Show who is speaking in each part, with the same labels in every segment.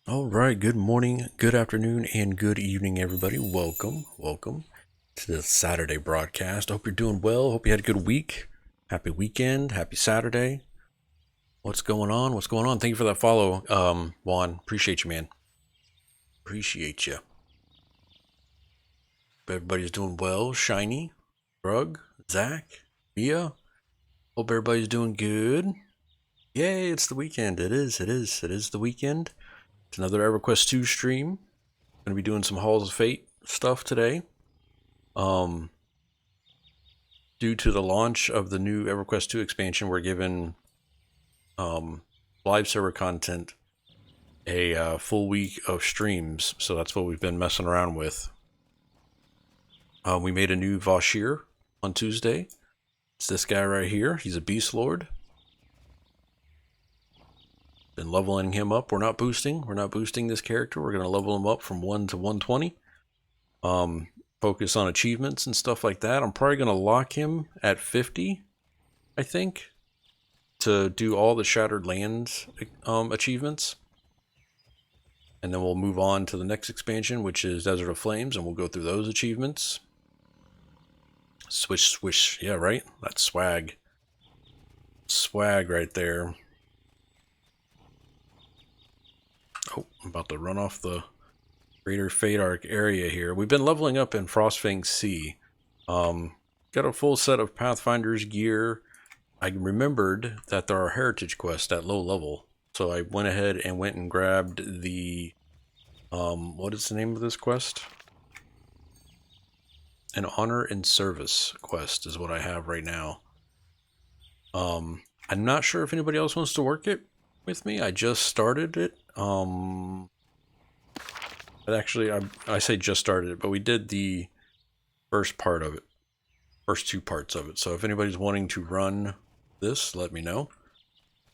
Speaker 1: All right, good morning, good afternoon, and good evening, everybody. Welcome to the Saturday broadcast. Hope you're doing well. Hope you had a good week. Happy weekend. Happy Saturday. What's going on? What's going on? Thank you for that follow, Juan. Appreciate you, man. Appreciate you. Hope everybody's doing well. Shiny, Rug, Zach, Mia. Hope everybody's doing good. Yay! It's the weekend. It is the weekend. It's another EverQuest 2 stream. Gonna be doing some Halls of Fate stuff today. Um, Due to the launch of the new EverQuest 2 expansion, we're given live server content a full week of streams. So that's what we've been messing around with. We made a new Vashir on Tuesday. It's this guy right here. He's a Beast Lord. Been leveling him up. We're not boosting this character. We're going to level him up from 1 to 120. Focus on achievements and stuff like that. I'm probably going to lock him at 50, I think, to do all the Shattered Lands achievements. And then we'll move on to the next expansion, which is Desert of Flames, and we'll go through those achievements. Swish, swish. Yeah, right? That's swag. Swag right there. Oh, I'm about to run off the Greater Fate Arc area here. We've been leveling up in Frostfang Sea. Got a full set of Pathfinder's gear. I remembered that there are heritage quests at low level, so I went ahead and went and grabbed the what is the name of this quest? An honor and service quest is what I have right now. I'm not sure if anybody else wants to work it with me. I just started it. Actually, I say just started it, but we did the first part of it, first two parts of it. So if anybody's wanting to run this, let me know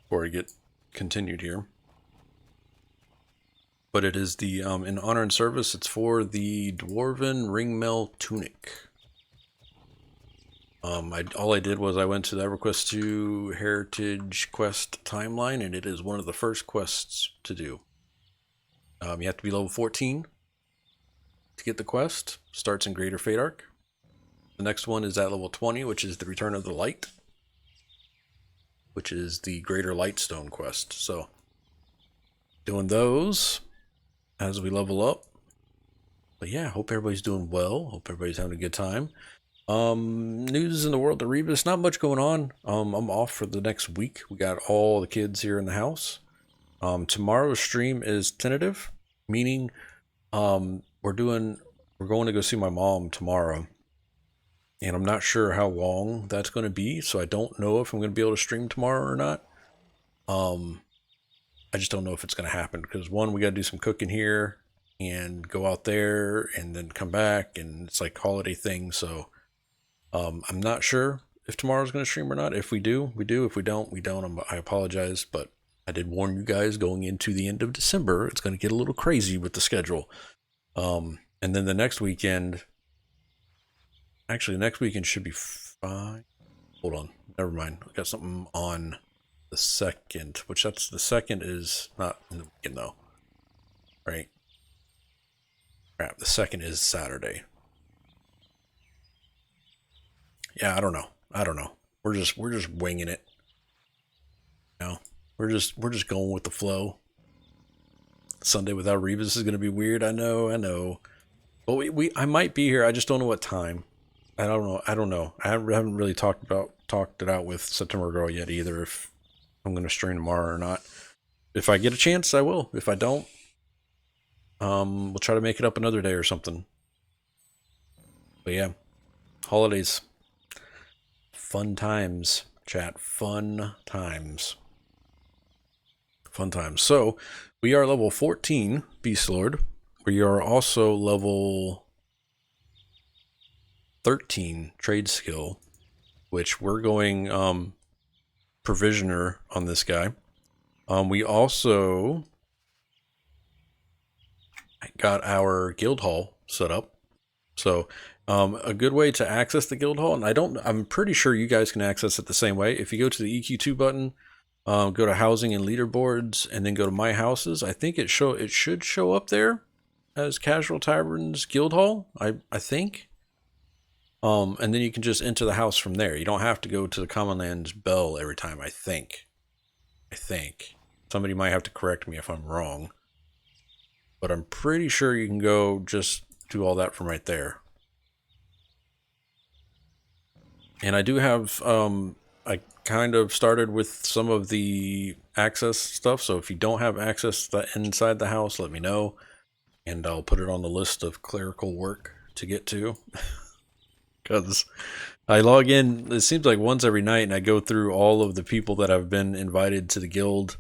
Speaker 1: before I get continued here. But it is the in honor and service. It's for the Dwarven Ringmail Tunic. All I did was I went to the EverQuest 2 Heritage Quest timeline, and it is one of the first quests to do. You have to be level 14 to get the quest. Starts in Greater Fate Arc. The next one is at level 20, which is the Return of the Light, which is the Greater Lightstone quest. So, doing those as we level up. But yeah, hope everybody's doing well. Hope everybody's having a good time. News in the world of Rebus, not much going on. I'm off for the next week. We got all the kids here in the house. Tomorrow's stream is tentative, meaning we're going to go see my mom tomorrow. And I'm not sure how long that's going to be, so I don't know if I'm going to be able to stream tomorrow or not. I just don't know if it's going to happen because one, we got to do some cooking here and go out there and then come back, and it's like holiday thing. So I'm not sure if tomorrow's going to stream or not. If we do, we do. If we don't, we don't. I apologize, but I did warn you guys going into the end of December, it's going to get a little crazy with the schedule. And then the next weekend, actually, next weekend should be fine. Hold on, never mind. I got something on the 2nd, which the 2nd is not in the weekend though, right? Crap, the 2nd is Saturday. Yeah, I don't know. We're just winging it. You know, we're just going with the flow. Sunday without Revis is gonna be weird. I know. But I might be here. I just don't know what time. I don't know. I haven't really talked it out with September Girl yet either. If I'm gonna stream tomorrow or not. If I get a chance, I will. If I don't, we'll try to make it up another day or something. But yeah, holidays, fun times, chat, fun times. So we are level 14 Beast Lord. We are also level 13 trade skill, which we're going provisioner on this guy. We also got our guild hall set up. So a good way to access the guild hall, and I'm pretty sure you guys can access it the same way. If you go to the EQ2 button, Go to housing and leaderboards, and then go to my houses. I think it should show up there as Casual Taverns Guild Hall. I think. And then you can just enter the house from there. You don't have to go to the Common Lands bell every time. I think. Somebody might have to correct me if I'm wrong, but I'm pretty sure you can go just do all that from right there. And I do have, I kind of started with some of the access stuff, so if you don't have access to that inside the house, let me know, and I'll put it on the list of clerical work to get to. Because I log in, it seems like once every night, and I go through all of the people that have been invited to the guild,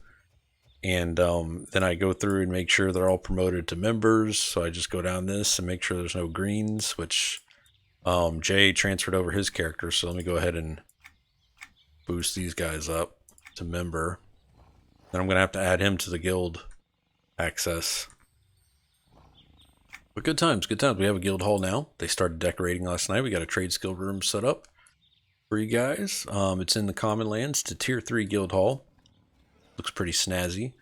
Speaker 1: and then I go through and make sure they're all promoted to members. So I just go down this and make sure there's no greens, which Jay transferred over his character, so let me go ahead and boost these guys up to member. Then I'm going to have to add him to the guild access. But good times, good times. We have a guild hall now. They started decorating last night. We got a trade skill room set up for you guys. It's in the Common Lands to Tier 3 guild hall. Looks pretty snazzy.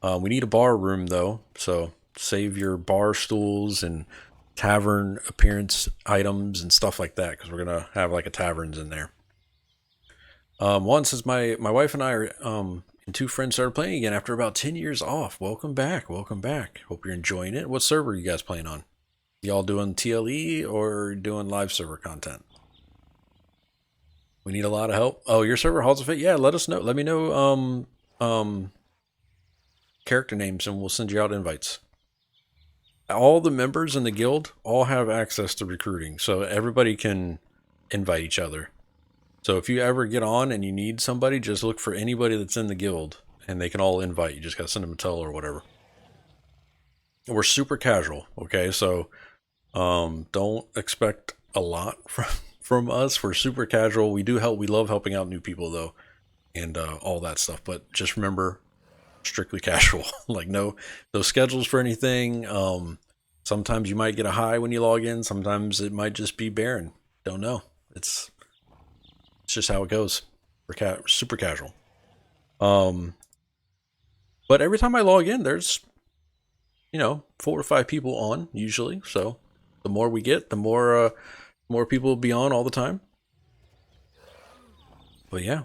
Speaker 1: We need a bar room though, so save your bar stools and tavern appearance items and stuff like that, because we're gonna have like a taverns in there. One says my wife and I are and two friends started playing again after about 10 years off. Welcome back, welcome back. Hope you're enjoying it. What server are you guys playing on? Y'all doing TLE or doing live server content? We need a lot of help. Oh, your server Halls of Fate? Yeah, let us know. Let me know character names and we'll send you out invites. All the members in the guild all have access to recruiting, so everybody can invite each other. So if you ever get on and you need somebody, just look for anybody that's in the guild and they can all invite. You just gotta send them a tell or whatever. We're super casual, okay? So don't expect a lot from us. We're super casual. We do help. We love helping out new people though, and all that stuff. But just remember, strictly casual. Like no schedules for anything. Sometimes you might get a high when you log in. Sometimes it might just be barren. Don't know. It's just how it goes. We're super casual. But every time I log in, there's 4 or 5 people on usually. So the more we get, the more people will be on all the time. But yeah.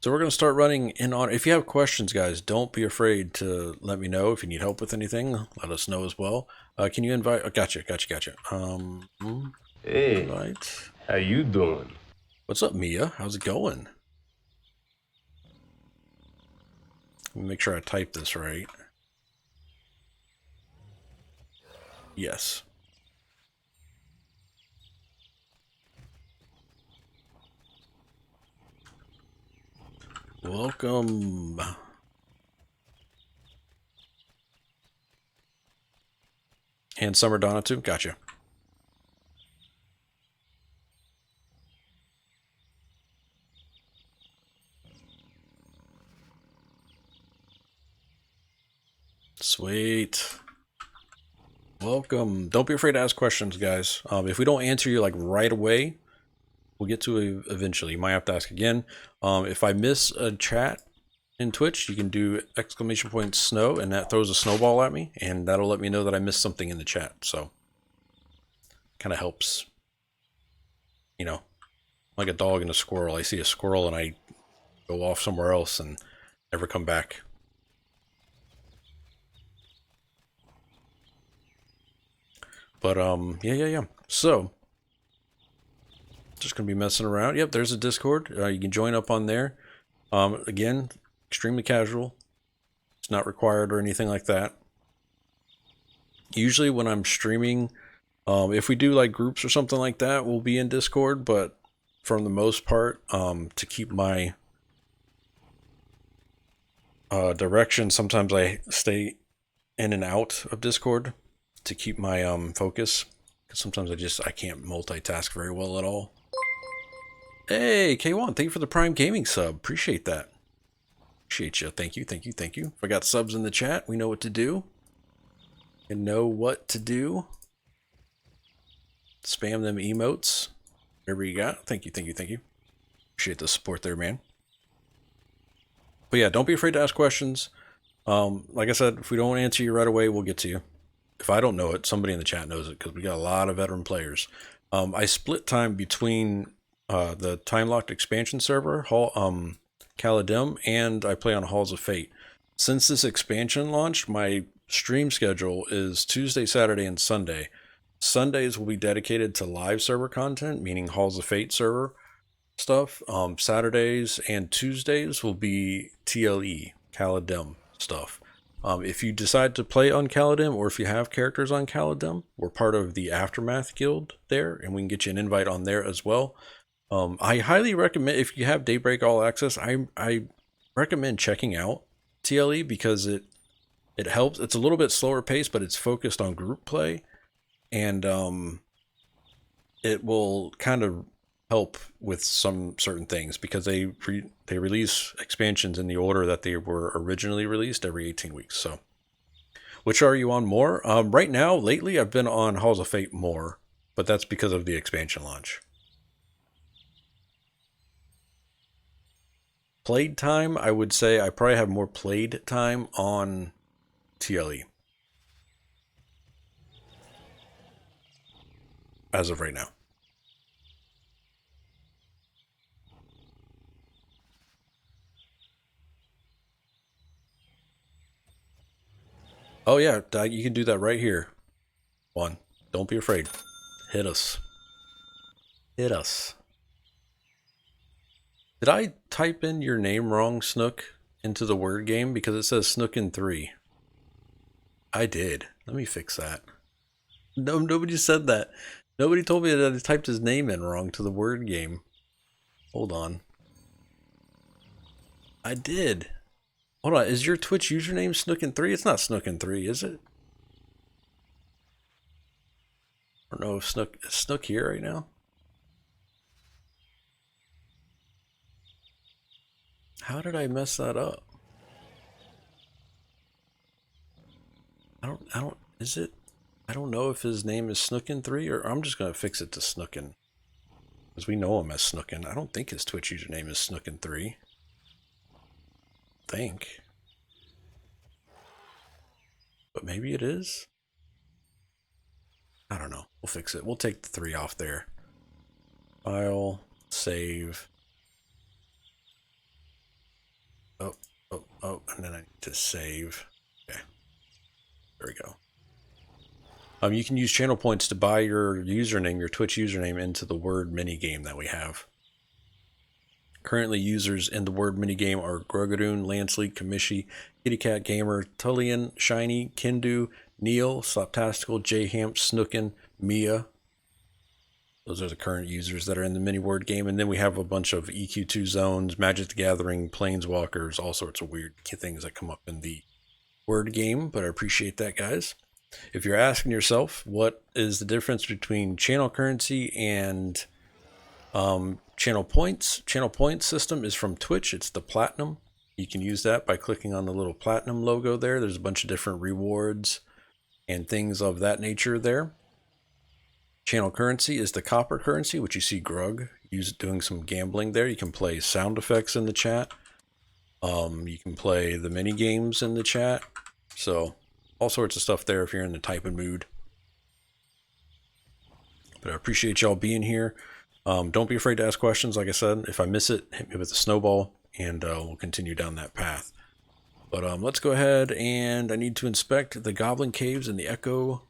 Speaker 1: So we're going to start running in on. If you have questions, guys, don't be afraid to let me know. If you need help with anything, let us know as well. Can you invite? Oh, gotcha.
Speaker 2: Hey,
Speaker 1: invite.
Speaker 2: how you doing?
Speaker 1: What's up, Mia? How's it going? Let me make sure I type this right. Yes. Welcome. And Summer Donna too? Gotcha. Sweet. Welcome. Don't be afraid to ask questions, guys. If we don't answer you like right away, we'll get to it eventually. You might have to ask again. If I miss a chat in Twitch, you can do !snow, and that throws a snowball at me, and that'll let me know that I missed something in the chat. So, kind of helps. Like a dog and a squirrel. I see a squirrel and I go off somewhere else and never come back. But yeah. So just gonna be messing around. Yep, there's a Discord. You can join up on there. Again, extremely casual. It's not required or anything like that. Usually when I'm streaming, if we do like groups or something like that, we'll be in Discord. But for the most part, to keep my direction, sometimes I stay in and out of Discord to keep my focus, because sometimes I can't multitask very well at all. Hey K1, thank you for the Prime Gaming sub. Appreciate that. Appreciate you. Thank you. If I got subs in the chat, we know what to do. Spam them emotes. Whatever you got. Thank you. Appreciate the support there, man. But yeah, don't be afraid to ask questions. Like I said, if we don't answer you right away, we'll get to you. If I don't know it, somebody in the chat knows it because we got a lot of veteran players. I split time between the time locked expansion server, Caladim, and I play on Halls of Fate. Since this expansion launched, my stream schedule is Tuesday, Saturday, and Sunday. Sundays will be dedicated to live server content, meaning Halls of Fate server stuff. Saturdays and Tuesdays will be TLE, Caladim stuff. If you decide to play on Caladim, or if you have characters on Caladim, we're part of the Aftermath Guild there, and we can get you an invite on there as well. I highly recommend, if you have Daybreak All Access, I recommend checking out TLE because it helps. It's a little bit slower paced, but it's focused on group play, and it will kind of help with some certain things because they release expansions in the order that they were originally released every 18 weeks. So, which are you on more? Right now, lately, I've been on Halls of Fate more, but that's because of the expansion launch. Played time, I would say I probably have more played time on TLE as of right now. Oh yeah, you can do that right here. One, don't be afraid. Hit us. Hit us. Did I type in your name wrong, Snook, into the word game? Because it says Snookin3. I did. Let me fix that. No, nobody said that. Nobody told me that I typed his name in wrong to the word game. Hold on. I did. Hold on, is your Twitch username Snookin3? It's not Snookin3, is it? I don't know if is Snook here right now? How did I mess that up? Is it? I don't know if his name is Snookin3 or I'm just going to fix it to Snookin. Because we know him as Snookin. I don't think his Twitch username is Snookin3. Think. But maybe it is? I don't know. We'll fix it. We'll take the 3 off there. File, save. Oh, and then I need to save. Okay. There we go. You can use channel points to buy your username, your Twitch username, into the word minigame that we have. Currently, users in the word minigame are Grogadoon, Lancely, Kamishi, Kitty Cat Gamer, Tullian, Shiny, Kindu, Neil, Sloptastical, J-Hamp, Snookin, Mia. Those are the current users that are in the mini word game. And then we have a bunch of EQ2 zones, Magic the Gathering, Planeswalkers, all sorts of weird things that come up in the word game. But I appreciate that, guys. If you're asking yourself what is the difference between channel currency and channel points system is from Twitch. It's the Platinum. You can use that by clicking on the little Platinum logo there. There's a bunch of different rewards and things of that nature there. Channel currency is the copper currency, which you see Grug doing some gambling there. You can play sound effects in the chat. You can play the mini games in the chat. So all sorts of stuff there if you're in the typing mood. But I appreciate y'all being here. Don't be afraid to ask questions. Like I said, if I miss it, hit me with a snowball, and we'll continue down that path. But let's go ahead, and I need to inspect the Goblin Caves in the Echo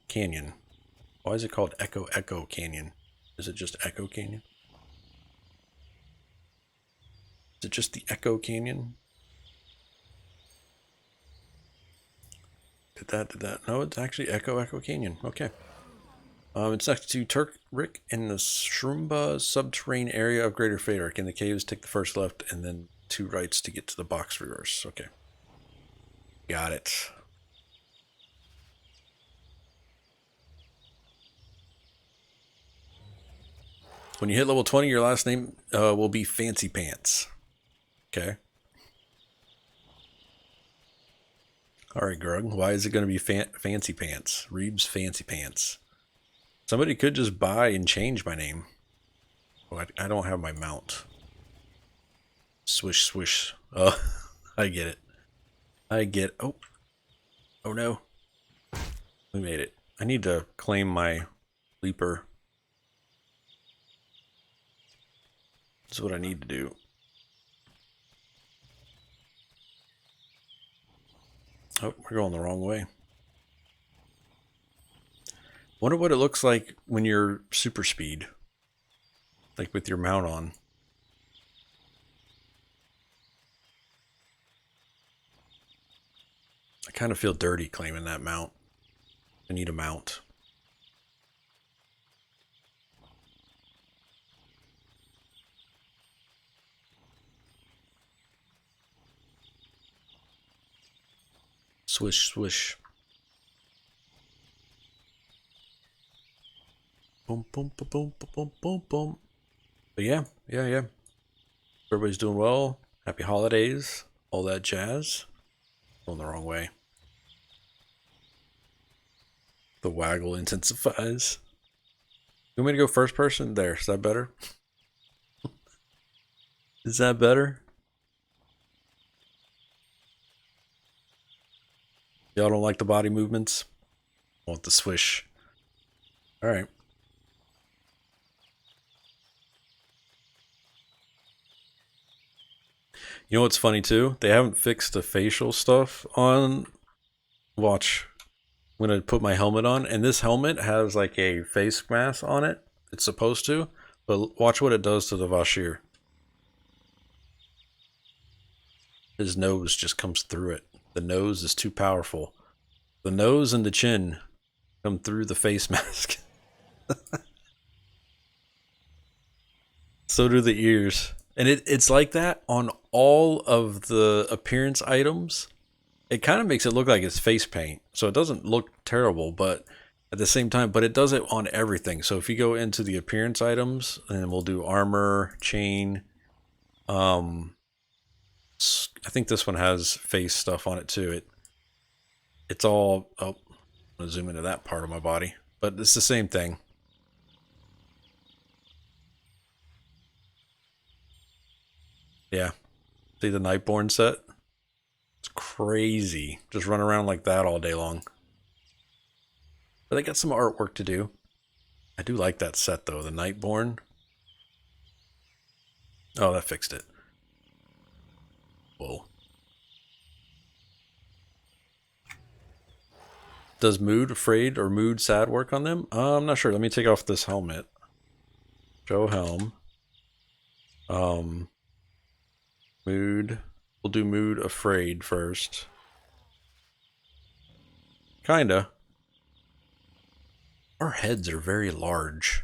Speaker 1: Canyon. Why is it called Echo Canyon? Is it just Echo Canyon? Is it just the Echo Canyon? Did that? No, it's actually Echo Canyon. Okay. It's next to Turk-Rick in the Shrumba subterranean area of Greater Faerk. In the caves, take the first left and then 2 rights to get to the box reverse. Okay. Got it. When you hit level 20, your last name will be Fancy Pants. Okay. Alright, Grug. Why is it going to be Fancy Pants? Reeb's Fancy Pants. Somebody could just buy and change my name. Oh, I don't have my mount. Swish, swish. Oh, I get it. I get. Oh, oh no. We made it. I need to claim my leaper. That's what I need to do. Oh, we're going the wrong way. Wonder what it looks like when you're super speed. Like with your mount on. I kind of feel dirty claiming that mount. I need a mount. Swish, swish. Boom, boom, boom, boom, boom, boom, boom. But yeah. Everybody's doing well. Happy holidays. All that jazz. Going the wrong way. The waggle intensifies. You want me to go first person? There. Is that better? Is that better? Y'all don't like the body movements? I want the swish. Alright. You know what's funny too? They haven't fixed the facial stuff on. Watch. I'm going to put my helmet on, and this helmet has like a face mask on it. It's supposed to, but watch what it does to the Vashir. His nose just comes through it. The nose is too powerful. The nose and the chin come through the face mask. So do the ears. And it's like that on all of the appearance items. It kind of makes it look like it's face paint. So it doesn't look terrible, but at the same time, but it does it on everything. So if you go into the appearance items, and we'll do armor, chain. I think this one has face stuff on it too. It's all, oh, I'm gonna zoom into that part of my body, but it's the same thing. Yeah. See the Nightborn set? It's crazy. Just run around like that all day long. But they got some artwork to do. I do like that set though, the Nightborn. Oh, that fixed it. Whoa. Does mood afraid or mood sad work on them? I'm not sure. Let me take off this helmet. Show helm. Mood. We'll do mood afraid first. Kinda. Our heads are very large.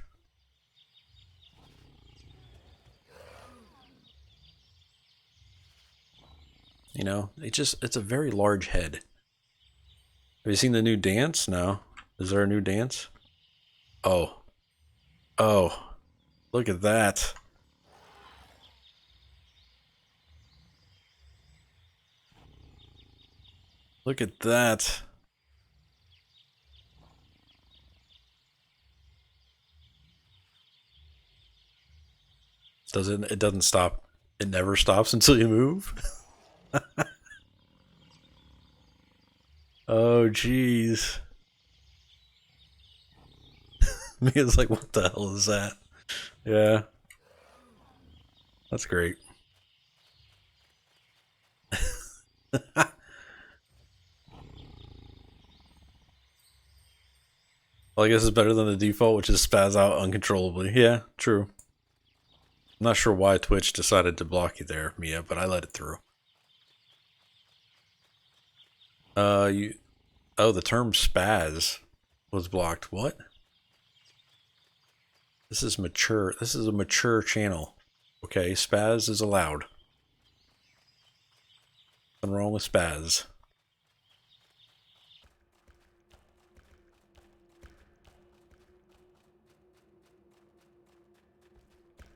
Speaker 1: You know, it's a very large head. Have you seen the new dance? No. Is there a new dance? Oh. Oh. Look at that. Look at that. It doesn't stop. It never stops until you move. Oh jeez. Mia's like, what the hell is that? Yeah. That's great. Well, I guess it's better than the default, which is spaz out uncontrollably. Yeah, true. I'm not sure why Twitch decided to block you there, Mia, but I let it through. You. Oh, the term spaz was blocked. What? This is mature. This is a mature channel. Okay, spaz is allowed. Nothing wrong with spaz.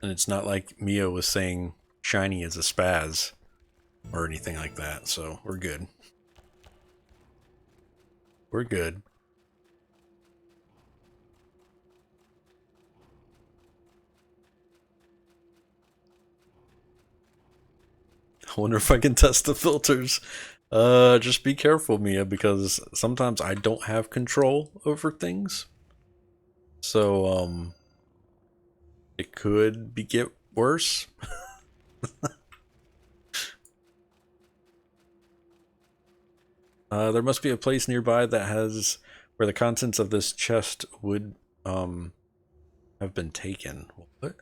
Speaker 1: And it's not like Mia was saying shiny is a spaz or anything like that, so we're good. We're good. I wonder if I can test the filters. Just be careful, Mia, because sometimes I don't have control over things. So, it could get worse. There must be a place nearby that has where the contents of this chest would have been taken. What?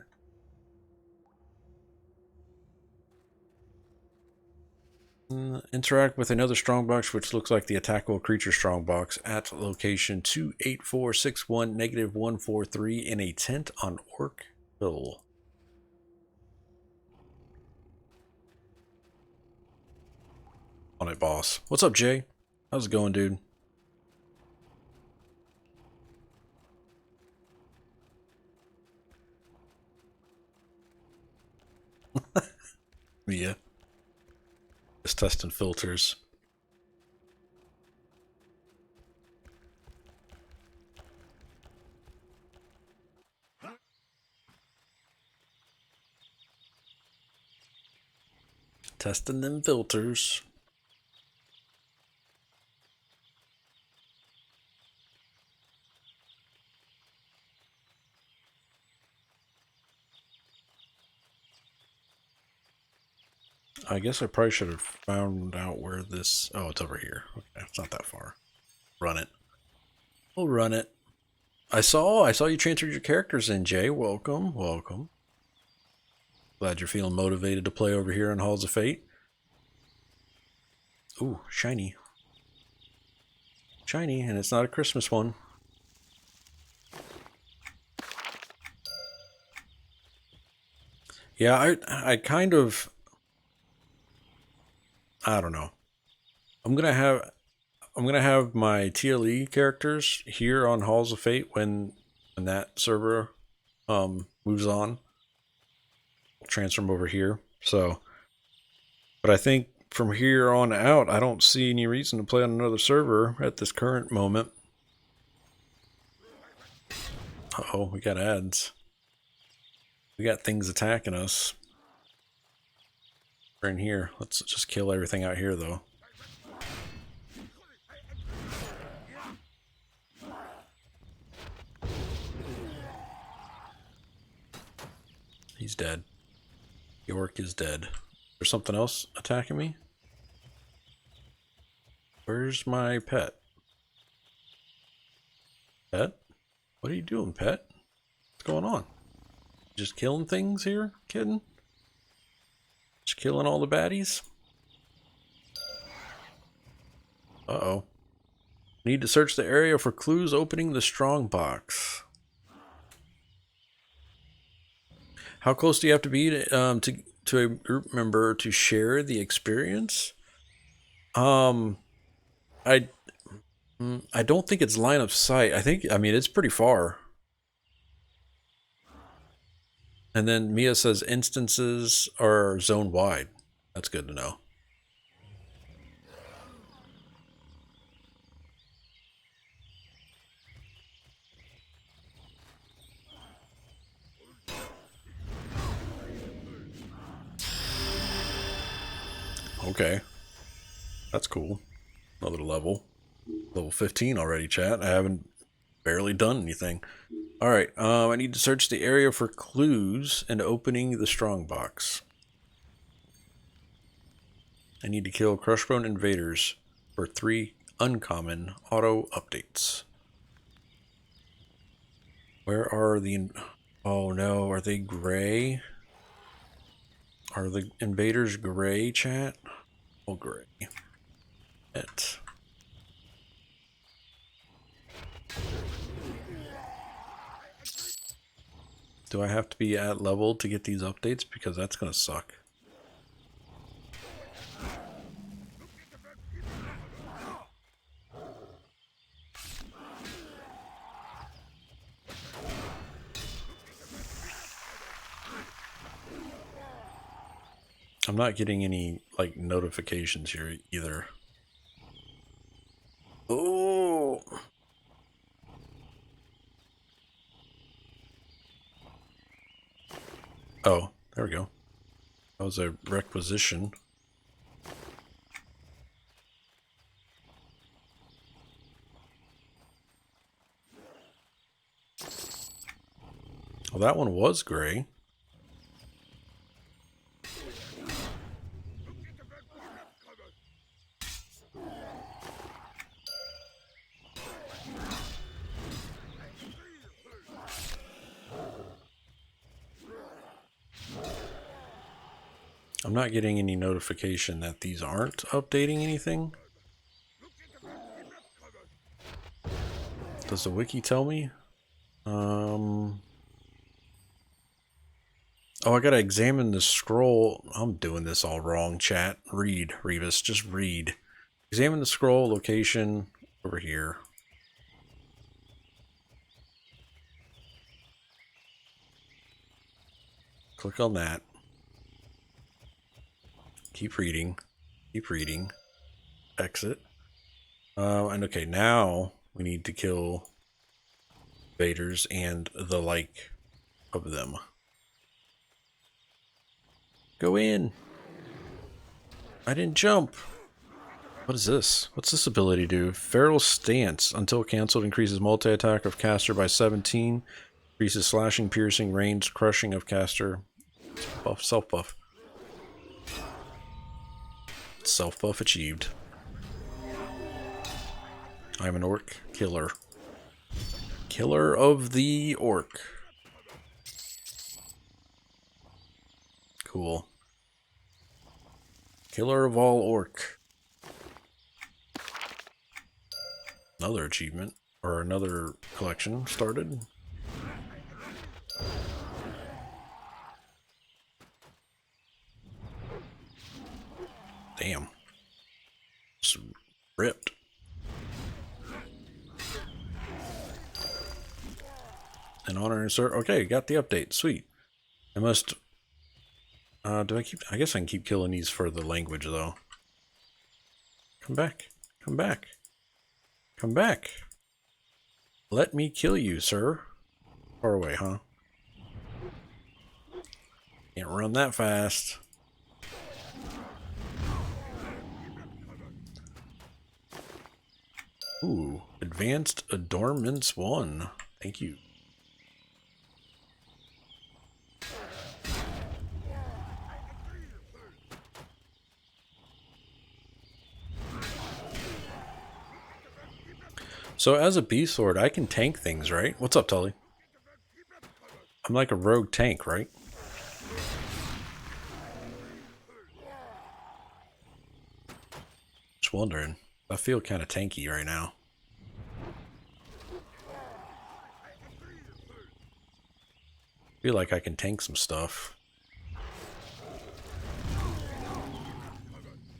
Speaker 1: Interact with another strongbox, which looks like the attackable creature strongbox, at location 28461 -143 in a tent on Orc Hill. On it, boss. What's up, Jay? How's it going, dude? Yeah. Just testing filters. Testing them filters. I guess I probably should have found out where this... Oh, it's over here. Okay, it's not that far. Run it. We'll run it. I saw you transferred your characters in, Jay. Welcome, welcome. Glad you're feeling motivated to play over here in Halls of Fate. Ooh, shiny. Shiny, and it's not a Christmas one. Yeah, I kind of... I don't know. I'm gonna have my TLE characters here on Halls of Fate when that server moves on. I'll transfer them over here. So, but I think from here on out, I don't see any reason to play on another server at this current moment. Uh-oh, we got ads. We got things attacking us. We're in here. Let's just kill everything out here, though. He's dead. York is dead. There's something else attacking me? Where's my pet? Pet? What are you doing, pet? What's going on? Just killing things here? Kidding? Just killing all the baddies? Uh-oh. Need to search the area for clues opening the strong box. How close do you have to be to a group member to share the experience? I don't think it's line of sight. I mean, it's pretty far. And then Mia says instances are zone wide. That's good to know. Okay. That's cool. Another level. Level 15 already, chat. I haven't barely done anything. Alright, I need to search the area for clues and opening the strongbox. I need to kill Crushbone invaders for 3 uncommon auto updates. Where are the... Oh no, are they gray? Are the invaders gray, chat? Oh, gray. It. Do I have to be at level to get these updates? Because that's gonna suck. I'm not getting any, like, notifications here either. Oh! Oh, there we go. That was a requisition. Well, that one was gray. I'm not getting any notification that these aren't updating anything. Does the wiki tell me? Oh, I gotta examine the scroll. I'm doing this all wrong, chat. Read, Revis, just read. Examine the scroll location over here. Click on that. Keep reading. Keep reading. Exit. And okay, now we need to kill invaders and the like of them. Go in. I didn't jump. What is this? What's this ability do? Feral Stance. Until cancelled, increases multi-attack of caster by 17. Increases slashing, piercing, range, crushing of caster. Buff, self-buff. Self-buff achieved. I'm an orc killer. Killer of the orc. Cool. Killer of all orc. Another achievement. Or another collection started. Damn. It's ripped. And honor insert. Okay, got the update. Sweet. I must... do I keep... I guess I can keep killing these for the language, though. Come back. Come back. Come back. Let me kill you, sir. Far away, huh? Can't run that fast. Ooh. Advanced Adornments 1. Thank you. So as a beast sword, I can tank things, right? What's up, Tully? I'm like a rogue tank, right? Just wondering. I feel kind of tanky right now. Feel like I can tank some stuff.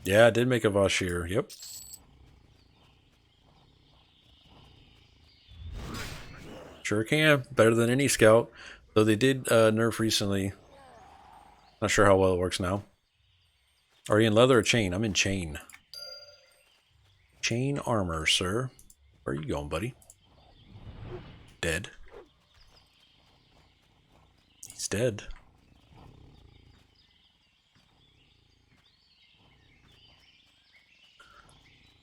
Speaker 1: Yeah, I did make a Vashir. Yep. Sure can. Better than any scout. Though they did nerf recently. Not sure how well it works now. Are you in leather or chain? I'm in chain. Chain armor, sir. Where are you going, buddy? Dead. He's dead.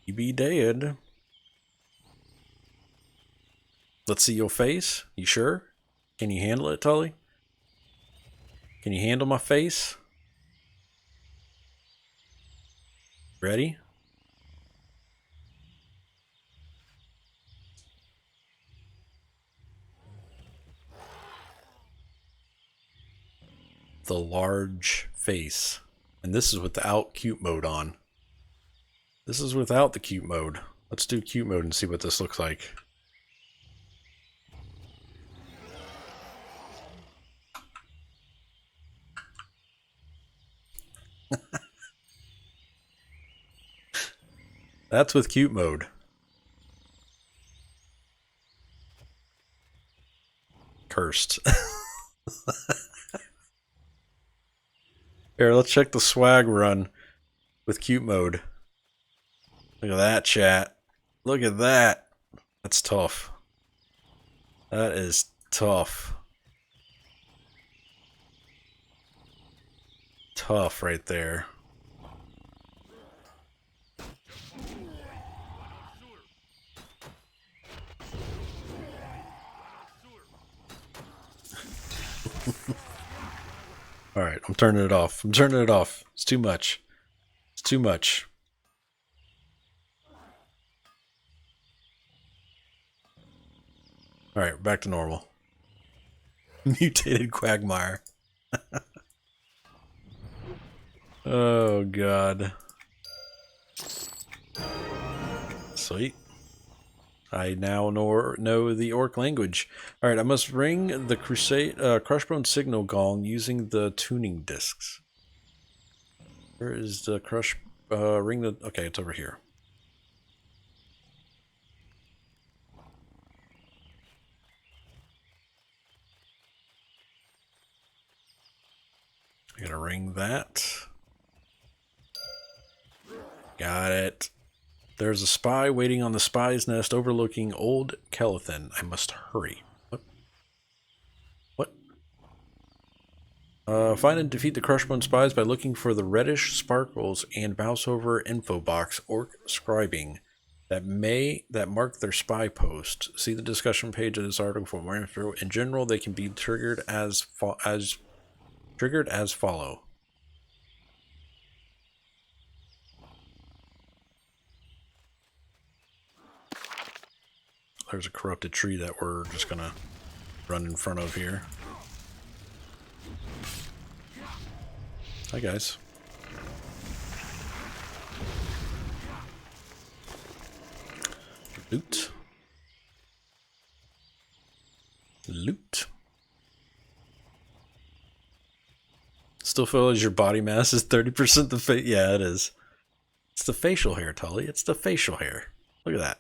Speaker 1: He be dead. Let's see your face. You sure? Can you handle it, Tully? Can you handle my face? Ready? The large face. And this is without cute mode on. This is without the cute mode. Let's do cute mode and see what this looks like. That's with cute mode. Cursed. Here, let's check the swag run with cute mode. Look at that, chat. Look at that. That's tough. That is tough. Tough right there. Alright, I'm turning it off. I'm turning it off. It's too much. It's too much. Alright, back to normal. Mutated quagmire. Oh, God. Sweet. I now know the orc language. Alright, I must ring the Crushbone signal gong using the tuning discs. Where is the ring the... Okay, it's over here. I gotta ring that. Got it. There's a spy waiting on the spy's nest overlooking Old Kelethin. I must hurry. What? Find and defeat the Crushbone spies by looking for the reddish sparkles and mouse over info box orc scribing that mark their spy post. See the discussion page of this article for more info. In general, they can be triggered as follow. There's a corrupted tree that we're just gonna run in front of here. Hi guys. Loot. Loot. Still feel as your body mass is 30% the face. Yeah, it is. It's the facial hair, Tully. It's the facial hair. Look at that.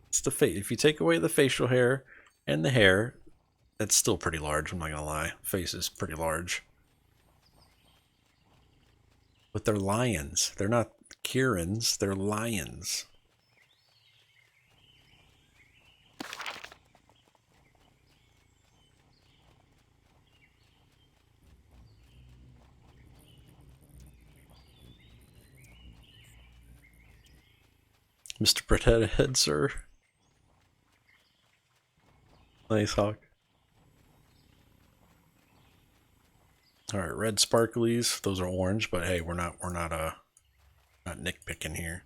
Speaker 1: It's the face. If you take away the facial hair and the hair, that's still pretty large. I'm not gonna lie. Face is pretty large. But they're lions. They're not Kirans. They're lions. Mr. Pretendhead, sir. Nice, Hawk. Alright, red sparklies. Those are orange, but hey, we're not nitpicking here.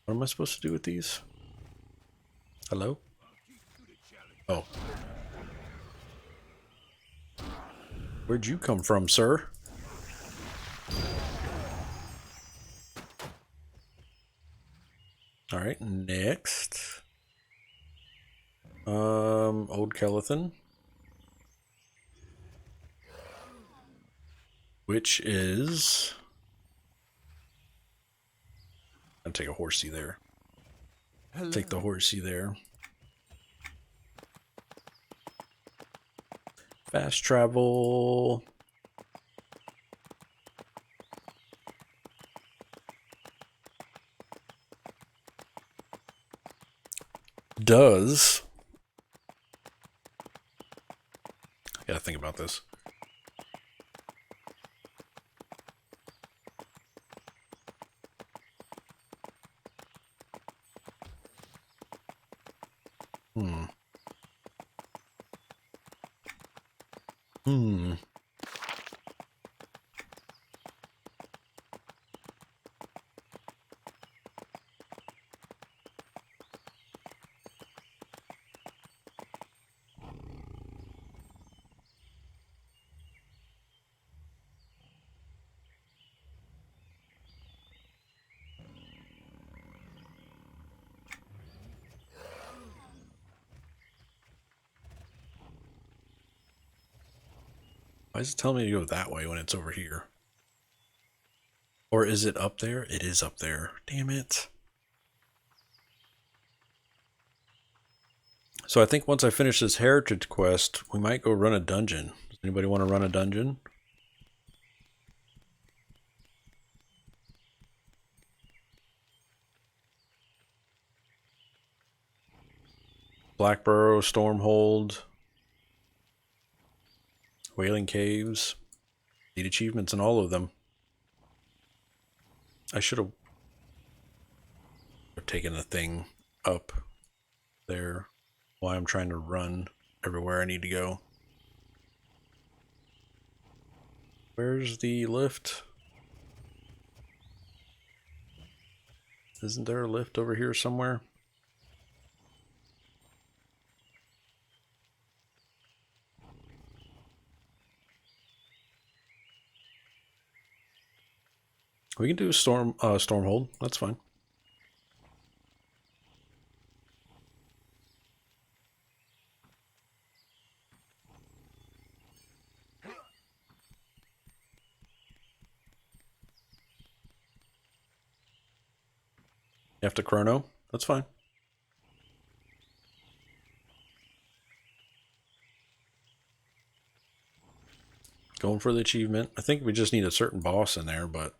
Speaker 1: What am I supposed to do with these? Hello? Oh. Where'd you come from, sir? Alright, next. Old Kelethin. Which is... I'll take a horsey there. Hello. Take the horsey there. Fast travel. Does... I gotta think about this. Why is it telling me to go that way when it's over here? Or is it up there? It is up there. Damn it. So I think once I finish this heritage quest, we might go run a dungeon. Does anybody want to run a dungeon? Blackburrow, Stormhold, Wailing Caves. Need achievements in all of them. I should have taken the thing up there while I'm trying to run. everywhere I need to go. Where's the lift? Isn't there a lift over here somewhere? We can do a stormhold. That's fine. You have to chrono. That's fine. Going for the achievement. I think we just need a certain boss in there, but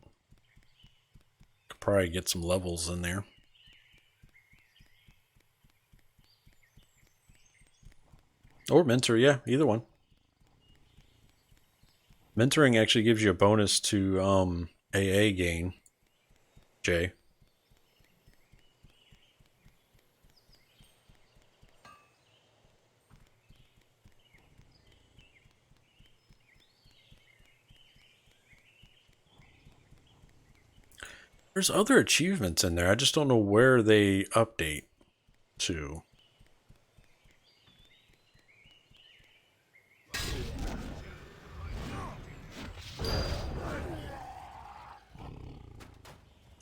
Speaker 1: could probably get some levels in there. Or mentor, yeah, either one. Mentoring actually gives you a bonus to AA gain, Jay. There's other achievements in there. I just don't know where they update to.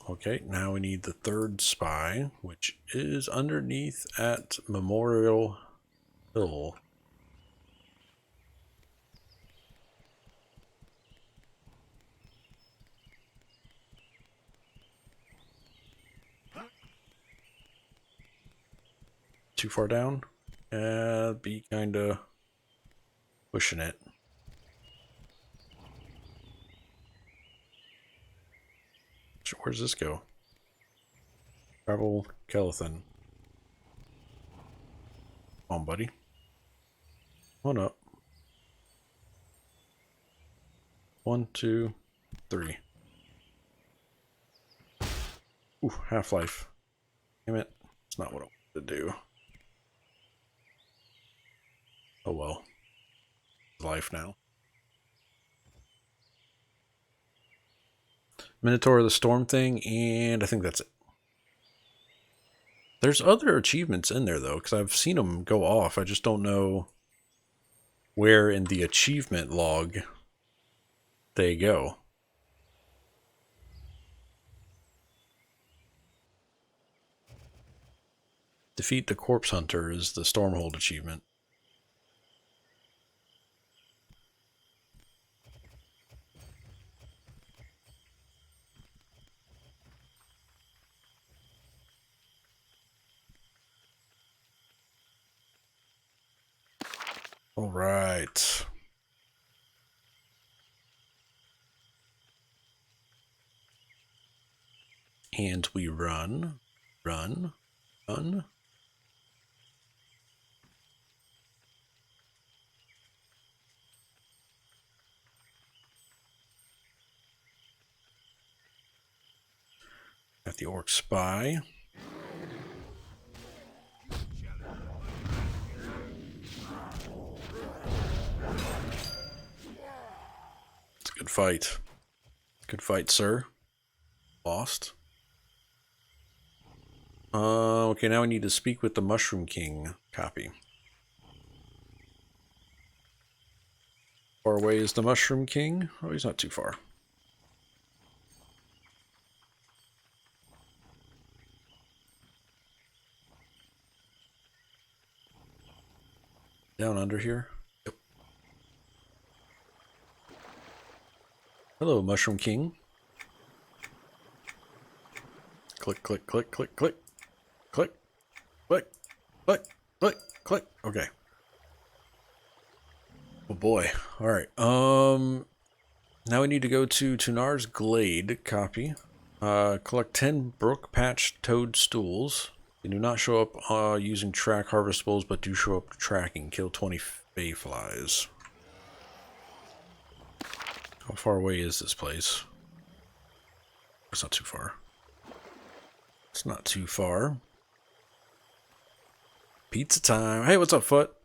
Speaker 1: Okay, now we need the third spy, which is underneath at Memorial Hill. Too far down? Be kind of pushing it. Where's this go? Travel Kelethan. Come on, buddy. Come on up. 1, 2, 3. Ooh, Half-Life. Damn it. It's not what I wanted to do. Oh well. Life now. Minotaur of the Storm thing, and I think that's it. There's other achievements in there, though, because I've seen them go off. I just don't know where in the achievement log they go. Defeat the Corpse Hunter is the Stormhold achievement. All right. And we run. Got the Orc Spy. It's a good fight. Good fight, sir. Lost. Okay, now we need to speak with the Mushroom King. Copy. Far away is the Mushroom King? Oh, he's not too far. Down under here? Yep. Hello, Mushroom King. Click, click, click, click, click. Click, click, click, click, click. Okay. Oh boy. Alright. Now we need to go to Tunar's Glade. Copy. Collect 10 Brook Patch Toadstools. They do not show up using track harvestables, but do show up tracking. Kill 20 Bayflies. How far away is this place? It's not too far. It's not too far. Pizza time. Hey, what's up, Foot?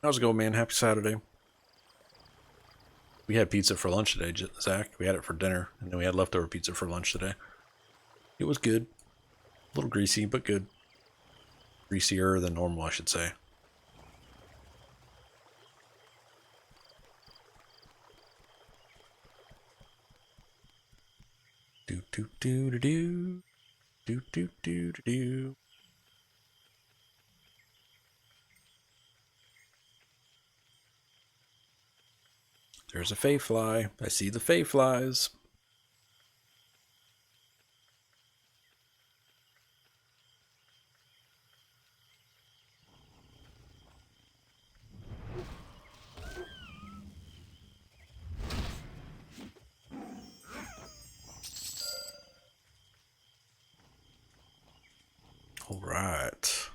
Speaker 1: How's it going, man? Happy Saturday. We had pizza for lunch today, Zach. We had it for dinner, and then we had leftover pizza for lunch today. It was good. A little greasy, but good. Greasier than normal, I should say. Do do do do do. Do do do do do. There's a fay fly. I see the fay flies. All right.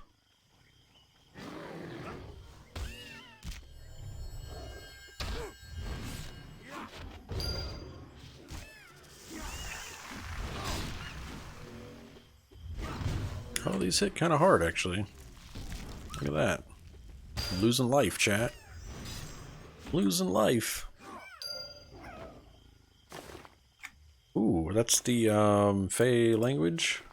Speaker 1: Oh, these hit kind of hard, actually. Look at that. I'm losing life, chat. Losing life. Ooh, that's the Fey language.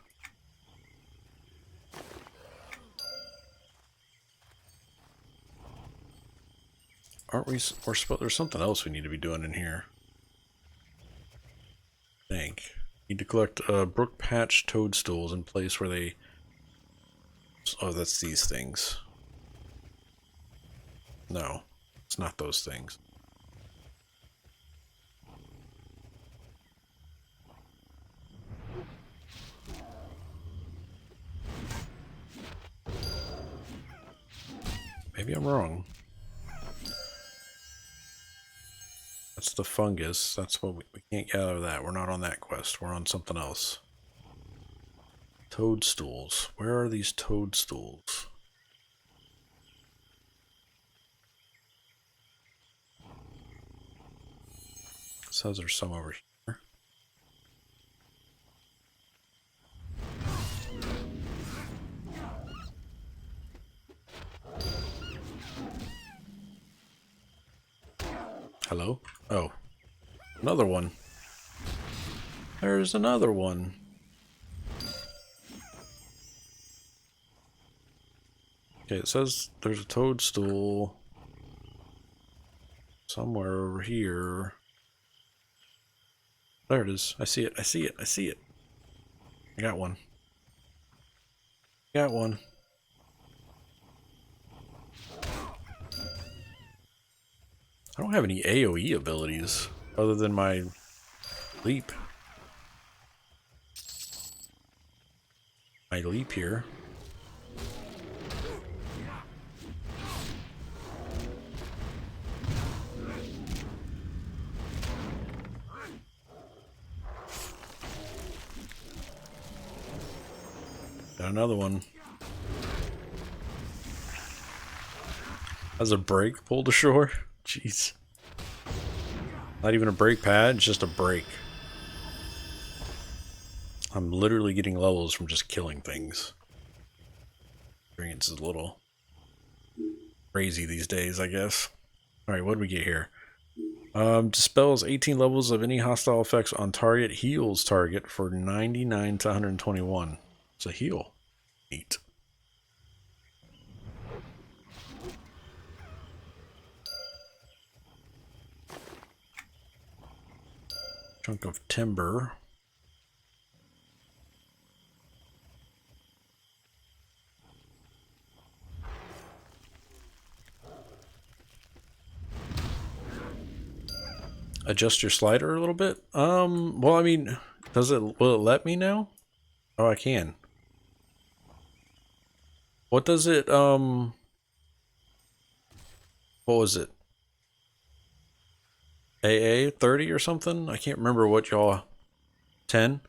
Speaker 1: Aren't we? We're supposed. There's something else we need to be doing in here. I think. Need to collect brook patch toadstools in place where they. Oh, that's these things. No, it's not those things. Maybe I'm wrong. That's the fungus. That's what we can't get out of that. We're not on that quest. We're on something else. Toadstools. Where are these toadstools? It says there's some over here. Hello? Oh. Another one. There's another one. Okay, it says there's a toadstool somewhere over here. There it is. I see it. I see it. I see it. I got one. Got one. I don't have any AoE abilities other than my leap. My leap here. Got another one. Has a brake pulled ashore? Jeez. Not even a brake pad, it's just a brake. I'm literally getting levels from just killing things. Experience is a little crazy these days, I guess. Alright, what do we get here? Dispels 18 levels of any hostile effects on target, heals target for 99 to 121. It's a heal. Neat. Chunk of timber. Adjust your slider a little bit? Well, I mean, will it let me now? Oh, I can. What does it, what was it? AA 30 or something? I can't remember what y'all, 10?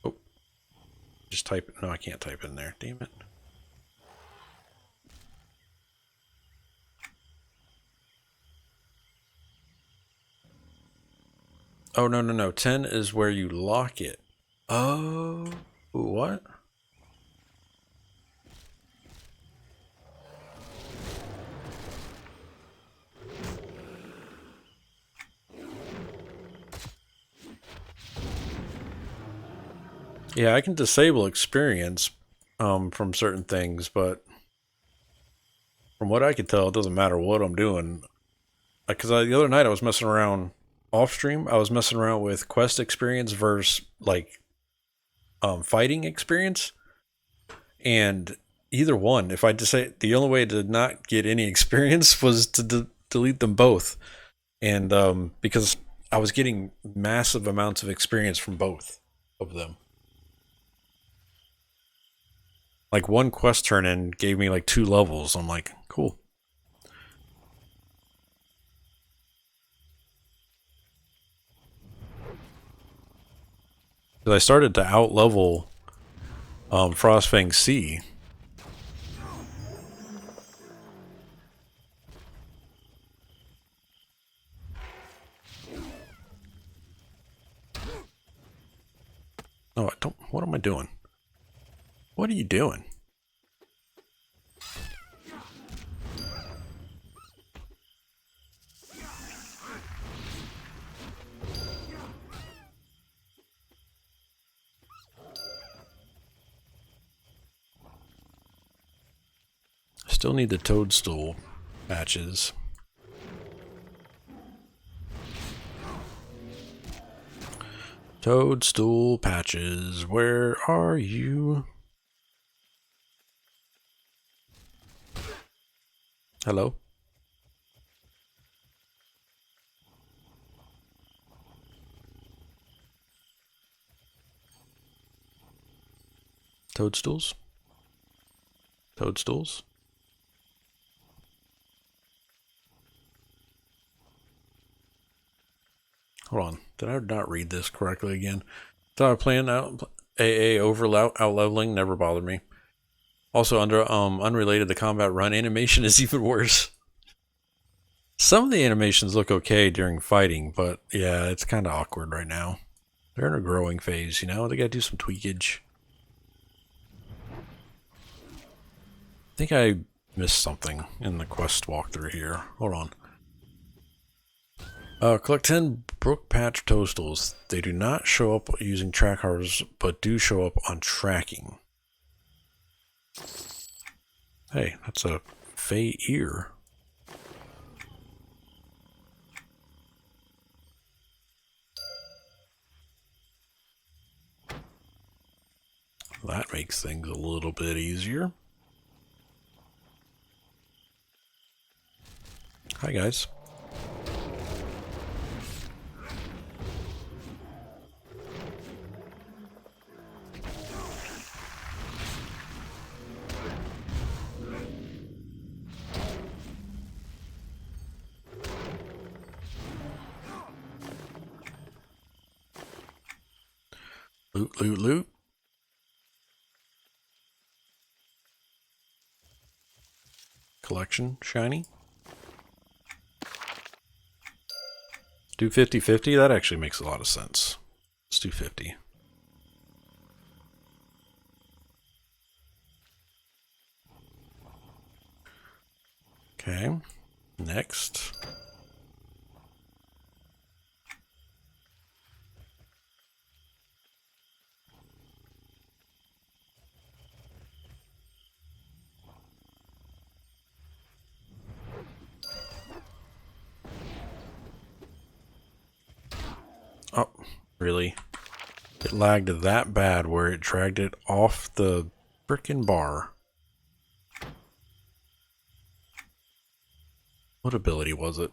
Speaker 1: Oh, just type it. No, I can't type in there. Damn it. Oh, no, no, no. 10 is where you lock it. Oh, what? Yeah, I can disable experience from certain things, but from what I could tell, it doesn't matter what I'm doing. Because the other night I was messing around off stream. I was messing around with quest experience versus like fighting experience, and either one. If I just say the only way to not get any experience was to delete them both, and because I was getting massive amounts of experience from both of them. Like one quest turn in gave me like 2 levels. I'm like, cool. Because I started to out level Frostfang C. Oh, I don't. What am I doing? What are you doing? Still need the toadstool patches. Toadstool patches, where are you? Hello? Toadstools? Toadstools? Hold on. Did I not read this correctly again? Thought I planned out AA over out leveling never bothered me. Also, under unrelated, the combat run animation is even worse. Some of the animations look okay during fighting, but yeah, it's kind of awkward right now. They're in a growing phase, you know? They gotta do some tweakage. I think I missed something in the quest walkthrough here. Hold on. Collect 10 Brook Patch Toadstools. They do not show up using trackers, but do show up on tracking. Hey, that's a Fey ear. That makes things a little bit easier. Hi, guys. Loot, loot, loot. Collection, shiny. Do 50-50? That actually makes a lot of sense. Let's do 50. Okay, next. Oh, really? It lagged that bad where it dragged it off the frickin' bar. What ability was it?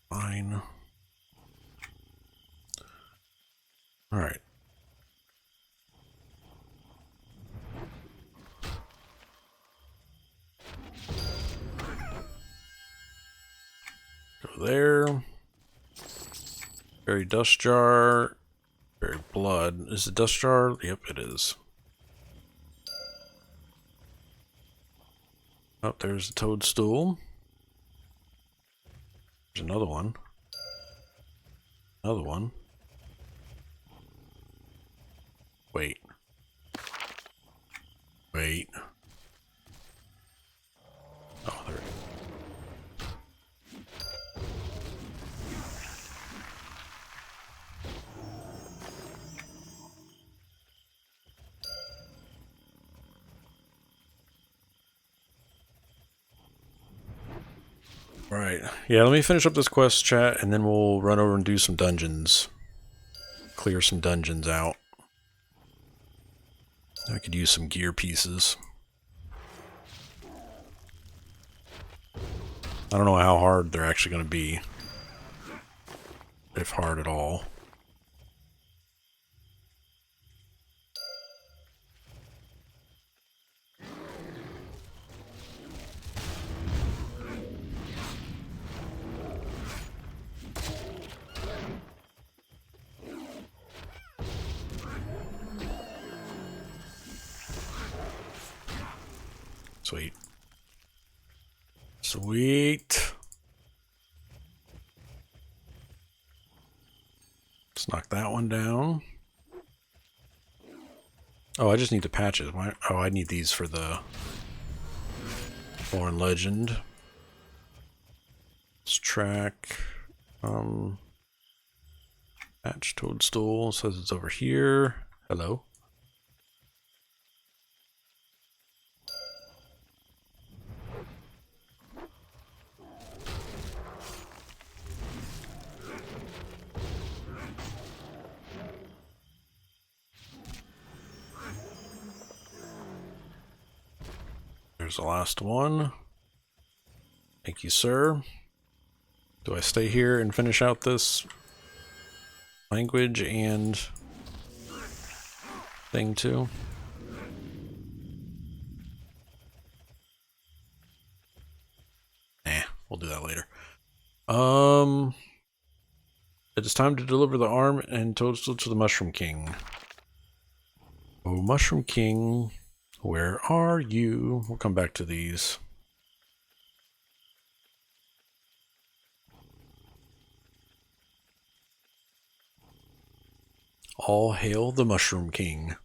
Speaker 1: Fine. Alright. Go there. Berry dust jar. Berry blood. Is it dust jar? Yep, it is. Oh, there's a toadstool. There's another one. Another one. Wait. Wait. Oh, there it is. Right. Yeah, let me finish up this quest, chat, and then we'll run over and do some dungeons. Clear some dungeons out. I could use some gear pieces. I don't know how hard they're actually going to be. If hard at all. Sweet. Sweet. Let's knock that one down. Oh, I just need the patches. Why? Oh, I need these for the Foreign Legend. Let's track. Patch toadstool says it's over here. Hello. There's the last one. Thank you, sir. Do I stay here and finish out this language and thing too? Nah, we'll do that later. It is time to deliver the arm and toadstool to the Mushroom King. Oh, Mushroom King, where are you? We'll come back to these. All hail the Mushroom King.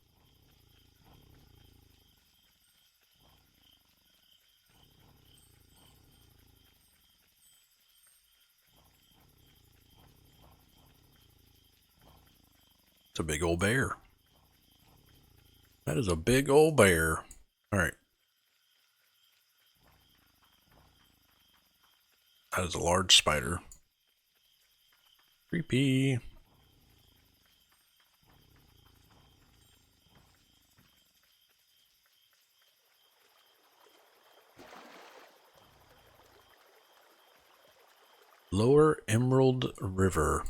Speaker 1: It's a big old bear. That is a big old bear. Alright. That is a large spider. Creepy. Lower Emerald River.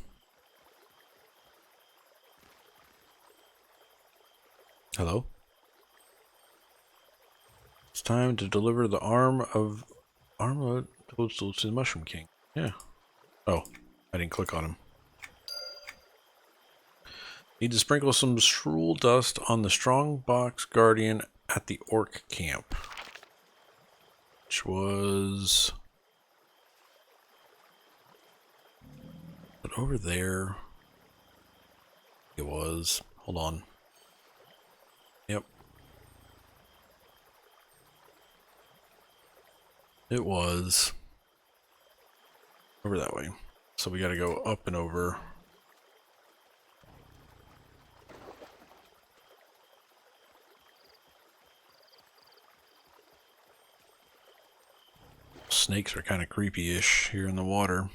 Speaker 1: Hello? It's time to deliver the arm of toadstool to the Mushroom King. Yeah. Oh, I didn't click on him. Need to sprinkle some shrool dust on the strongbox guardian at the orc camp. Which was... But over there... It was... Hold on. Yep. It was... Over that way. So we gotta go up and over. Snakes are kind of creepy-ish here in the water.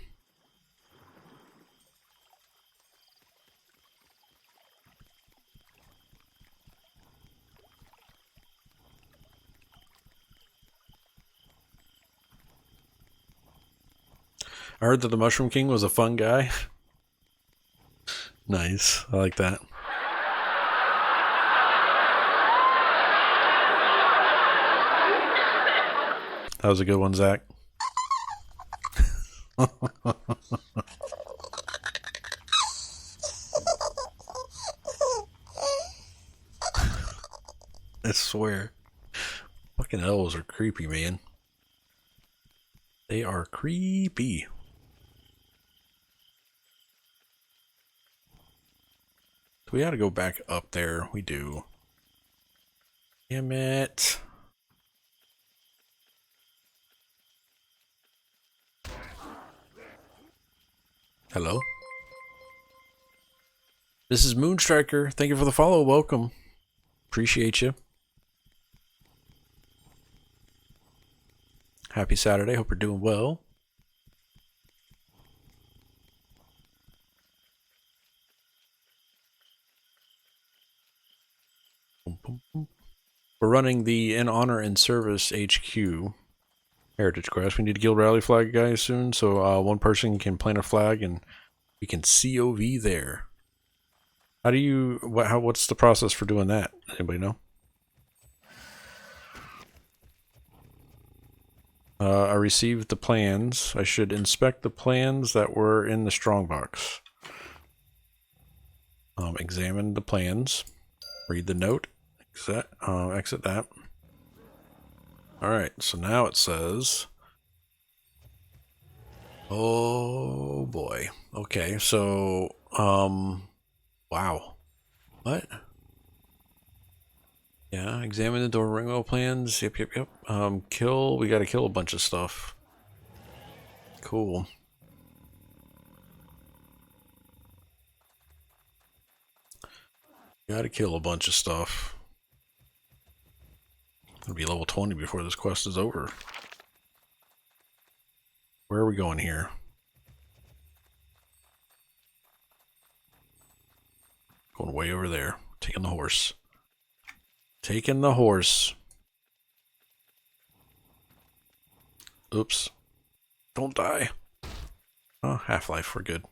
Speaker 1: I heard that the Mushroom King was a fun guy. Nice. I like that. That was a good one, Zach. I swear. Fucking elves are creepy, man. They are creepy. We gotta go back up there. We do. Damn it. Hello? This is Moonstriker. Thank you for the follow. Welcome. Appreciate you. Happy Saturday. Hope you're doing well. We're running the In Honor and Service HQ Heritage Quest. We need a guild rally flag, guys, soon. So one person can plant a flag and we can COV there. How do you... what's the process for doing that? Anybody know? I received the plans. I should inspect the plans that were in the strongbox. Examine the plans. Read the note. Exit that. Alright, so now it says... Oh boy. Okay, so... Wow. What? Yeah, examine the door Ringmail plans. Yep. Kill. We gotta kill a bunch of stuff. Cool. Gotta kill a bunch of stuff. It'll be level 20 before this quest is over. Where are we going here? Going way over there. Taking the horse. Taking the horse. Oops. Don't die. Oh, Half-Life. We're good.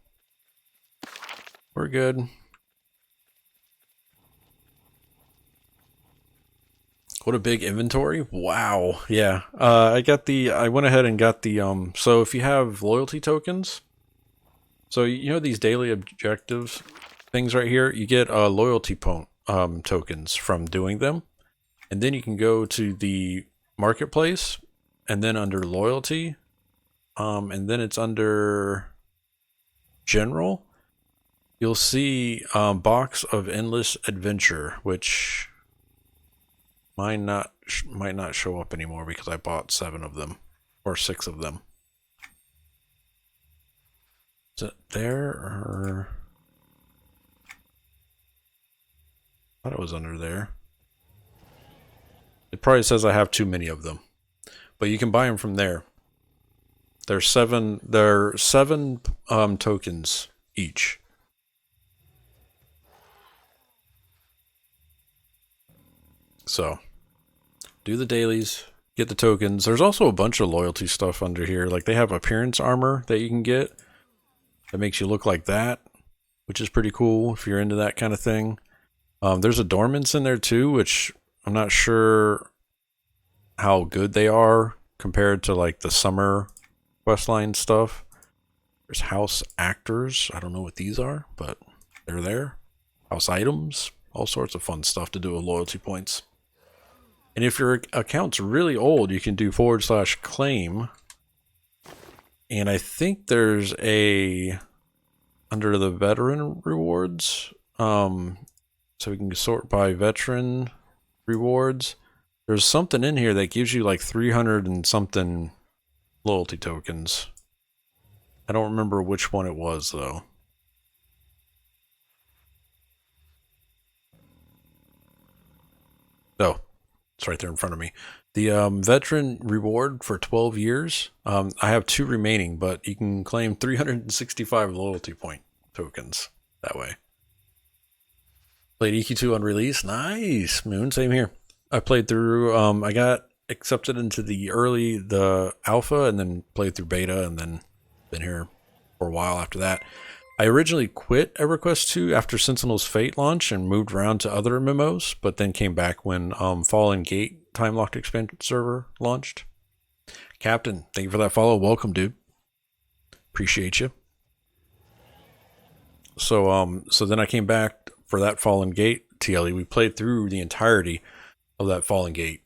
Speaker 1: We're good. What a big inventory. Wow. Yeah. I went ahead and got the, so if you have loyalty tokens, so you know these daily objectives things right here, you get loyalty tokens from doing them. And then you can go to the marketplace and then under loyalty, and then it's under general, you'll see box of endless adventure, which might not show up anymore because I bought 7 of them or 6 of them. Is it there or... I thought it was under there. It probably says I have too many of them, but you can buy them from there. There's 7 tokens each. So do the dailies, get the tokens. There's also a bunch of loyalty stuff under here. Like they have appearance armor that you can get that makes you look like that, which is pretty cool if you're into that kind of thing. There's adornments in there too, which I'm not sure how good they are compared to like the summer questline stuff. There's house actors. I don't know what these are, but they're there. House items. All sorts of fun stuff to do with loyalty points. And if your account's really old, you can do /claim. And I think there's a... under the veteran rewards... so we can sort by veteran rewards. There's something in here that gives you like 300 and something loyalty tokens. I don't remember which one it was though. Oh, it's right there in front of me. The veteran reward for 12 years. I have 2 remaining, but you can claim 365 loyalty point tokens that way. Played EQ2 on release. Nice, Moon. Same here. I played through, I got accepted into the alpha, and then played through beta, and then been here for a while after that. I originally quit EverQuest 2 after Sentinel's Fate launch and moved around to other MMOs, but then came back when Fallen Gate time-locked expansion server launched. Captain, thank you for that follow. Welcome, dude. Appreciate you. So then I came back for that Fallen Gate TLE. We played through the entirety of that Fallen Gate.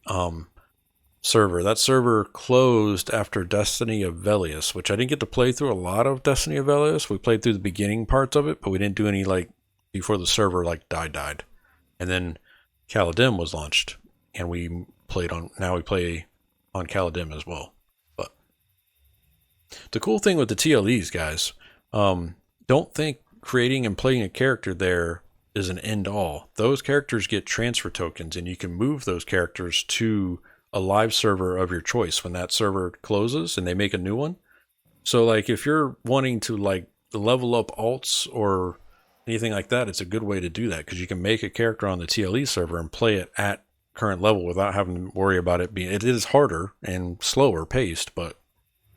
Speaker 1: server. That server closed after Destiny of Velius, which I didn't get to play through a lot of Destiny of Velius. We played through the beginning parts of it, but we didn't do any like before the server like died. And then Caladim was launched, and we played on. Now we play on Caladim as well. But the cool thing with the TLEs, guys, don't think creating and playing a character there is an end all. Those characters get transfer tokens, and you can move those characters to a live server of your choice when that server closes and they make a new one. So like if you're wanting to like level up alts or anything like that, it's a good way to do that because you can make a character on the TLE server and play it at current level without having to worry about it being. It is harder and slower paced, but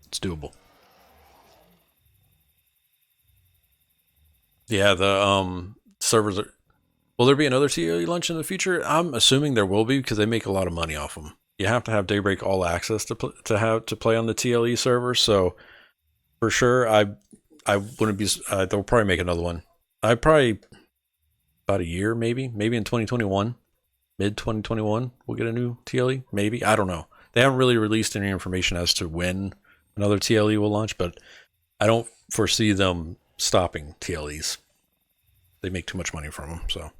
Speaker 1: it's doable. Yeah, the servers are. Will there be another TLE launch in the future? I'm assuming there will be because they make a lot of money off them. You have to have Daybreak All Access to play on the TLE server. So for sure, I wouldn't be. They'll probably make another one. I probably about a year, maybe in 2021, mid 2021, we'll get a new TLE. Maybe, I don't know. They haven't really released any information as to when another TLE will launch, but I don't foresee them stopping TLEs. They make too much money from them, so.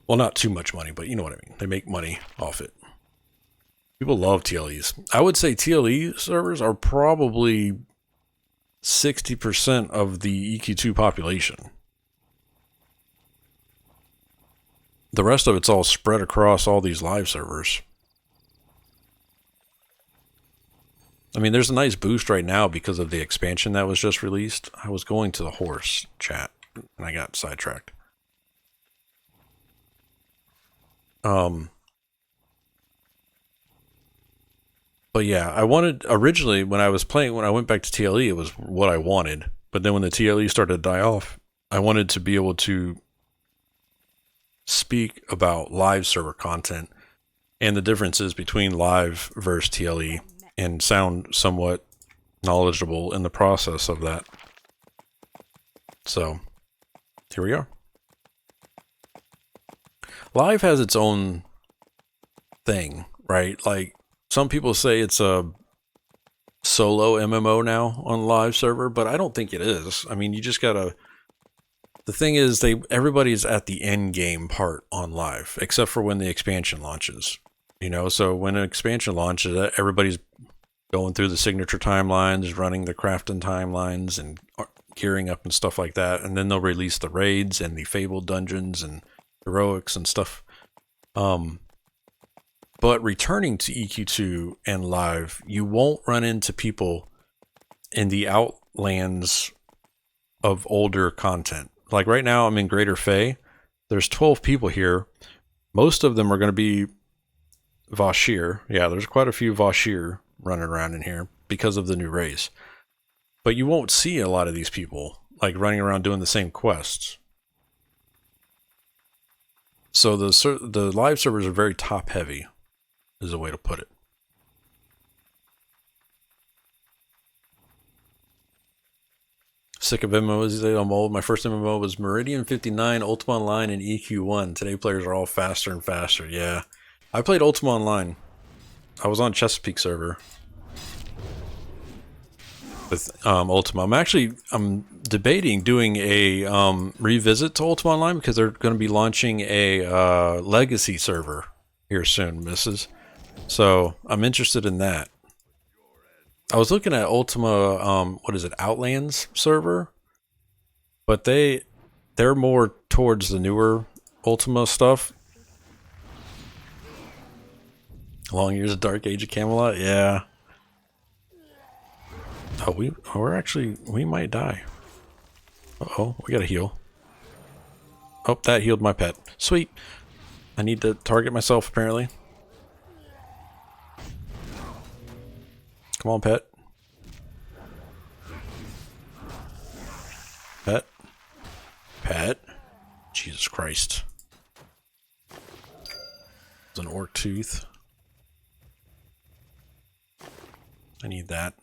Speaker 1: Well, not too much money, but you know what I mean. They make money off it. People love TLEs. I would say TLE servers are probably 60% of the EQ2 population. The rest of it's all spread across all these live servers. I mean, there's a nice boost right now because of the expansion that was just released. I was going to the horse chat and I got sidetracked. But yeah, I wanted originally when I went back to TLE, it was what I wanted. But then when the TLE started to die off, I wanted to be able to speak about live server content and the differences between live versus TLE and sound somewhat knowledgeable in the process of that. So here we are. Live has its own thing, right? Like some people say it's a solo MMO now on live server, but I don't think it is. I mean, you just gotta. The thing is, everybody's at the end game part on live, except for when the expansion launches. You know, so when an expansion launches, everybody's going through the signature timelines, running the crafting timelines, and gearing up and stuff like that. And then they'll release the raids and the fabled dungeons and heroics and stuff. But returning to EQ2 and live, you won't run into people in the outlands of older content. Like right now, I'm in Greater Fey. There's 12 people here. Most of them are going to be Vashir. Yeah, there's quite a few Vashir running around in here because of the new race. But you won't see a lot of these people like running around doing the same quests. So the live servers are very top heavy, is a way to put it. Sick of MMOs. I'm old. My first MMO was Meridian 59, Ultima Online, and EQ1. Today players are all faster and faster. Yeah. I played Ultima Online. I was on Chesapeake server with Ultima. I'm debating doing a revisit to Ultima Online because they're going to be launching a legacy server here soon, missus. So I'm interested in that. I was looking at Ultima, Outlands server, but they're more towards the newer Ultima stuff. Long Years of Dark Age of Camelot, yeah. Oh, we might die. Uh-oh, we gotta heal. Oh, that healed my pet. Sweet. I need to target myself, apparently. Come on, pet. Pet. Pet. Jesus Christ. It's an orc tooth. I need that.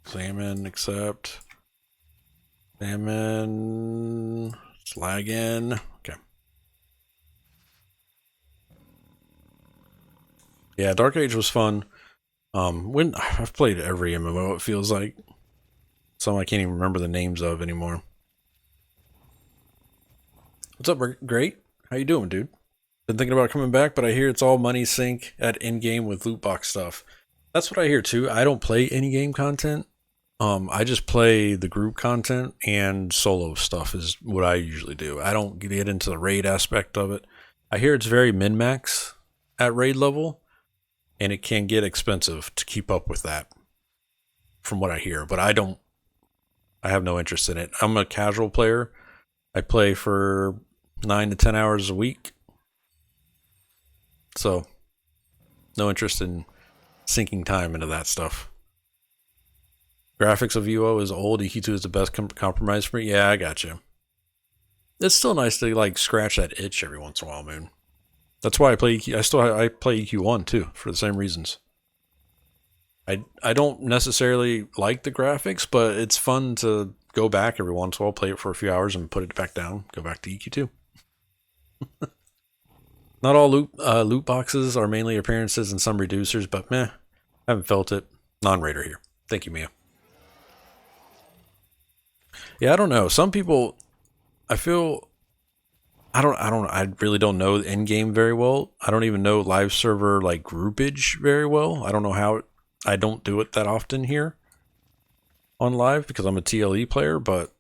Speaker 1: Salmon, accept. Salmon. It's lagging. Okay. Yeah, Dark Age was fun. When I've played every MMO, it feels like some I can't even remember the names of anymore. What's up, Great? How you doing, dude? Been thinking about coming back, but I hear it's all money sink at in-game with loot box stuff. That's what I hear too. I don't play any game content. I just play the group content, and solo stuff is what I usually do. I don't get into the raid aspect of it. I hear it's very min-max at raid level, and it can get expensive to keep up with that, from what I hear. But I have no interest in it. I'm a casual player. I play for 9 to 10 hours a week. So, no interest in sinking time into that stuff. Graphics of UO is old. EQ2 is the best compromise for me. Yeah, I got you. It's still nice to like scratch that itch every once in a while, man. That's why I play EQ. I play EQ1 too for the same reasons. I don't necessarily like the graphics, but it's fun to go back every once in a while, play it for a few hours, and put it back down. Go back to EQ2. Not all loot boxes are mainly appearances and some reducers, but meh, haven't felt it. Non-raider here. Thank you, Mia. Yeah, I don't know. Some people, I feel, I really don't know the end game very well. I don't even know live server like groupage very well. I don't know how. I don't do it that often here on live because I'm a TLE player, but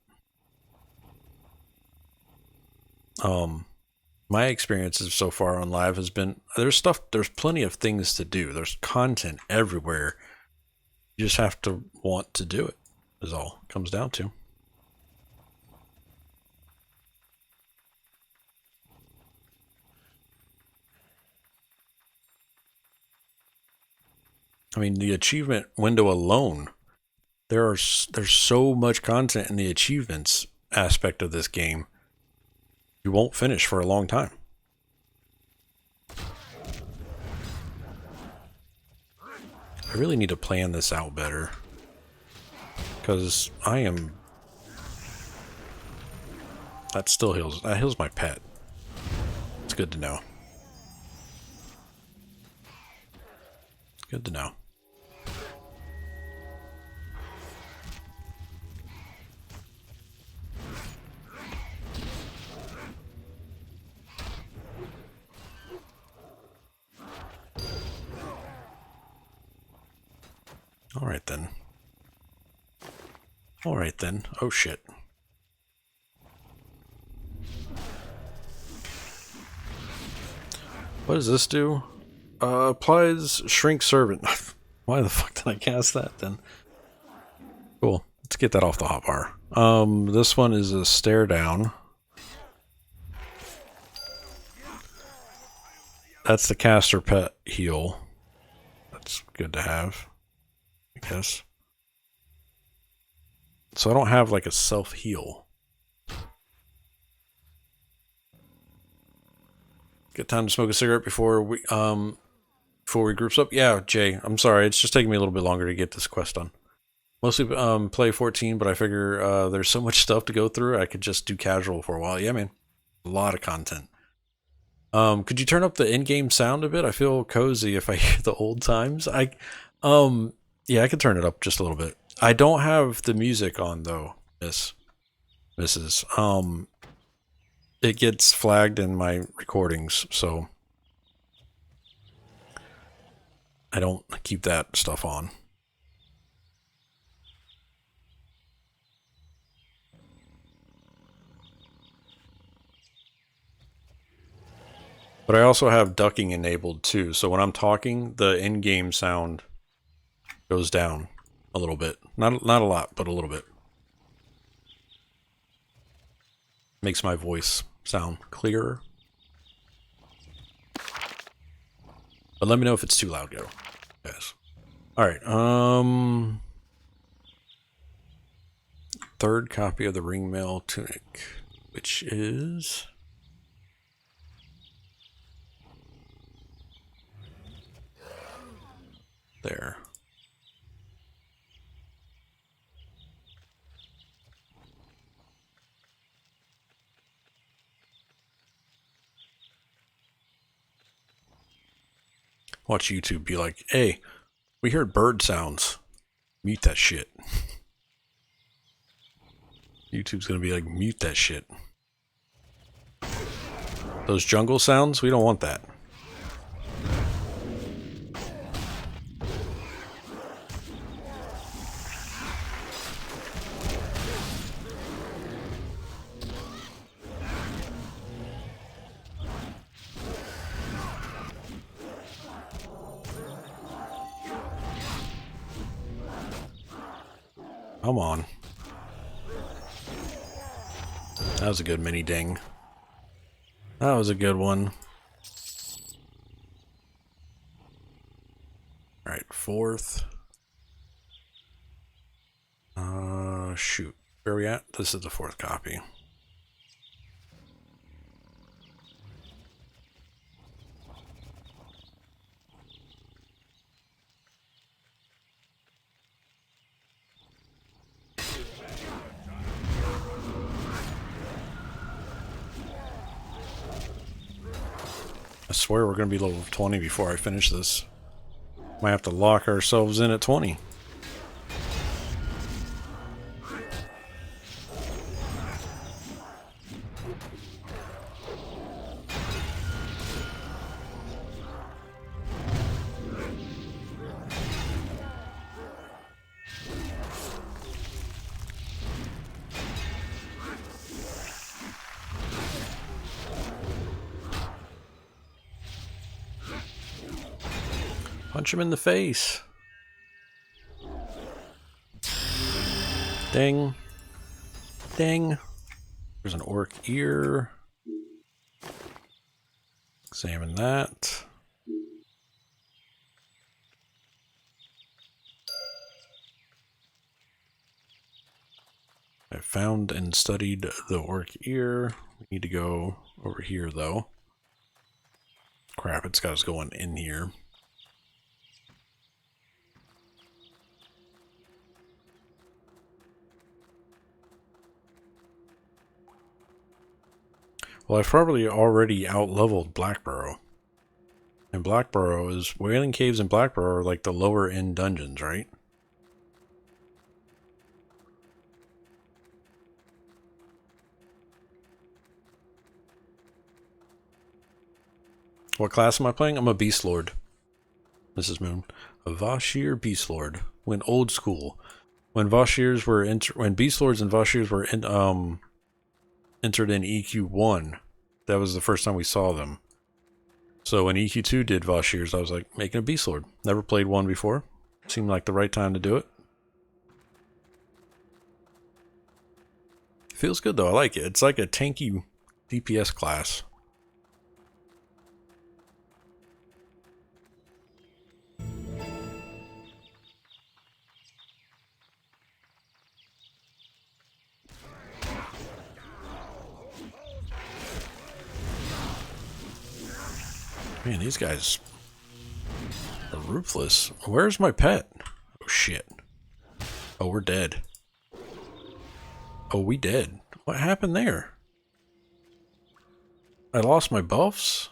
Speaker 1: my experiences so far on live has been there's plenty of things to do. There's content everywhere. You just have to want to do it, is all it comes down to. I mean, the achievement window alone, there's so much content in the achievements aspect of this game. You won't finish for a long time. I really need to plan this out better because that heals my pet. It's good to know. Good to know. Alright then. Alright then. Oh shit. What does this do? Applies Shrink Servant. Why the fuck did I cast that then? Cool. Let's get that off the hotbar. This one is a stare down. That's the caster pet heal. That's good to have, I guess. So I don't have like a self heal. Good time to smoke a cigarette before we groups up. Yeah, Jay. I'm sorry. It's just taking me a little bit longer to get this quest done. Mostly play 14, but I figure there's so much stuff to go through. I could just do casual for a while. Yeah, man. A lot of content. Could you turn up the in-game sound a bit? I feel cozy if I hear the old times. Yeah, I could turn it up just a little bit. I don't have the music on though, Mrs. It gets flagged in my recordings, so I don't keep that stuff on. But I also have ducking enabled too, so when I'm talking, the in-game sound goes down a little bit. Not a lot, but a little bit. Makes my voice sound clearer. But let me know if it's too loud, go. Yes. Alright, third copy of the Ringmail Tunic, which is there. Watch YouTube be like, hey, we heard bird sounds. Mute that shit. YouTube's gonna be like, mute that shit. Those jungle sounds, we don't want that. Come on. That was a good mini ding. That was a good one. Alright, fourth. Shoot. Where are we at? This is the fourth copy. I swear we're going to be level 20 before I finish this. Might have to lock ourselves in at 20. Punch him in the face. Ding. Ding. There's an orc ear. Examine that. I found and studied the orc ear. We need to go over here though. Crap, it's got us going in here. Well, I've probably already out-leveled Blackburrow. And Blackburrow is... Wailing Caves and Blackburrow are like the lower-end dungeons, right? What class am I playing? I'm a Beast Lord. Mrs. Moon. A Vashir Beast Lord. When old school. When Vashirs were... when Beast Lords and Vashirs were... entered in EQ1. That was the first time we saw them. So when EQ2 did Vashirs, I was like, making a Beast Lord. Never played one before. Seemed like the right time to do it. Feels good though, I like it. It's like a tanky DPS class. Man, these guys are ruthless. Where's my pet? Oh, shit. Oh, we're dead. Oh, we dead. What happened there? I lost my buffs?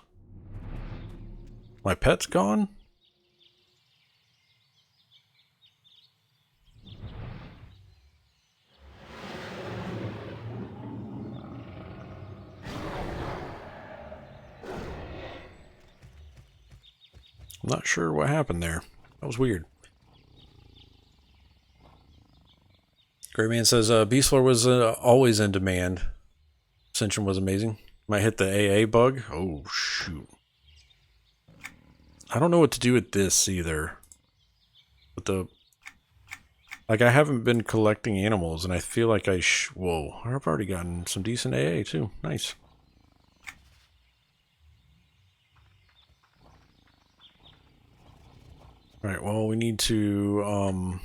Speaker 1: My pet's gone? I'm not sure what happened there. That was weird. Greyman says, Beast Lord was always in demand. Ascension was amazing. Might hit the AA bug. Oh, shoot. I don't know what to do with this either. But the... Like, I haven't been collecting animals, and I feel like I whoa, I've already gotten some decent AA, too. Nice. Alright, well, we need to,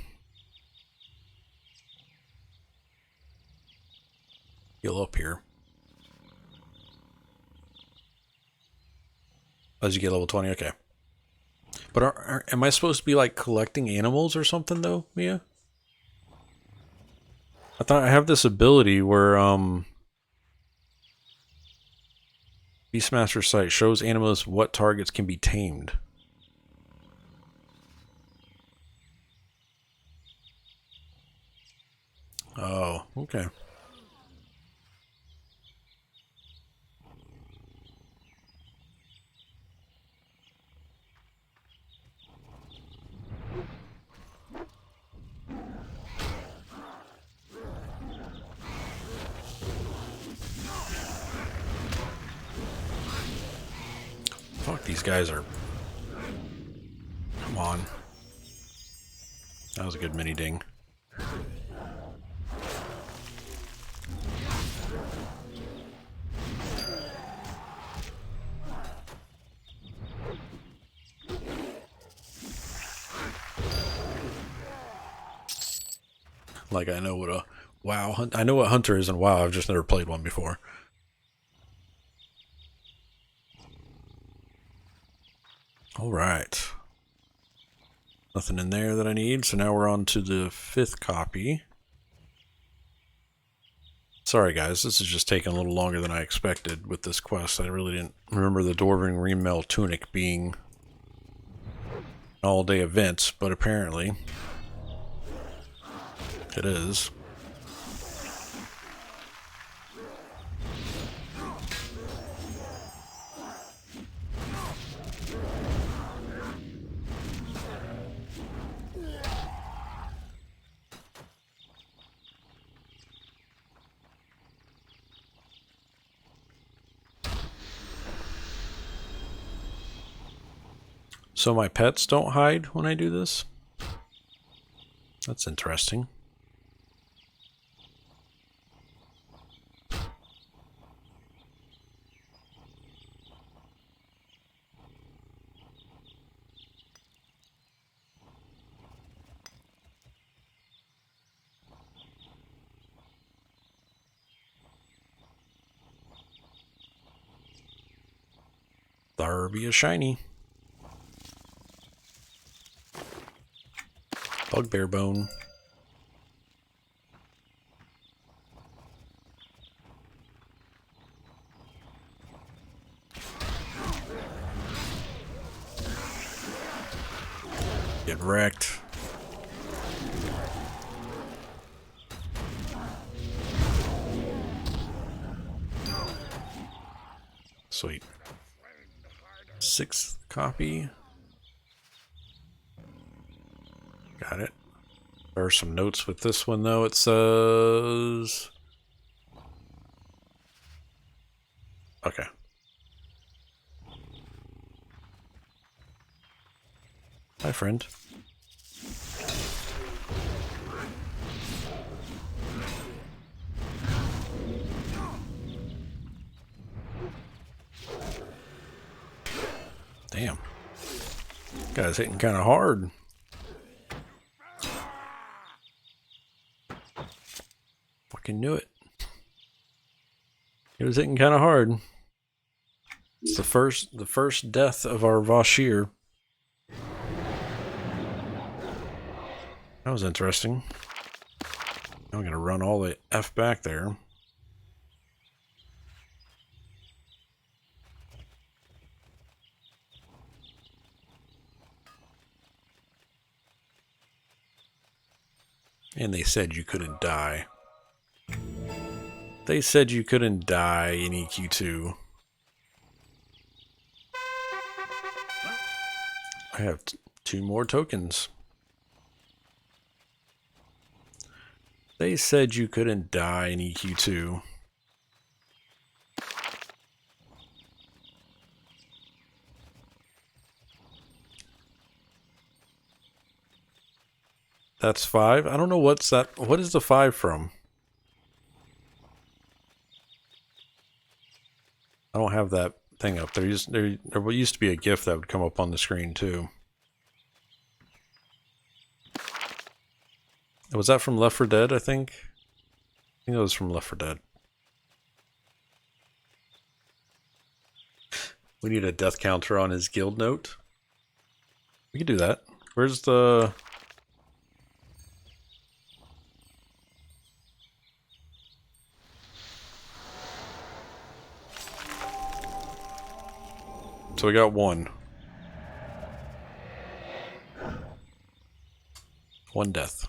Speaker 1: heal up here. As you get level 20, okay. But am I supposed to be, like, collecting animals or something, though, Mia? I thought I have this ability where, Beastmaster Sight shows animals what targets can be tamed. okay. Fuck, these guys are... Come on. That was a good mini ding. Like I know what a WoW hunt. I know what hunter is in WoW. I've just never played one before. All right. Nothing in there that I need. So now we're on to the 5th copy. Sorry guys, this is just taking a little longer than I expected with this quest. I really didn't remember the Dwarven Ringmail Tunic being an all-day event, but apparently it is. So my pets don't hide when I do this? That's interesting. There be a shiny. Bugbear bone. Get wrecked. Sweet. 6th copy. Got it. There are some notes with this one though. It says... Okay. Hi, friend. Damn. Guy's hitting kind of hard. Fucking knew it. It was hitting kind of hard. It's the first death of our Vashir. That was interesting. I'm gonna run all the F back there. And they said you couldn't die. They said you couldn't die in EQ2. I have 2 more tokens. They said you couldn't die in EQ2. That's 5? I don't know what's that. What is the 5 from? I don't have that thing up. There used to be a GIF that would come up on the screen too. Was that from Left 4 Dead, I think? I think it was from Left 4 Dead. We need a death counter on his guild note. We can do that. Where's the... So we got 1. 1 death.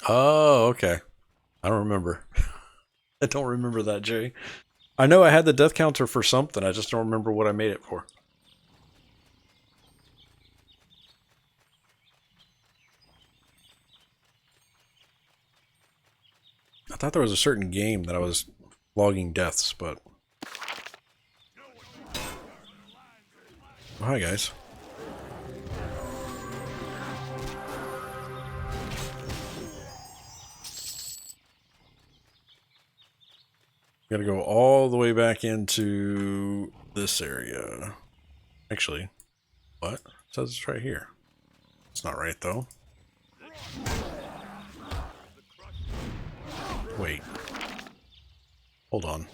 Speaker 1: Oh, okay. I don't remember. I don't remember that, Jay. I know I had the death counter for something. I just don't remember what I made it for. I thought there was a certain game that I was logging deaths, but... Oh, hi, guys. Gotta go all the way back into this area. Actually, what? It says it's right here. It's not right, though. Wait. Hold on.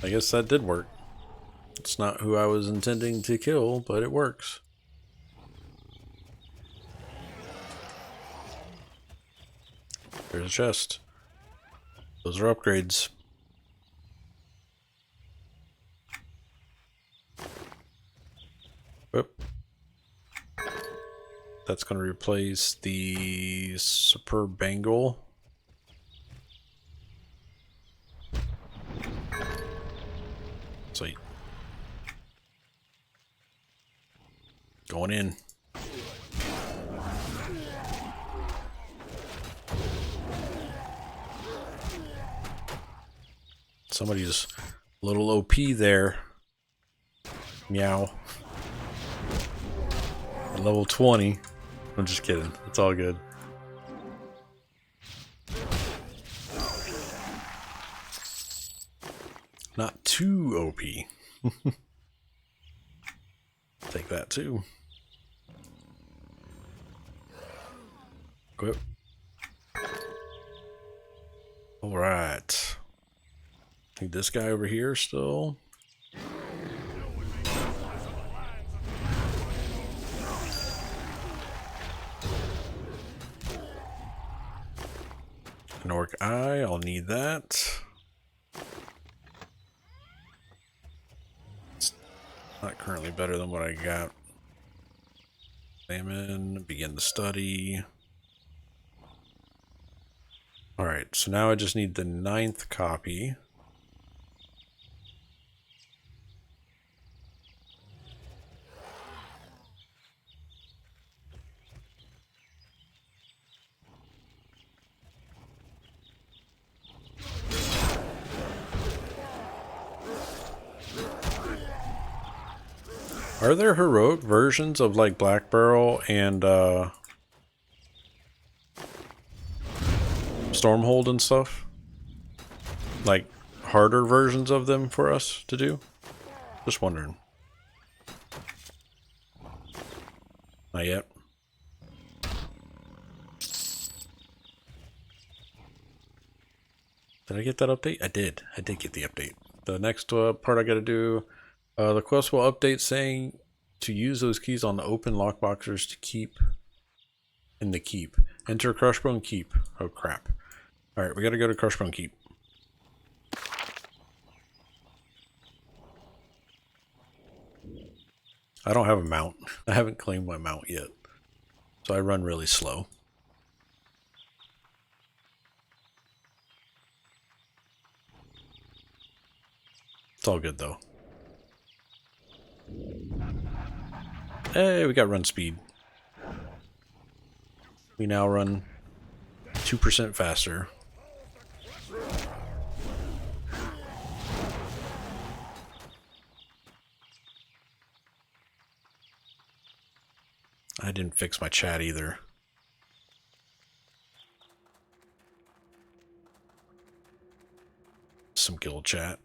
Speaker 1: I guess that did work. It's not who I was intending to kill, but it works. There's a chest. Those are upgrades. Whoop. That's going to replace the superb bangle. Sweet. Going in. Somebody's a little OP there. Meow. At level 20. I'm just kidding. It's all good. Not too OP. Take that too. Equip. Alright. Think this guy over here still. An orc eye, I'll need that. It's not currently better than what I got. Examine, begin the study. Alright, so now I just need the 9th copy. Are there heroic versions of like Blackburrow and Stormhold and stuff? Like harder versions of them for us to do? Just wondering. Not yet. Did I get that update? I did. I did get the update. The next part I gotta do, the quest will update saying to use those keys on the open lockboxers to keep in the keep. Enter Crushbone Keep. Oh crap. Alright, we gotta go to Crushbone Keep. I don't have a mount. I haven't claimed my mount yet. So I run really slow. It's all good though. Hey, we got run speed. We now run 2% faster. I didn't fix my chat either. Some guild chat.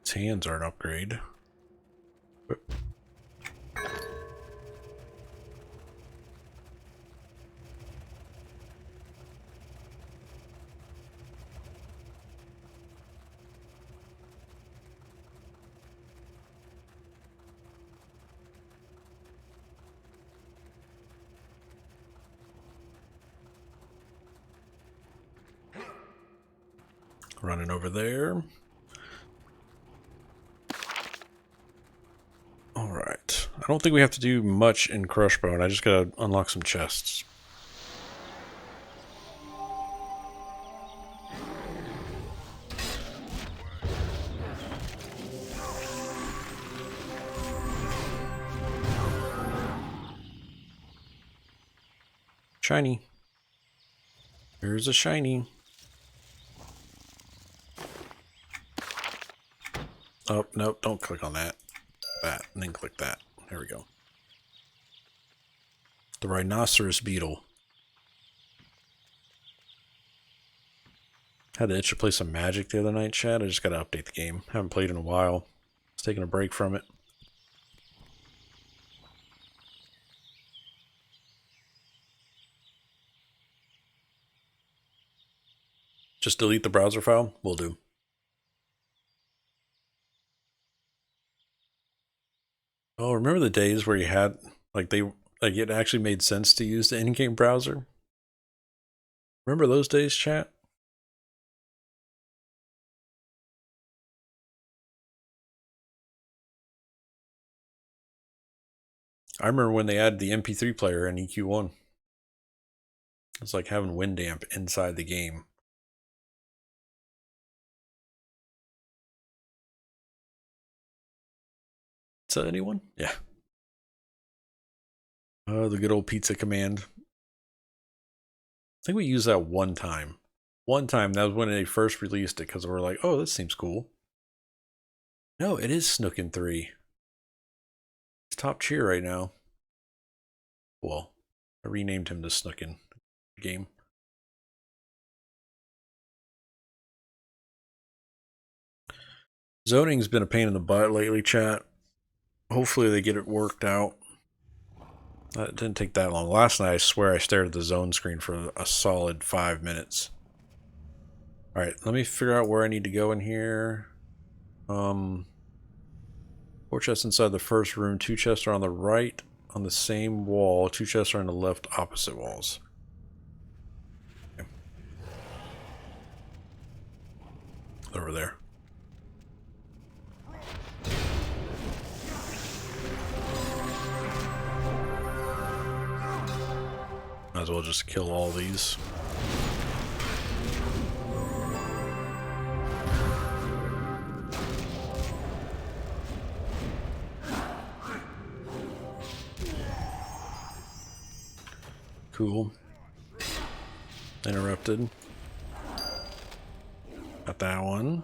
Speaker 1: His hands are an upgrade. Whoop. Running over there. Alright. I don't think we have to do much in Crushbone. I just gotta unlock some chests. Shiny. Here's a shiny. Oh, nope, don't click on that. That, and then click that. There we go. The rhinoceros beetle. Had the itch to play some Magic the other night, chat. I just gotta update the game. Haven't played in a while. I was taking a break from it. Just delete the browser file? Will do. Oh, remember the days where you had, like, it actually made sense to use the in-game browser? Remember those days, chat? I remember when they added the MP3 player in EQ1. It's like having Windamp inside the game. Is that anyone? Yeah. Oh, the good old pizza command. I think we used that one time. One time, that was when they first released it, because we were like, oh, this seems cool. No, it is Snookin' 3. It's top tier right now. Well, I renamed him to Snookin' game. Zoning's been a pain in the butt lately, chat. Hopefully they get it worked out. It didn't take that long. Last night, I swear I stared at the zone screen for a solid 5 minutes. Alright, let me figure out where I need to go in here. 4 chests inside the first room. 2 chests are on the right on the same wall. 2 chests are on the left opposite walls. Okay. Over there. Might as well just kill all these. Cool. Interrupted. Got that one.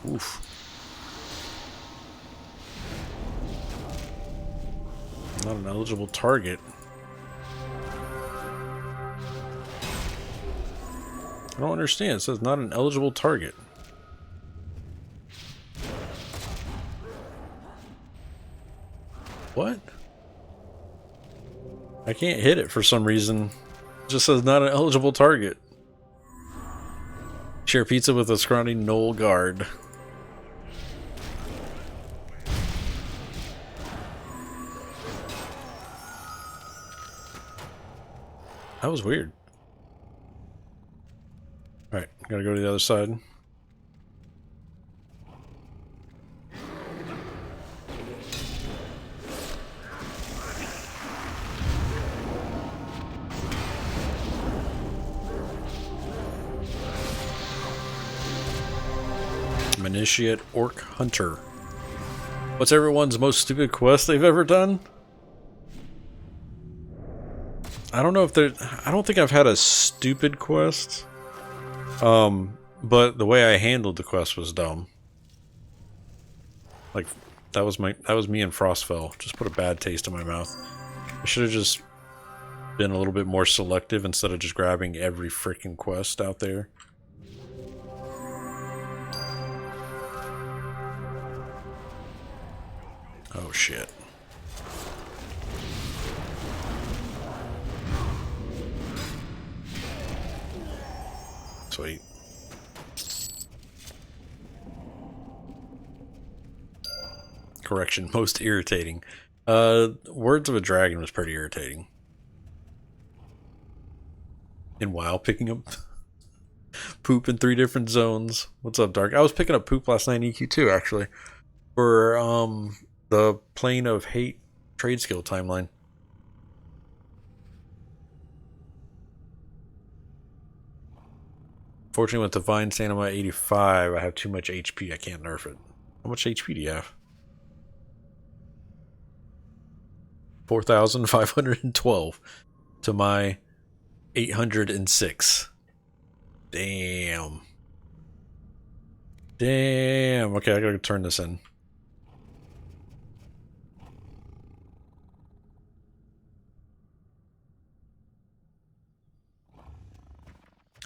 Speaker 1: Oof. Not an eligible target. I don't understand. It says not an eligible target. What? I can't hit it for some reason. It just says not an eligible target. Share pizza with a scrawny Knoll guard. That was weird. Alright, gotta go to the other side. Initiate Orc Hunter. What's everyone's most stupid quest they've ever done? I don't know if there. I don't think I've had a stupid quest. But the way I handled the quest was dumb. Like that was me and Frostfell. Just put a bad taste in my mouth. I should have just been a little bit more selective instead of just grabbing every freaking quest out there. Oh shit. Sweet. Correction, most irritating. Words of a Dragon was pretty irritating. in WoW, picking up poop in 3 different zones. What's up, Dark? I was picking up poop last night in EQ2 actually for the Plane of Hate trade skill timeline. Fortunately, with Divine Stamina 85, I have too much HP. I can't nerf it. How much HP do you have? 4,512 to my 806. Damn. Damn. Okay, I gotta turn this in.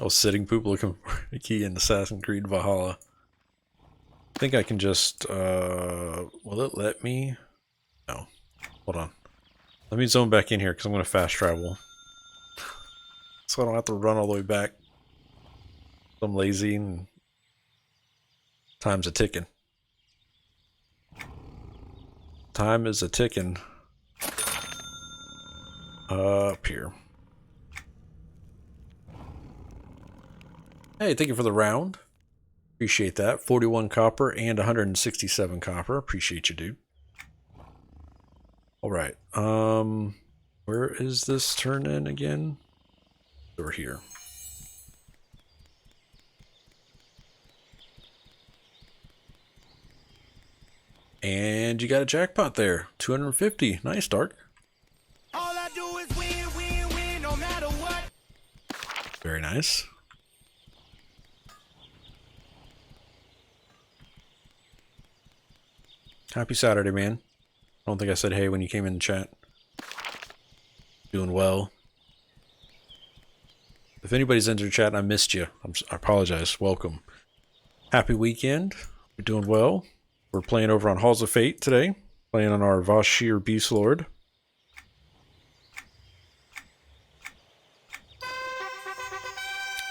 Speaker 1: I was sitting poop looking for a key in Assassin's Creed Valhalla. I think I can just, will it let me? No. Hold on. Let me zone back in here because I'm going to fast travel. So I don't have to run all the way back. I'm lazy and time's a ticking. Time is a ticking. Up here. Hey, thank you for the round. Appreciate that. 41 copper and 167 copper. Appreciate you, dude. All right. Where is this turn in again? Over here. And you got a jackpot there. 250. Nice, Dark.
Speaker 2: All I do is win, win, win, no matter what.
Speaker 1: Very nice. Happy Saturday, man. I don't think I said hey when you came in the chat. Doing well. If anybody's entered chat and I missed you, I apologize. Welcome. Happy weekend. We're doing well. We're playing over on Halls of Fate today. Playing on our Vashir Beast Lord.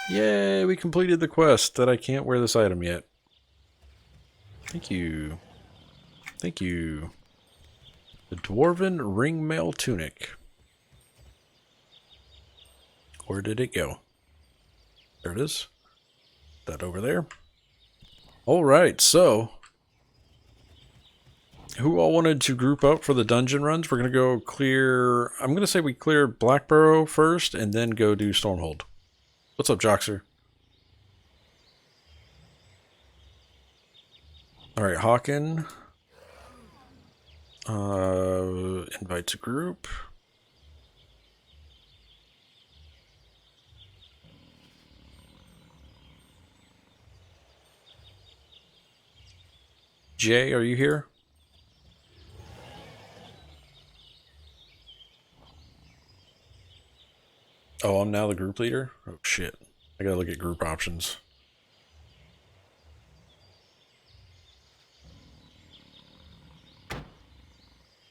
Speaker 1: Yay, we completed the quest that I can't wear this item yet. Thank you. Thank you. The Dwarven Ringmail Tunic. Where did it go? There it is. That over there. Alright, so who all wanted to group up for the dungeon runs? We're going to go clear... I'm going to say we clear Blackburrow first and then go do Stormhold. What's up, Joxer? Alright, Hawken. Invite to group. Jay, are you here? Oh, I'm now the group leader? Oh, shit. I gotta look at group options.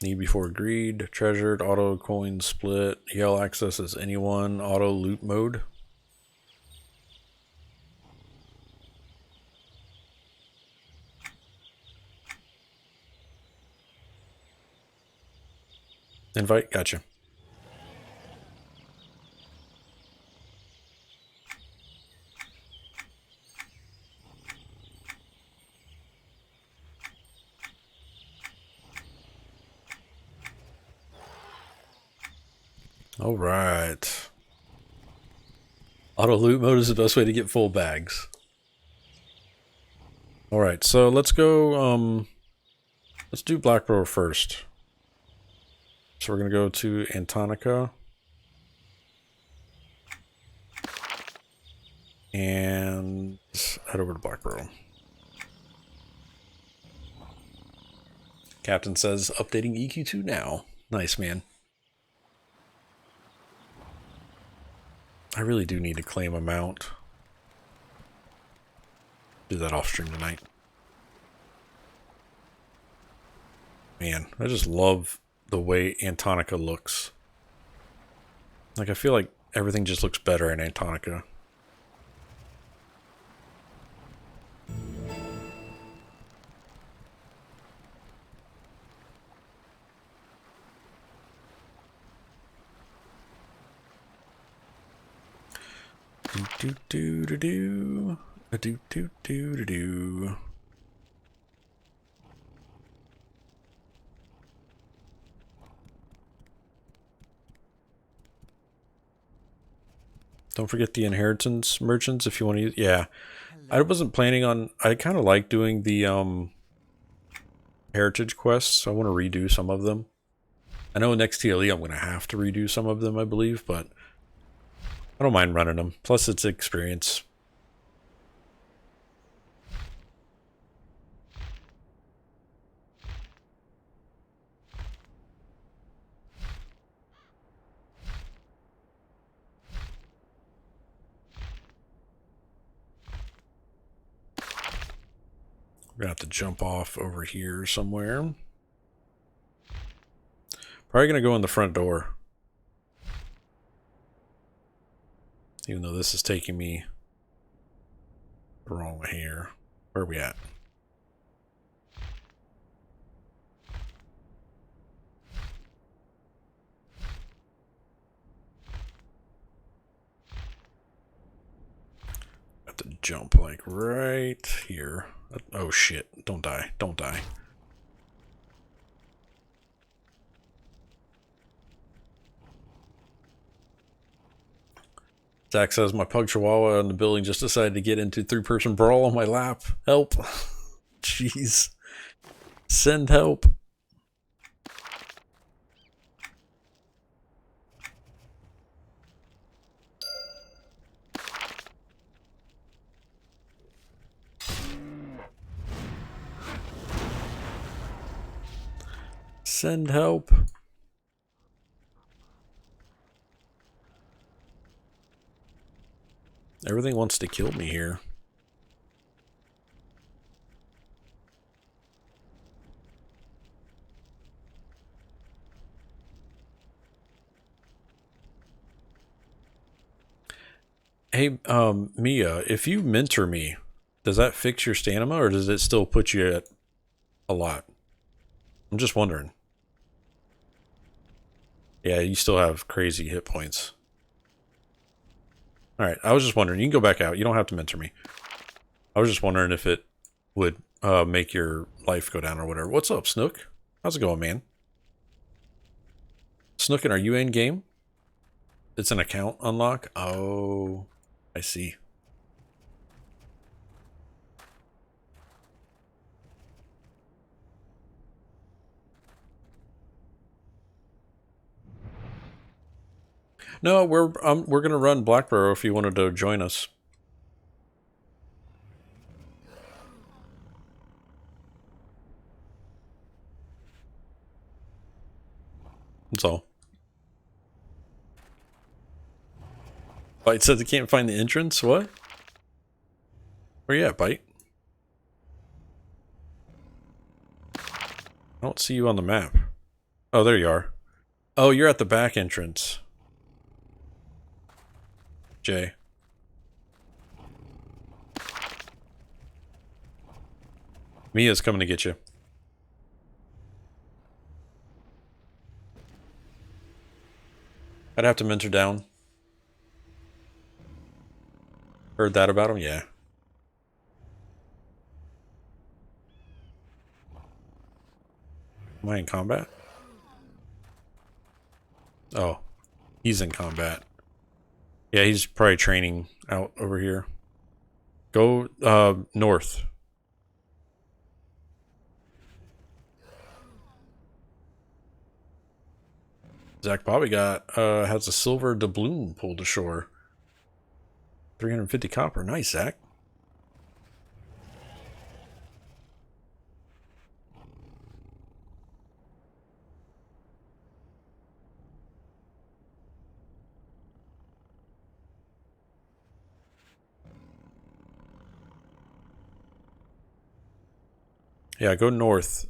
Speaker 1: Need before agreed. Treasured. Auto coin split. Yell access as anyone. Auto loot mode. Invite. Gotcha. All right. Auto loot mode is the best way to get full bags. All right, so let's go. Let's do Blackburrow first. So we're gonna go to Antonica and head over to Blackburrow. Captain says updating EQ2 now. Nice, man. I really do need to claim a mount. Do that off stream tonight. Man, I just love the way Antonica looks. Like, I feel like everything just looks better in Antonica. Do do do do. A do do do do do. Don't forget the inheritance merchants if you want to use. Yeah, I wasn't planning on. I kind of like doing the heritage quests. So I want to redo some of them. I know next TLE I'm going to have to redo some of them, I believe, but I don't mind running them. Plus, it's experience. We're going to have to jump off over here somewhere. Probably going to go in the front door. Even though this is taking me the wrong way here. Where are we at? Have to jump like right here. Oh shit. Don't die. Don't die. Zach says my pug chihuahua in the building just decided to get into three-person brawl on my lap. Help. Jeez. Send help. Send help. Everything wants to kill me here. Hey, Mia, if you mentor me, does that fix your stamina or does it still put you at a lot? I'm just wondering. Yeah, you still have crazy hit points. Alright, I was just wondering. You can go back out. You don't have to mentor me. I was just wondering if it would make your life go down or whatever. What's up, Snook? How's it going, man? Snookin, are you in game? It's an account unlock? Oh, I see. No, we're gonna run Blackburrow if you wanted to join us. That's all. Bite says they can't find the entrance. What? Where you at, Bite? I don't see you on the map. Oh, there you are. Oh, you're at the back entrance. Jay. Mia's coming to get you. I'd have to mentor down. Heard that about him? Yeah. Am I in combat? Oh. He's in combat. Yeah, he's probably training out over here. Go north. Zach Bobby has a silver doubloon pulled ashore. 350 copper. Nice, Zach. Yeah, go north,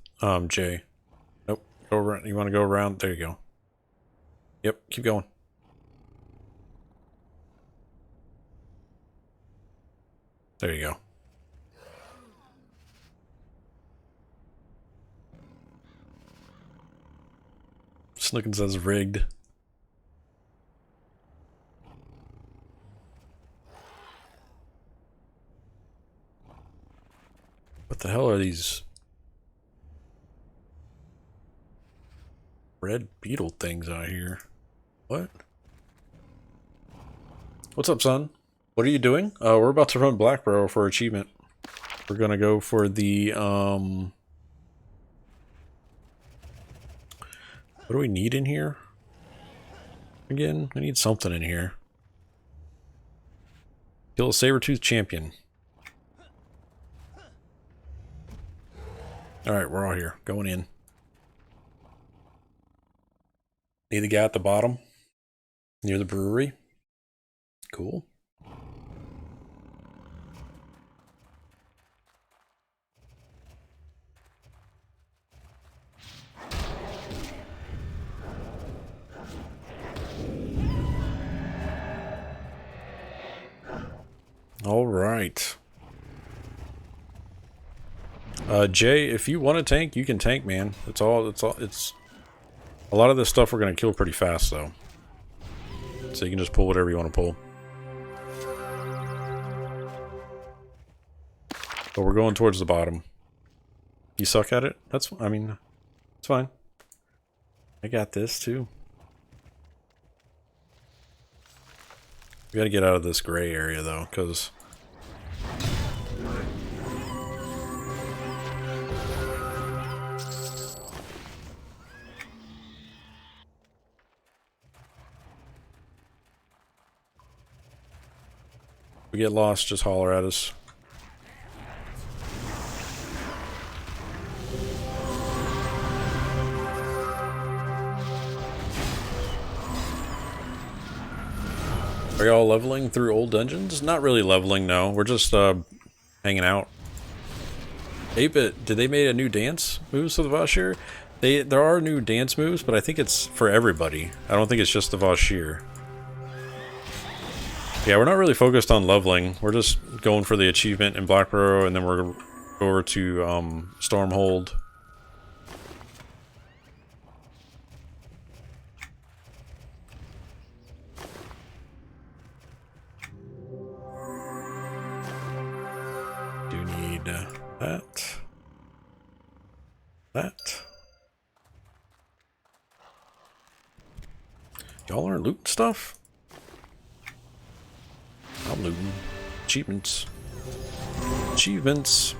Speaker 1: Jay. Nope. Go around. You want to go around? There you go. Yep, keep going. There you go. Snookin says rigged. these red beetle things out here. What? What's up, son? What are you doing? We're about to run Blackburrow for achievement. We're gonna go for the, what do we need in here? Again, we need something in here. Kill a saber-tooth champion. Alright, we're all here. Going in. Need the guy at the bottom? Near the brewery? Cool. All right. Jay, if you want to tank, you can tank, man. It's a lot of this stuff we're going to kill pretty fast, though. So you can just pull whatever you want to pull. But we're going towards the bottom. You suck at it? It's fine. I got this, too. We gotta get out of this gray area, though, because... if we get lost, just holler at us. Are y'all leveling through old dungeons? Not really leveling, no. We're just hanging out. 8-Bit, did they make a new dance moves for the Vashir? There are new dance moves, but I think it's for everybody. I don't think it's just the Vashir. Yeah, we're not really focused on leveling. We're just going for the achievement in Blackburrow, and then we're going to go over to Stormhold. Do need that. Y'all aren't looting stuff? I'm looting. Achievements. Achievements.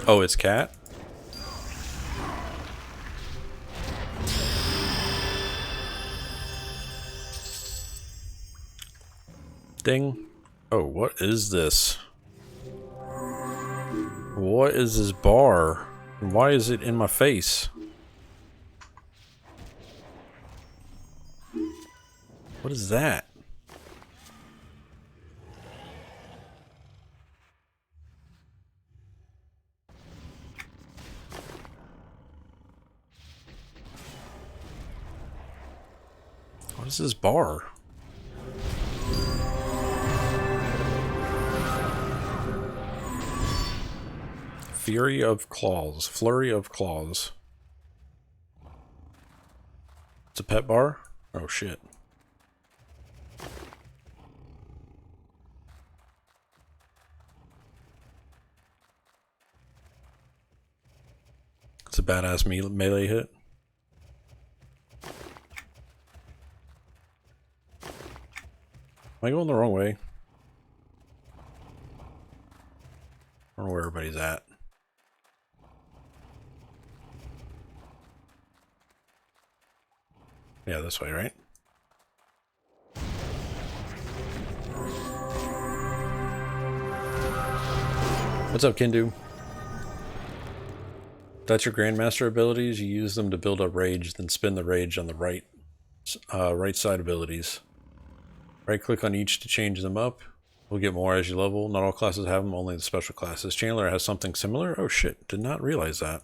Speaker 1: Oh, it's cat? Ding. Oh, what is this? What is this bar? And why is it in my face? What is that? What is this bar? Fury of Claws. Flurry of Claws. It's a pet bar? Oh shit. It's a badass melee hit. Am I going the wrong way? I don't know where everybody's at. Yeah, this way, right? What's up, Kindu? That's your Grandmaster abilities. You use them to build up rage, then spin the rage on the right side abilities. Right click on each to change them up. We'll get more as you level. Not all classes have them, only the special classes. Chandler has something similar? Oh shit, did not realize that.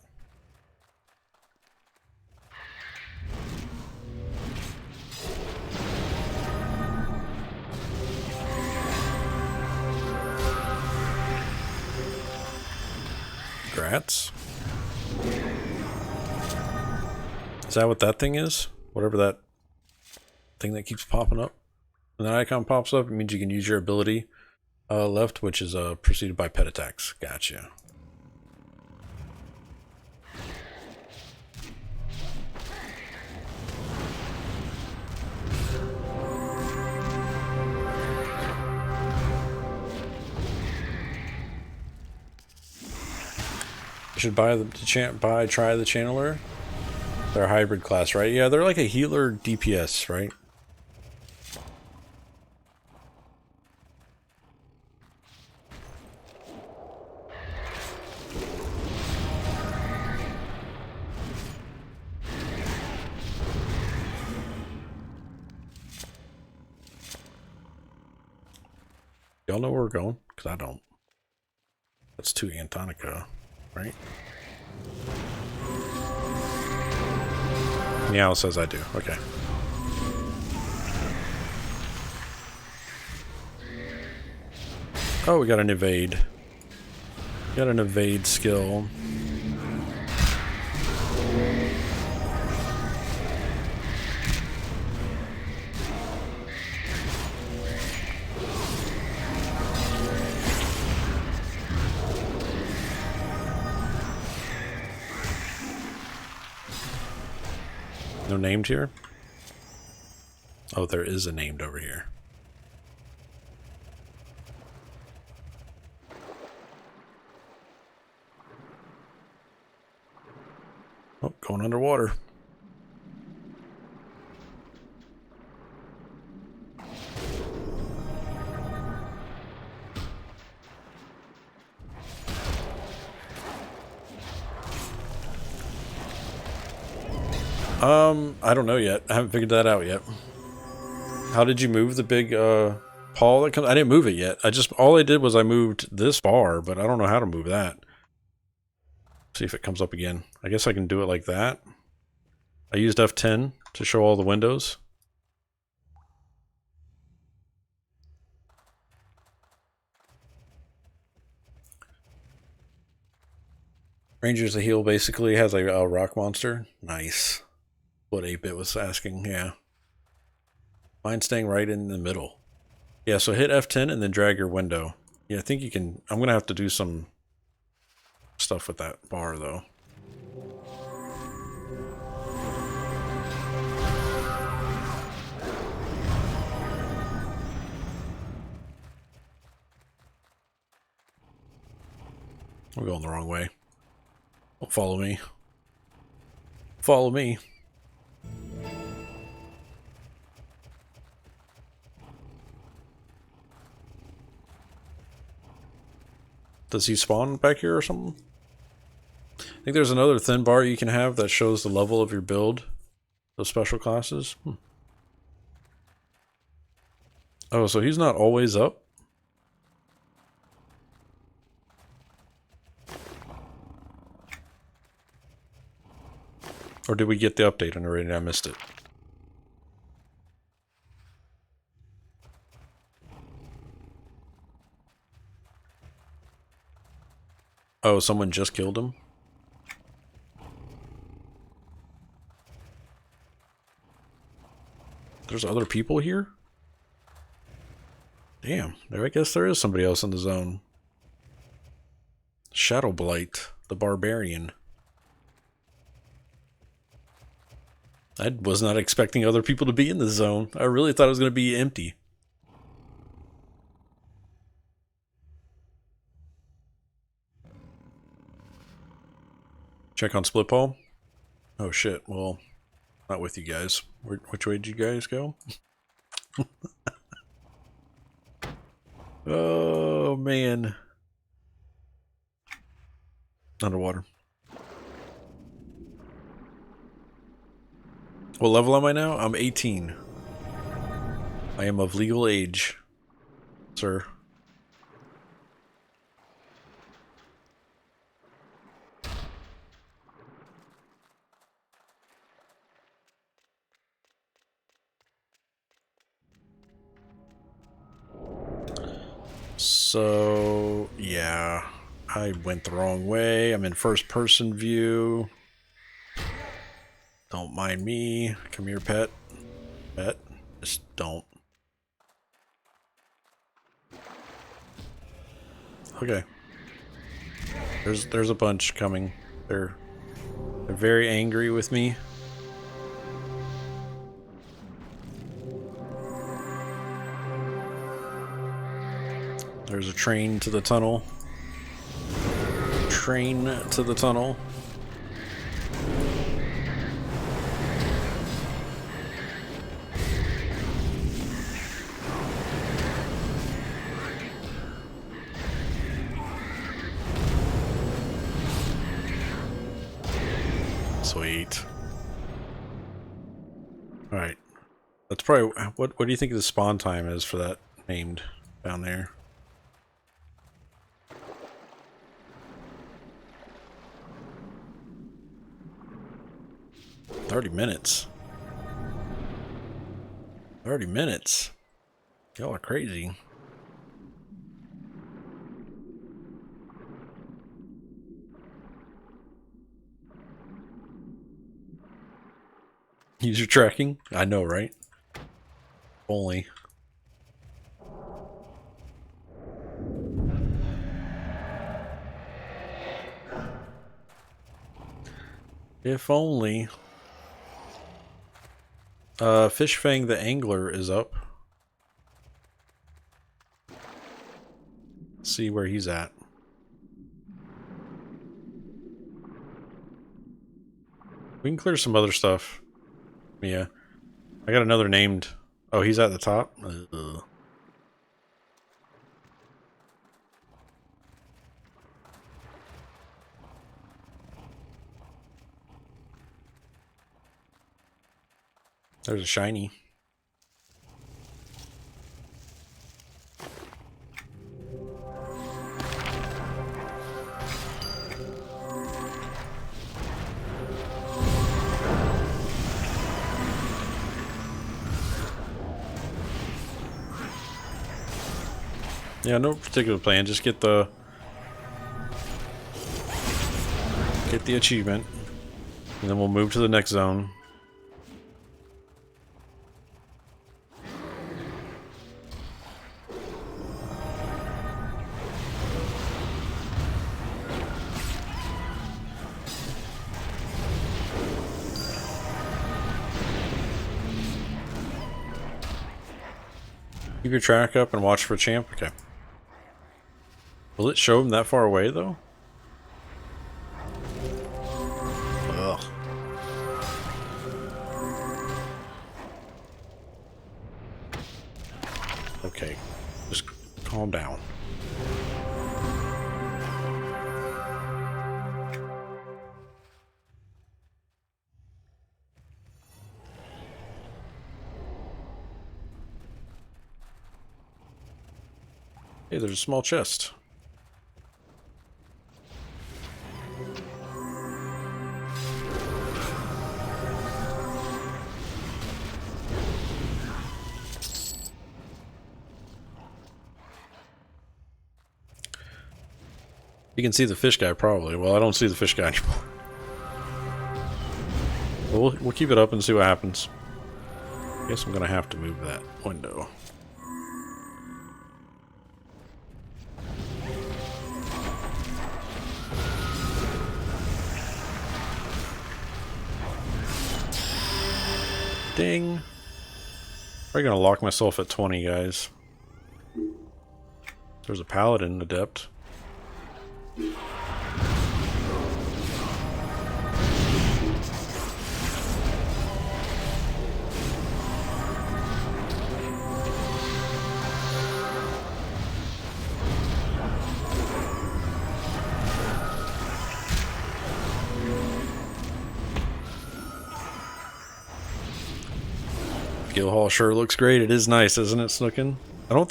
Speaker 1: Grats. Is that what that thing is? Whatever that thing that keeps popping up. When that icon pops up, it means you can use your ability Left, which is preceded by pet attacks. Gotcha. Should try the Channeler. They're a hybrid class, right? Yeah, they're like a healer DPS, right? Y'all know where we're going? Because I don't. That's 2 Antonica, right? Meow says I do. Okay. Oh, we got an evade. Got an evade skill. No named here? Oh, there is a named over here. Oh, going underwater. I don't know yet. I haven't figured that out yet. How did you move the big paw that comes? I didn't move it yet. All I did was I moved this bar, but I don't know how to move that. See if it comes up again. I guess I can do it like that. I used F10 to show all the windows. Rangers to heal basically has a rock monster. Nice. What 8-bit was asking, yeah. Mine's staying right in the middle. Yeah, so hit F10 and then drag your window. Yeah, I think you can. I'm going to have to do some stuff with that bar, though. We're going the wrong way. Don't follow me. Follow me. Does he spawn back here or something? I think there's another thin bar you can have that shows the level of your build. Those special classes. Oh, so he's not always up? Or did we get the update and already I missed it? Oh, someone just killed him? There's other people here? Damn, I guess there is somebody else in the zone. Shadow Blight, the Barbarian. I was not expecting other people to be in the zone. I really thought it was going to be empty. Check on split pole. Oh shit, well, not with you guys. Which way did you guys go? Oh man. Underwater. What level am I now? I'm 18. I am of legal age, sir. So, yeah, I went the wrong way. I'm in first person view. Don't mind me. Come here, pet. Pet. Just don't. Okay. There's a bunch coming. They're very angry with me. There's a train to the tunnel. Train to the tunnel. Sweet. Alright. That's probably... What do you think the spawn time is for that named down there? $30 minutes. 30 minutes. Y'all are crazy. User tracking? I know, right? Only. If only. Fishfang the Angler is up. See where he's at. We can clear some other stuff. Yeah. I got another named. Oh, he's at the top? There's a shiny. Yeah, no particular plan. Just get the achievement, and then we'll move to the next zone. Keep your track up and watch for champ. Okay. Will it show him that far away, though? Ugh. Okay. Just calm down. Hey, there's a small chest. You can see the fish guy, probably. Well, I don't see the fish guy anymore. But we'll keep it up and see what happens. I guess I'm gonna have to move that window. Ding. Probably gonna lock myself at 20, guys. There's a paladin adept. Guildhall sure looks great. It is nice, isn't it, Snookin? I don't.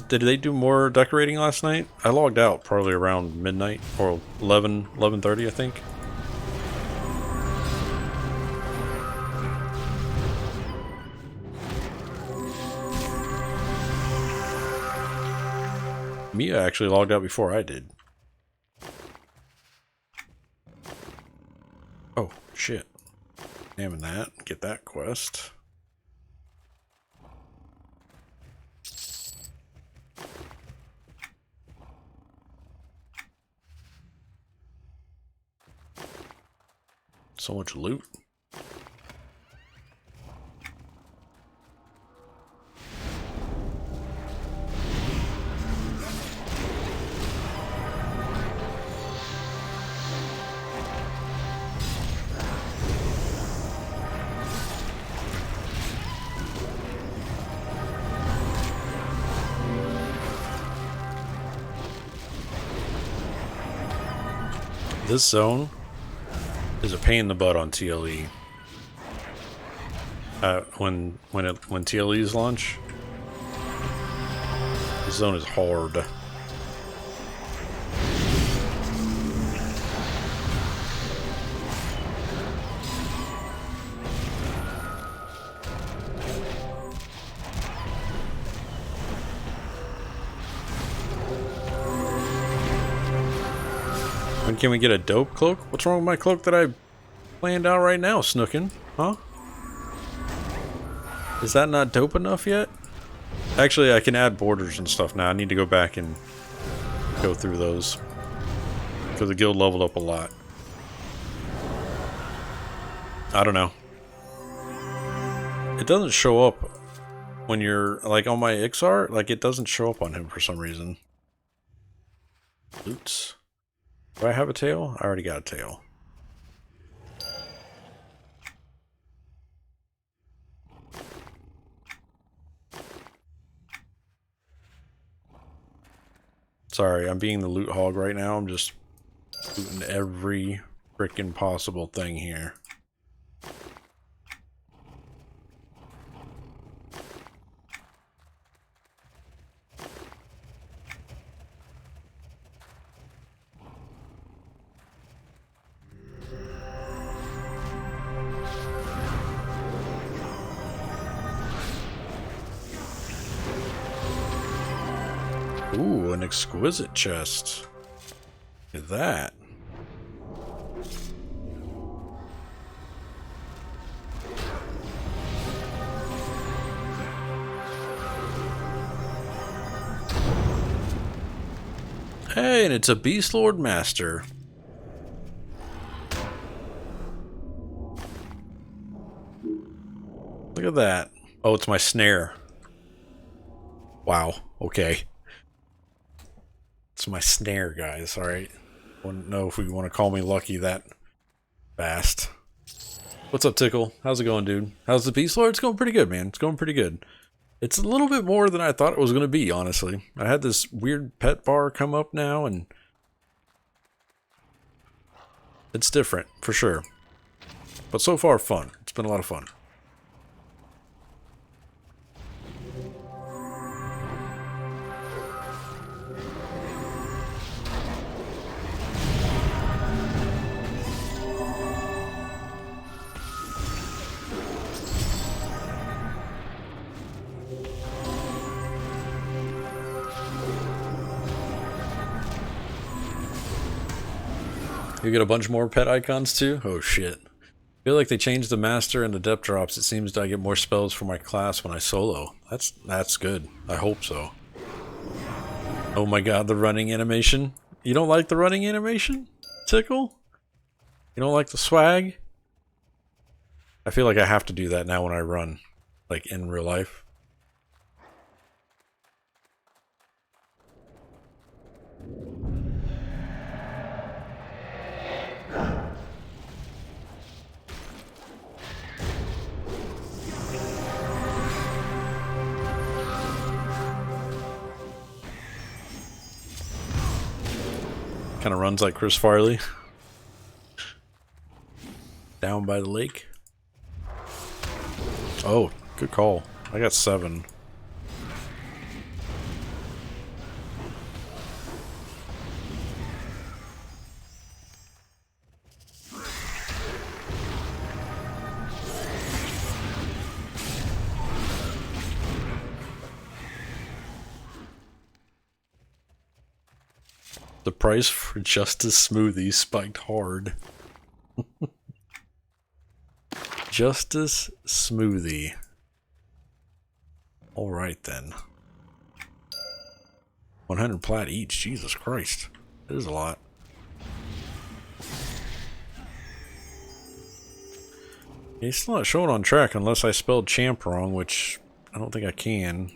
Speaker 1: Did they do more decorating last night? I logged out probably around midnight or 11:30, I think. Mia actually logged out before I did. Oh shit! Examine that. Get that quest. So much loot. This zone is a pain in the butt on TLE. When TLEs launch, this zone is hard. When can we get a dope cloak? What's wrong with my cloak that I planned out right now, Snookin'? Huh? Is that not dope enough yet? Actually, I can add borders and stuff now. I need to go back and go through those. Because the guild leveled up a lot. I don't know. It doesn't show up when you're, like, on my Ixar. Like, it doesn't show up on him for some reason. Oops. Do I have a tail? I already got a tail. Sorry, I'm being the loot hog right now. I'm just looting every frickin' possible thing here. Ooh, an exquisite chest. Look at that. Hey, and it's a Beast Lord Master. Look at that. Oh, it's my snare. Wow, okay. It's my snare, guys, alright? I don't know if we want to call me lucky that fast. What's up, Tickle? How's it going, dude? How's the Beast Lord? It's going pretty good, man. It's going pretty good. It's a little bit more than I thought it was going to be, honestly. I had this weird pet bar come up now, and it's different, for sure. But so far, fun. It's been a lot of fun. You get a bunch more pet icons too? Oh shit. I feel like they changed the master and the depth drops. It seems that I get more spells for my class when I solo. That's good. I hope so. Oh my god, the running animation. You don't like the running animation? Tickle? You don't like the swag? I feel like I have to do that now when I run. Like in real life. Kind of runs like Chris Farley. Down by the lake. Oh, good call. I got 7. The price for Justice Smoothie spiked hard. Justice Smoothie. Alright then. 100 plat each. Jesus Christ. That is a lot. He's still not showing on track unless I spelled champ wrong, which I don't think I can.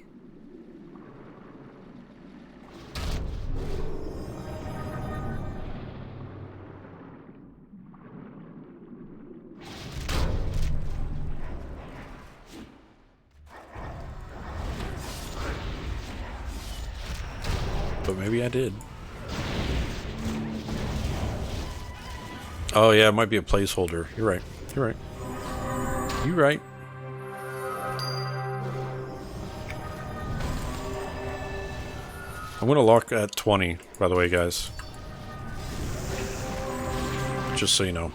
Speaker 1: But maybe I did. Oh yeah, it might be a placeholder. You're right. You're right. You're right. I'm gonna lock at 20, by the way, guys. Just so you know.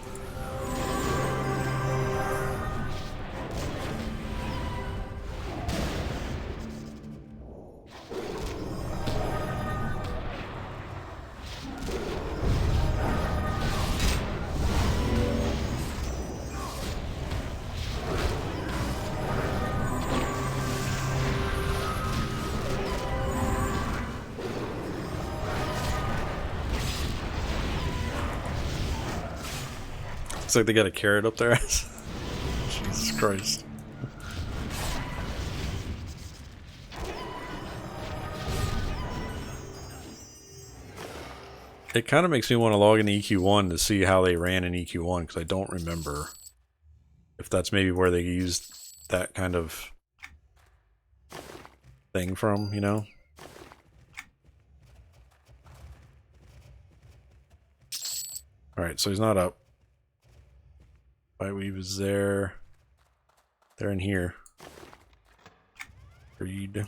Speaker 1: Looks like they got a carrot up their ass. Jesus Christ. It kind of makes me want to log into EQ1 to see how they ran in EQ1, because I don't remember if that's maybe where they used that kind of thing from, you know? Alright, so he's not up. Weave is there. They're in here. Read.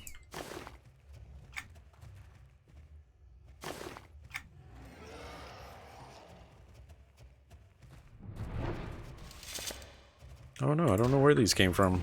Speaker 1: Oh no, I don't know where these came from.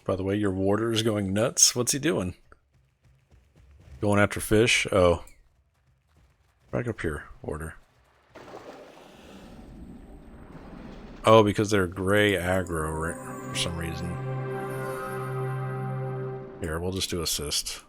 Speaker 1: By the way, your warder is going nuts. What's he doing? Going after fish? Oh. Back up here, warder. Oh, because they're gray aggro, right? For some reason. Here, we'll just do assist.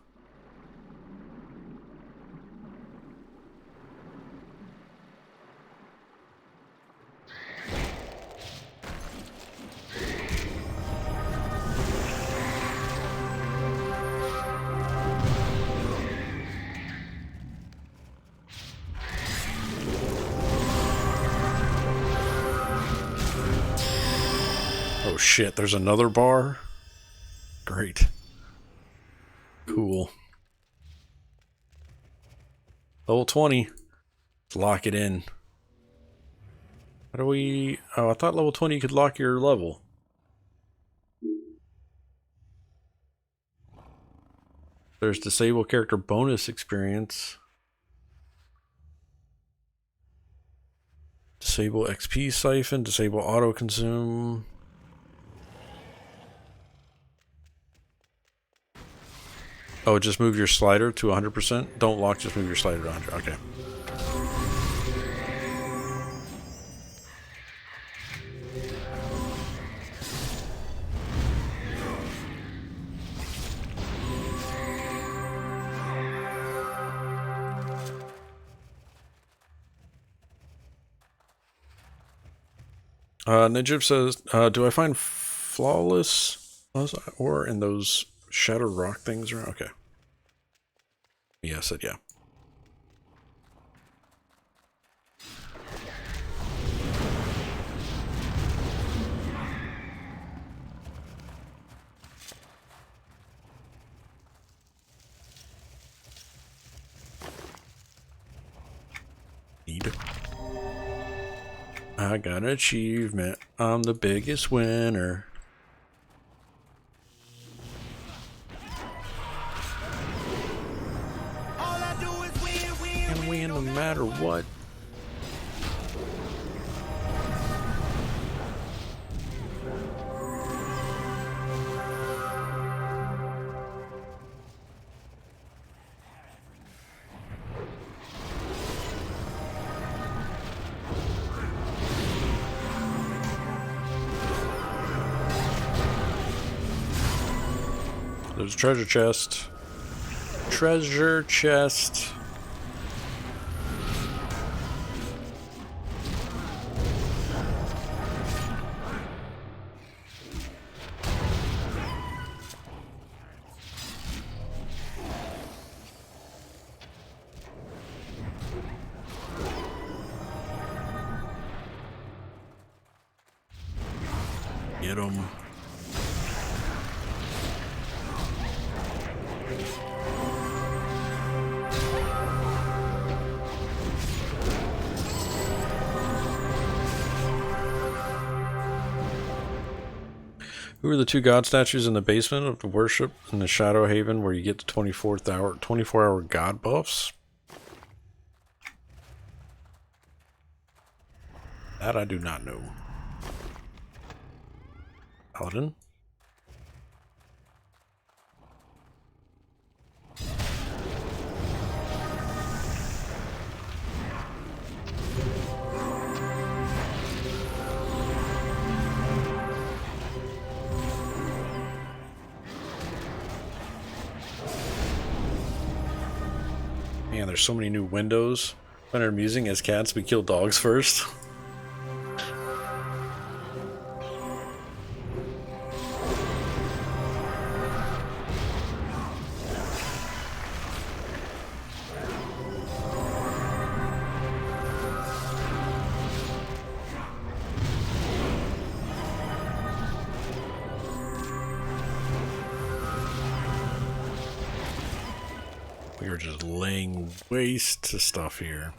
Speaker 1: Oh shit, there's another bar? Great. Cool. Level 20. Let's lock it in. How do we... Oh, I thought level 20 you could lock your level. There's disable character bonus experience. Disable XP siphon, disable auto consume. Oh, just move your slider to 100%? Don't lock, just move your slider to 100. Okay. Najib says, do I find flawless or in those shadow rock things around? Okay. Yeah, I said yeah. I got an achievement. I'm the biggest winner.
Speaker 2: All I do is win,
Speaker 1: And win no matter what. There's a treasure chest. Treasure chest. Get 'em. Who are the two god statues in the basement of the worship in the Shadow Haven where you get the 24-hour god buffs? That I do not know. Paladin? Man, there's so many new windows. Find it amusing as cats, we kill dogs first. We are just laying waste to stuff here.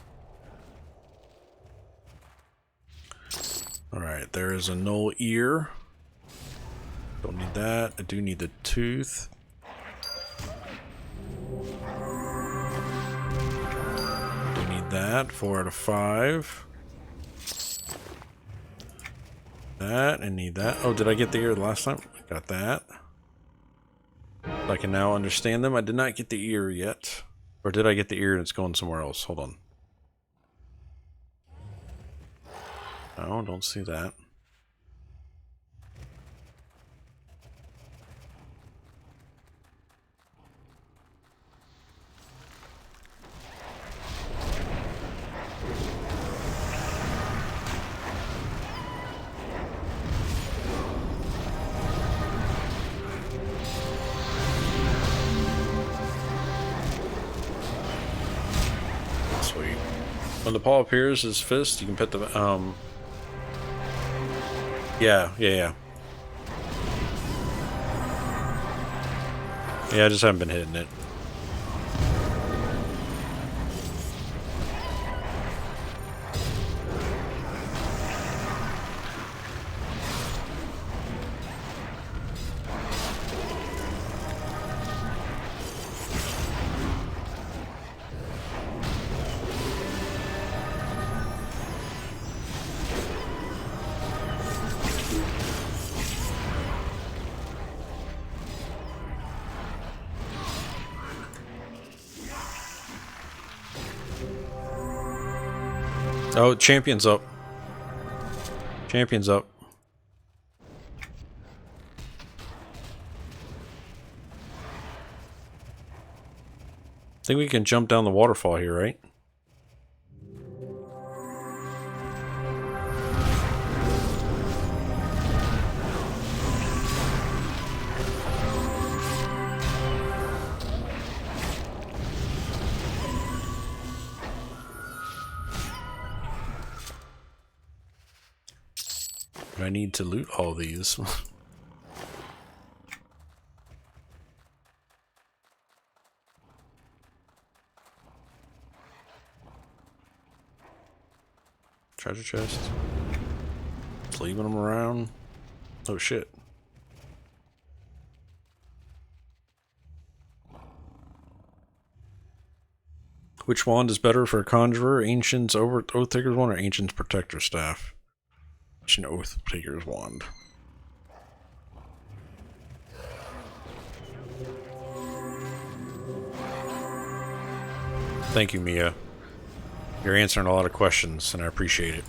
Speaker 1: Alright, there is a null ear. Don't need that. I do need the tooth. Do need that. 4 out of 5. That, and need that. Oh, did I get the ear last time? I got that. I can now understand them. I did not get the ear yet. Or did I get the ear and it's going somewhere else? Hold on. No, don't see that. Sweet. When the paw appears, his fist, you can pet the Yeah, yeah. Yeah, I just haven't been hitting it. Oh, champion's up. Champion's up. I think we can jump down the waterfall here, right? I need to loot all these. Treasure chest. Just leaving them around. Oh shit. Which wand is better for a conjurer? Ancient's Oath Taker's wand or Ancient's Protector Staff? Ancient Oath Taker's wand. Thank you, Mia. You're answering a lot of questions, and I appreciate it.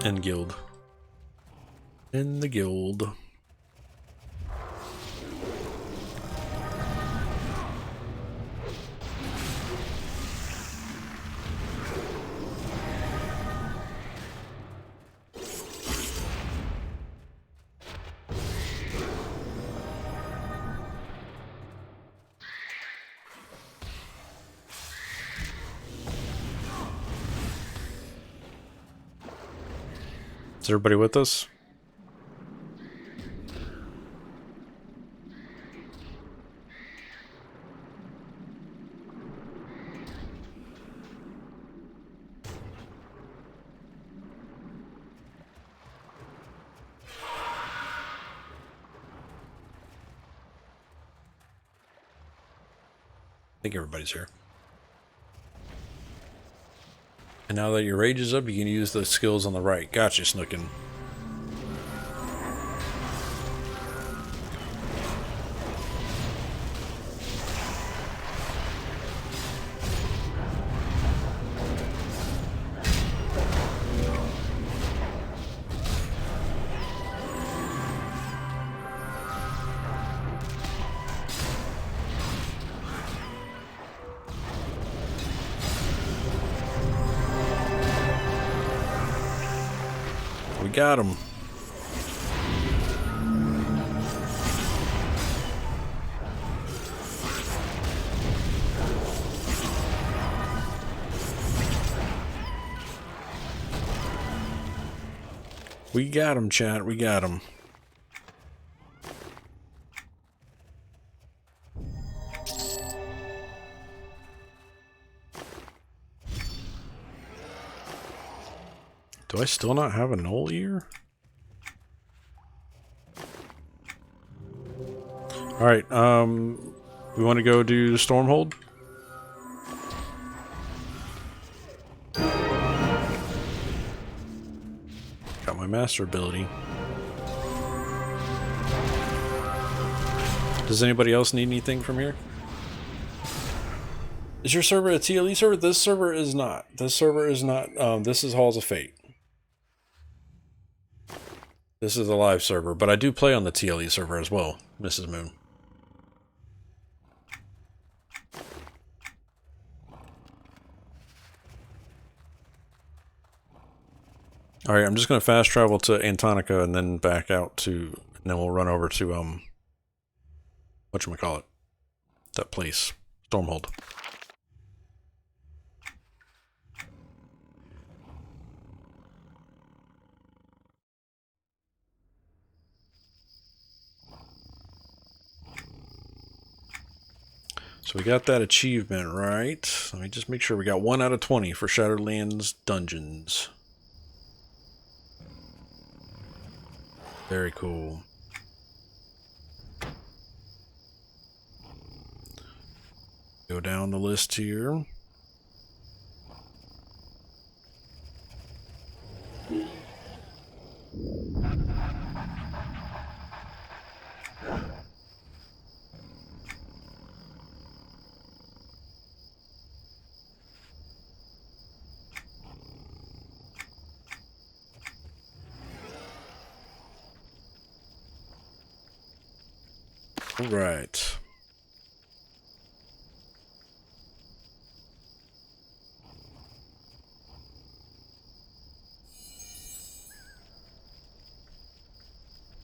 Speaker 1: And guild. In the guild. Is everybody with us? I think everybody's here. And now that your rage is up, you can use the skills on the right. Gotcha, Snookin. We got him. We got him, chat. We got him. Do I still not have a null ear? Alright, we want to go do Stormhold? Got my master ability. Does anybody else need anything from here? Is your server a TLE server? This server is not. This server is not. This is Halls of Fate. This is a live server, but I do play on the TLE server as well, Mrs. Moon. Alright, I'm just going to fast travel to Antonica and then back out to... And then we'll run over to, whatchamacallit? That place. Stormhold. So we got that achievement, right? Let me just make sure we got 1 out of 20 for Shadowlands Dungeons. Very cool. Go down the list here. All right.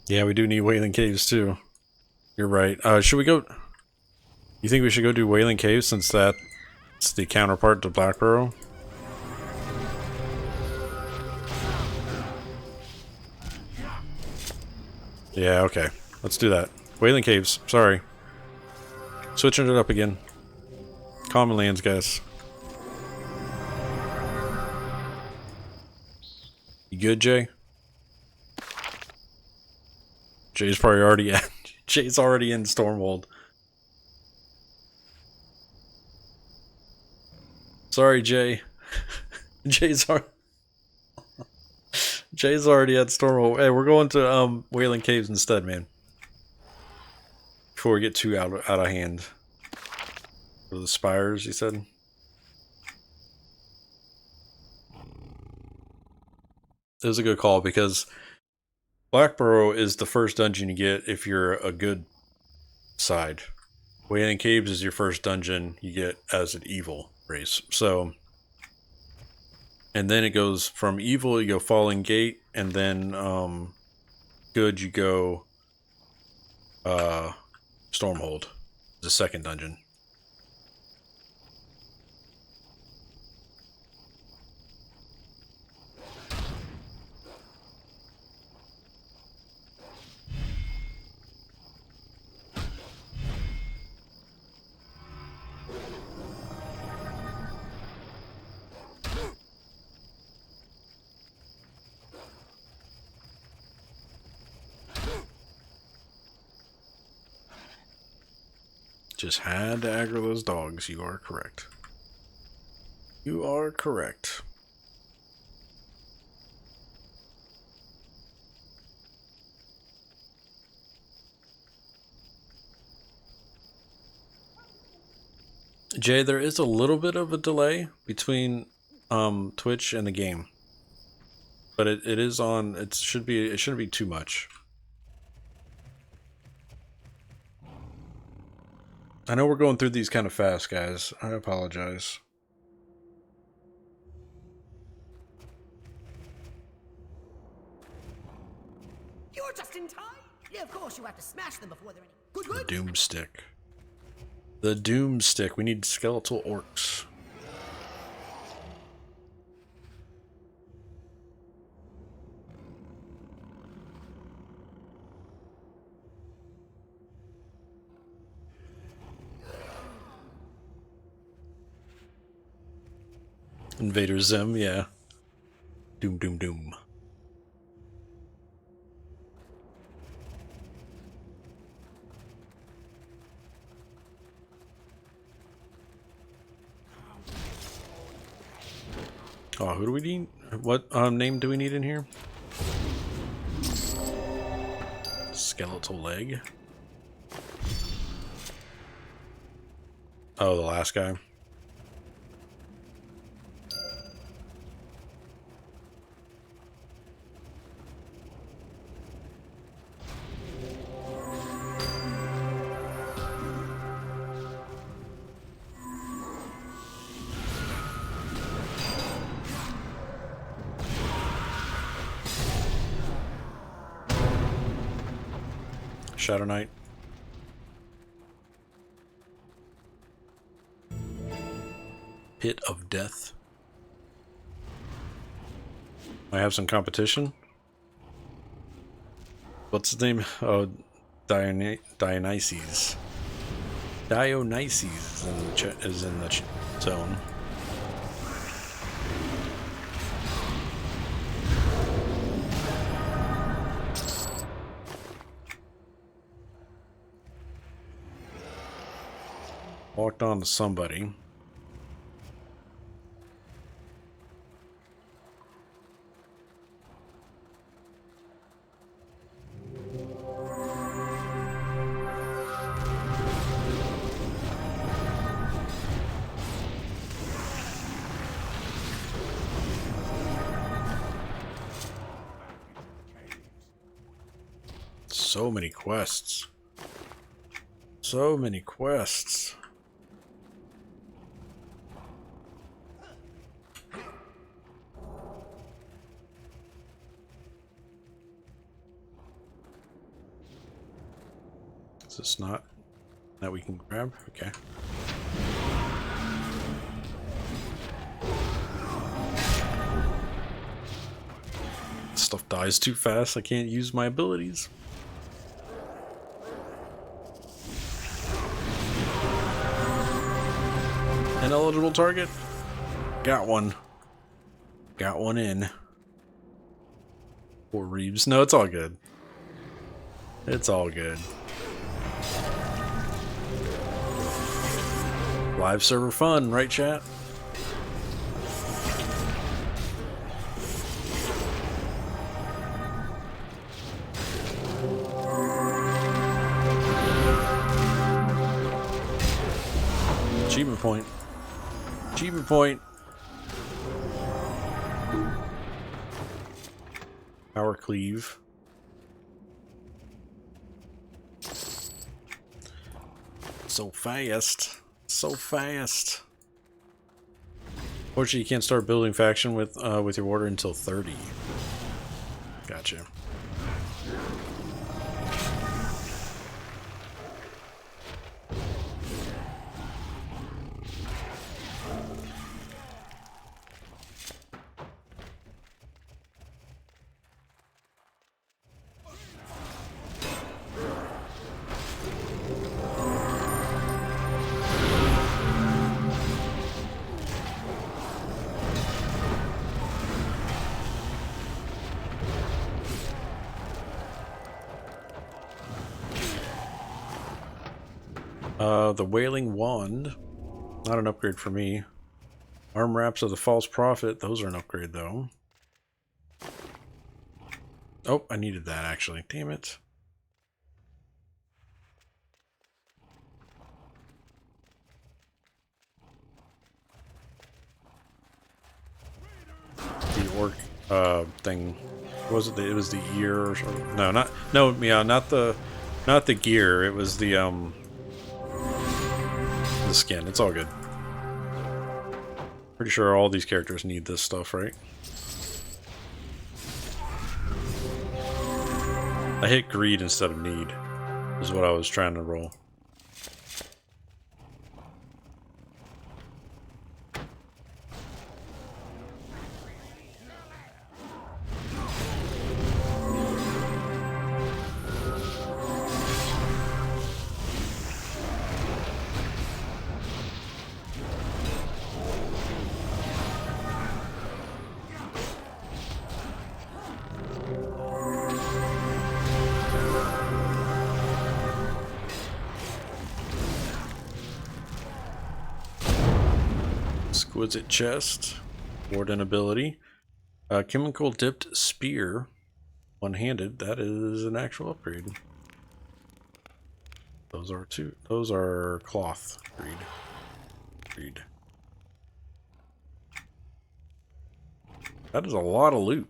Speaker 1: Yeah, we do need Wailing Caves too. You're right. Should we go... You think we should go do Wailing Caves since that's the counterpart to Blackburrow? Yeah, okay. Let's do that. Wailing Caves. Sorry. Switching it up again. Common lands, guys. You good, Jay? Jay's probably already at... Jay's already in Stormhold. Sorry, Jay. Jay's already at Stormhold. Hey, we're going to Wailing Caves instead, man. Before we get too out of hand. For the spires, he said. It was a good call because Blackburrow is the first dungeon you get if you're a good side. Wailing Caves is your first dungeon you get as an evil race. So, and then it goes from evil, you go Falling Gate, and then good, you go Stormhold, the second dungeon. Just had to aggro those dogs. You are correct. You are correct. Jay, there is a little bit of a delay between Twitch and the game. But it is on, it shouldn't be too much. I know we're going through these kind of fast, guys. I apologize.
Speaker 3: You're just in time. Yeah, of course you have to smash them before they're any good.
Speaker 1: The Doomstick. The Doomstick. We need skeletal orcs. Invader Zim, yeah. Doom, doom, doom. Oh, who do we need? What name do we need in here? Skeletal leg. Oh, the last guy. Shadow Knight. Pit of Death. I have some competition. What's his name? Oh, Dionysus. Dionysus is in the zone. Walked on to somebody. So many quests. So many quests. Is this not that we can grab? Okay. Stuff dies too fast. I can't use my abilities. Ineligible target. Got one. Got one in. Poor Reeves. No, it's all good. It's all good. Live server fun, right, chat? Achievement point. Achievement point. Power cleave. So fast. So fast. Fortunately, you can't start building faction with your order until 30. Gotcha. The Wailing Wand, not an upgrade for me. Arm Wraps of the False Prophet, those are an upgrade though. Oh, I needed that actually, damn it. The orc thing, what was it? It was the ear or something? Not the gear, it was the skin. It's all good. Pretty sure all these characters need this stuff, right? I hit greed instead of need, is what I was trying to roll. Exquisite chest, warden ability, chemical dipped spear, one-handed. That is an actual upgrade. Those are two. Those are cloth. Read. That is a lot of loot.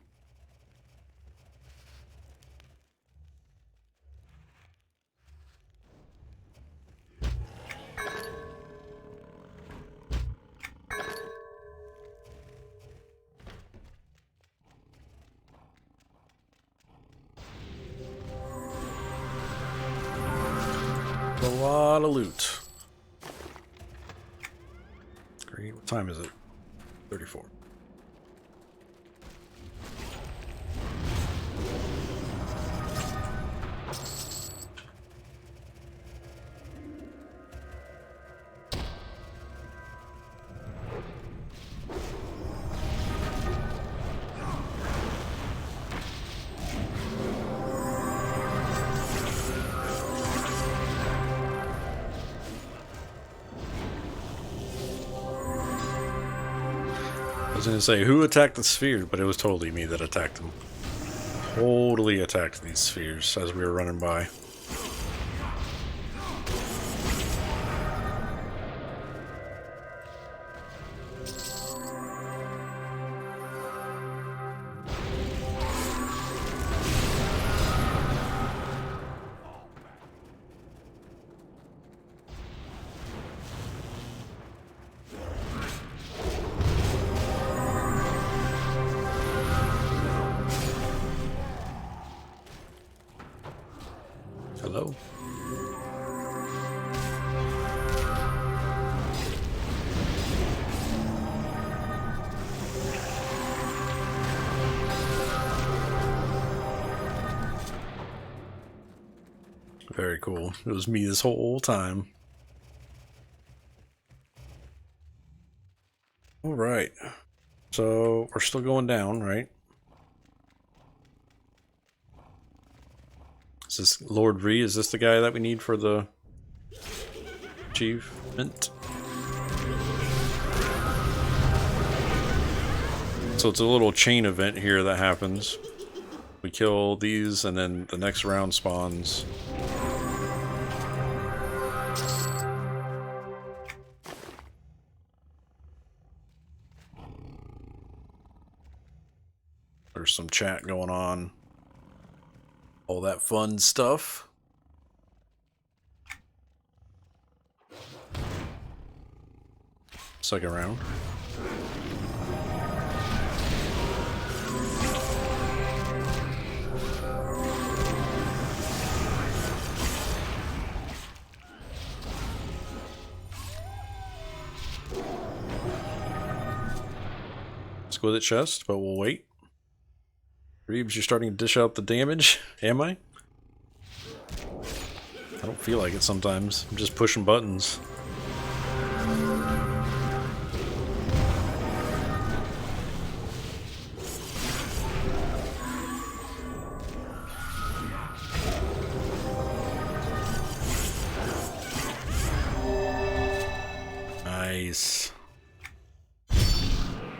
Speaker 1: A lot of loot. Great. What time is it? 34. I was going to say, who attacked the sphere? But it was totally me that attacked them. Totally attacked these spheres as we were running by. Hello? Very cool. It was me this whole time. Alright. So, we're still going down, right? Is this Lord Ree? Is this the guy that we need for the achievement? So it's a little chain event here that happens. We kill these and then the next round spawns. There's some chat going on. All that fun stuff. Second round. Exquisite chest, but we'll wait. Reeves, you're starting to dish out the damage. Am I? I don't feel like it sometimes. I'm just pushing buttons. Nice.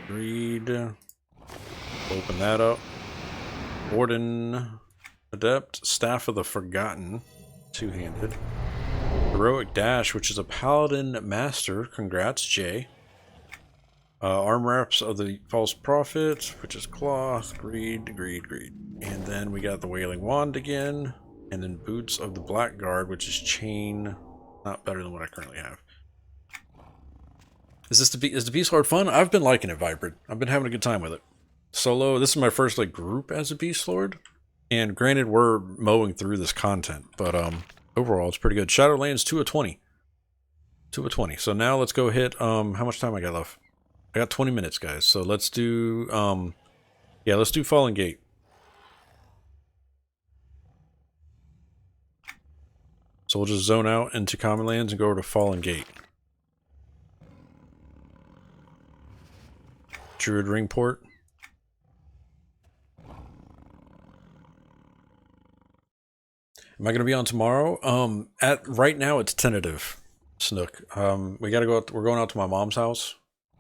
Speaker 1: Read. Open that up. Warden. Adept. Staff of the Forgotten. Two-handed. Heroic Dash, which is a Paladin Master. Congrats, Jay. Arm Wraps of the False Prophet, which is Cloth. Greed. And then we got the Wailing Wand again. And then Boots of the Blackguard, which is Chain. Not better than what I currently have. Is the Beast Lord fun? I've been liking it, Vibrant. I've been having a good time with it. Solo, this is my first like group as a Beast Lord. And granted, we're mowing through this content, but overall, it's pretty good. Shadowlands 2 of 20. 2 of 20. So now let's go hit, how much time I got left? I got 20 minutes, guys. So let's do, yeah, let's do Fallen Gate. So we'll just zone out into Common Lands and go over to Fallen Gate. Druid Ringport. Am I going to be on tomorrow? Right now it's tentative, Snook. We got to go out, we're going out to my mom's house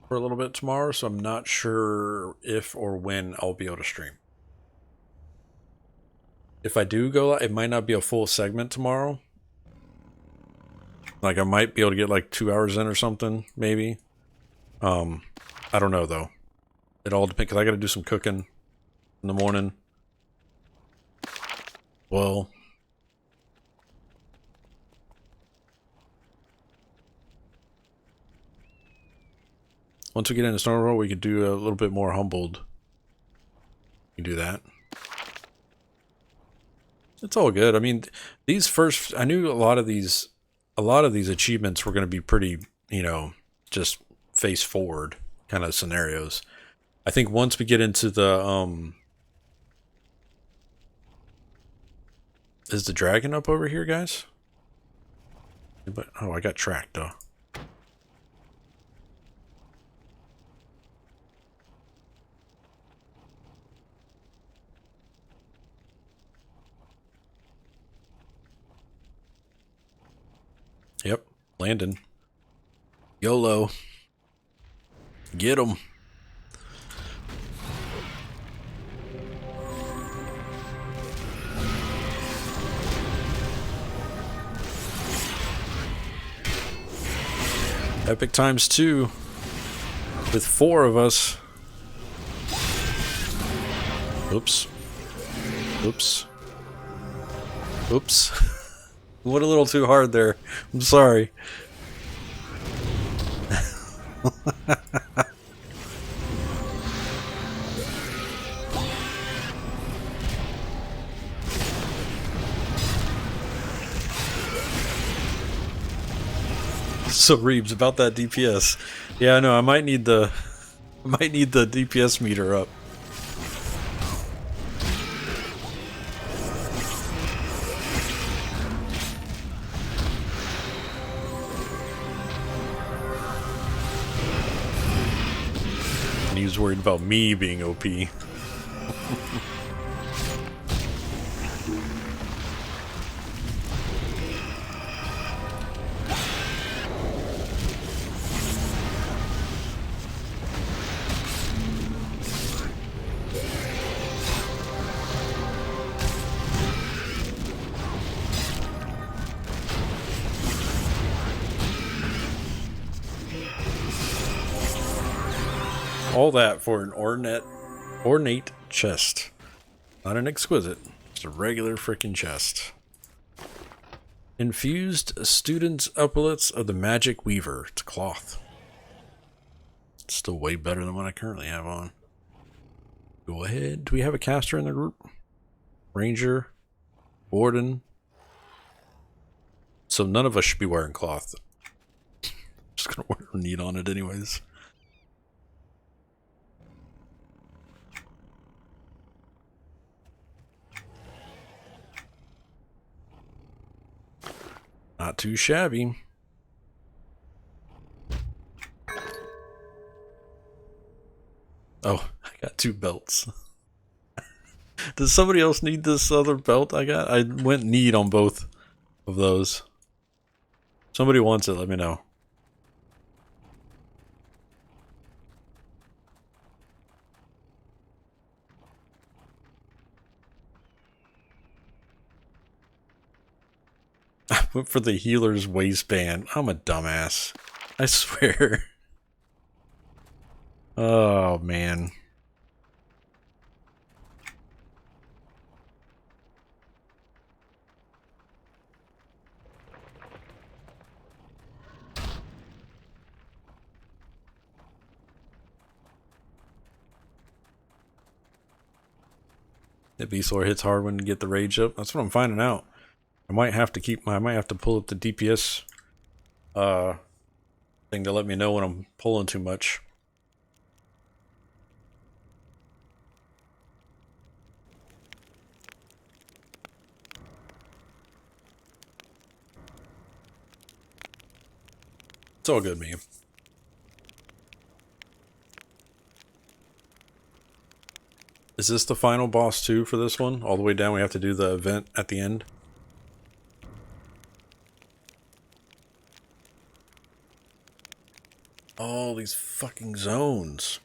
Speaker 1: for a little bit tomorrow, so I'm not sure if or when I'll be able to stream. If I do go, it might not be a full segment tomorrow. Like I might be able to get like 2 hours in or something, maybe. I don't know though. It all depends, because I got to do some cooking in the morning. Well, once we get into Stormroll, we could do a little bit more humbled. You can do that. It's all good. I mean, these first, I knew a lot of these achievements were going to be pretty, you know, just face forward kind of scenarios. I think once we get into the, is the dragon up over here, guys? But, oh, I got tracked, though. Yep, landing. YOLO. Get 'em. Epic times 2 with 4 of us. Oops. Oops. Oops. Went a little too hard there. I'm sorry. So Reeves, about that DPS. Yeah, I know. I might need the DPS meter up. And he was worried about me being OP. All that for an ornate chest. Not an exquisite, just a regular freaking chest. Infused Student's Epaulets of the Magic Weaver. It's cloth. It's still way better than what I currently have on. Go ahead. Do we have a caster in the group? Ranger, Warden. So none of us should be wearing cloth. Just gonna wear neat on it anyways. Not too shabby. Oh, I got 2 belts. Does somebody else need this other belt I got? I went need on both of those. Somebody wants it, let me know. I went for the healer's waistband. I'm a dumbass. I swear. Oh, man. The Beastlaw hits hard when you get the rage up. That's what I'm finding out. I might have to pull up the DPS thing to let me know when I'm pulling too much. It's all good, me. Is this the final boss too for this one? All the way down, we have to do the event at the end? All these fucking zones.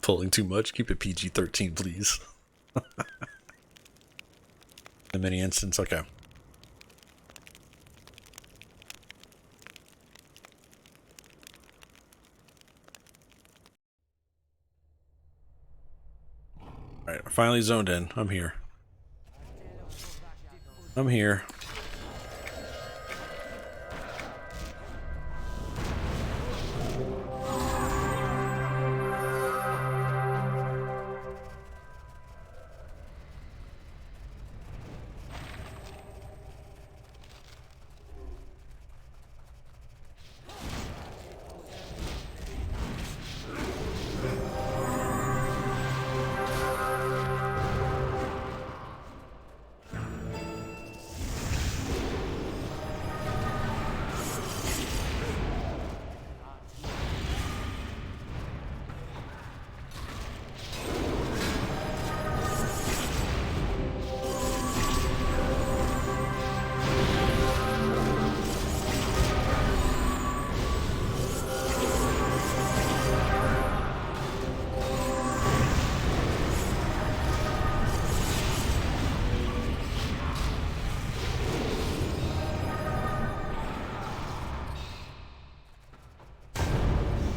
Speaker 1: Pulling too much? Keep it PG-13, please. The mini instance, okay. Alright, I finally zoned in. I'm here. I'm here.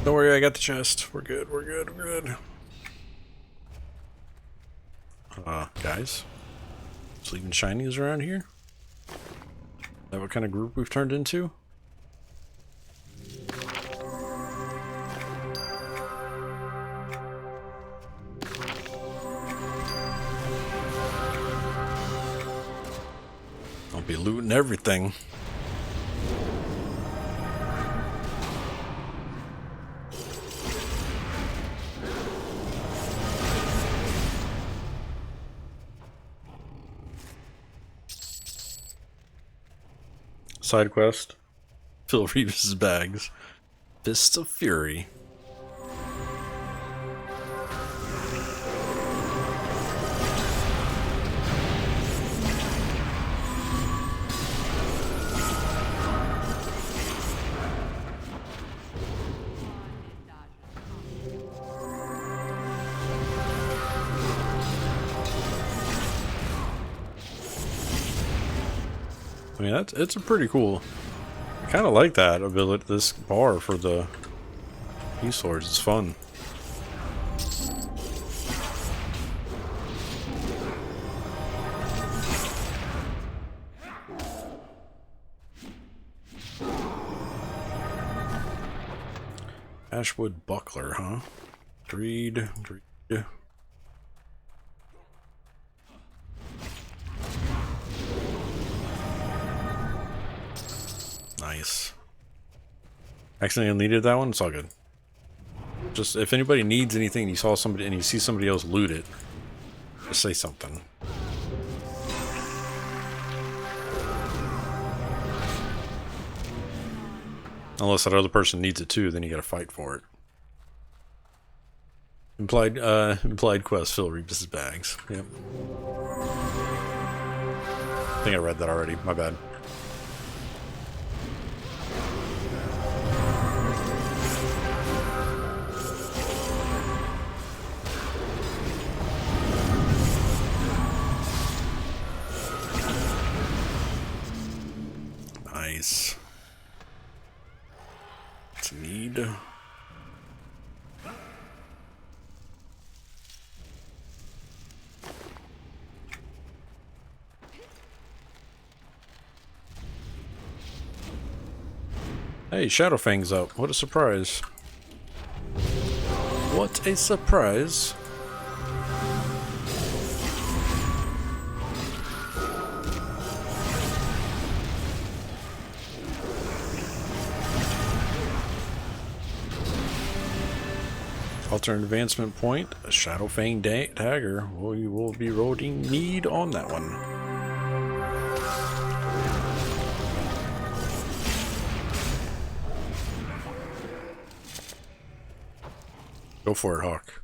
Speaker 1: Don't worry, I got the chest. We're good, we're good, we're good. Guys? Just leaving shinies around here? Is that what kind of group we've turned into? I'll be looting everything. Side quest. Fill Reeves' bags. Fists of Fury. I mean, it's a pretty cool. I kind of like that ability, this bar for the e-swords. It's fun. Ashwood buckler, huh? Greed. Nice. Accidentally needed that one. It's all good. Just if anybody needs anything, you saw somebody and you see somebody else loot it, just say something. Unless that other person needs it too, then you gotta fight for it. Implied quest, fill Rebus's bags. Yep. I think I read that already. My bad. Nice. What's need? Hey, Shadowfang's up. What a surprise. What a surprise. Alternate advancement point, a Shadowfang dagger. We will be rolling need on that one. Go for it, Hawk.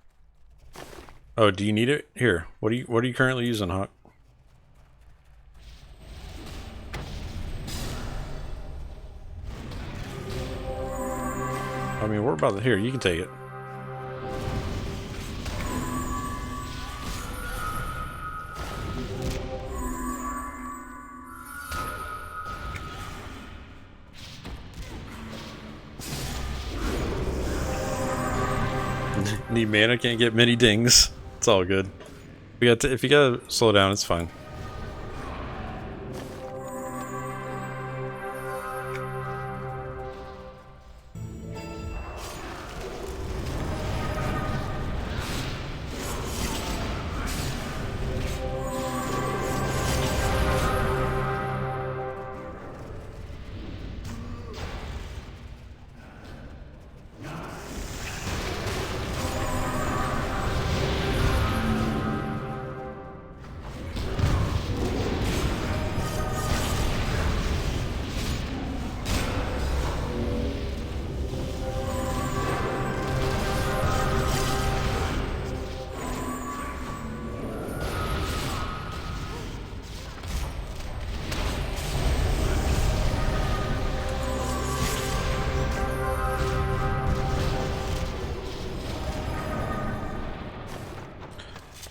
Speaker 1: Oh, do you need it? Here. What are you currently using, Hawk? I mean, we're about to here. You can take it. Need mana, can't get many dings. It's all good. If you gotta slow down, it's fine.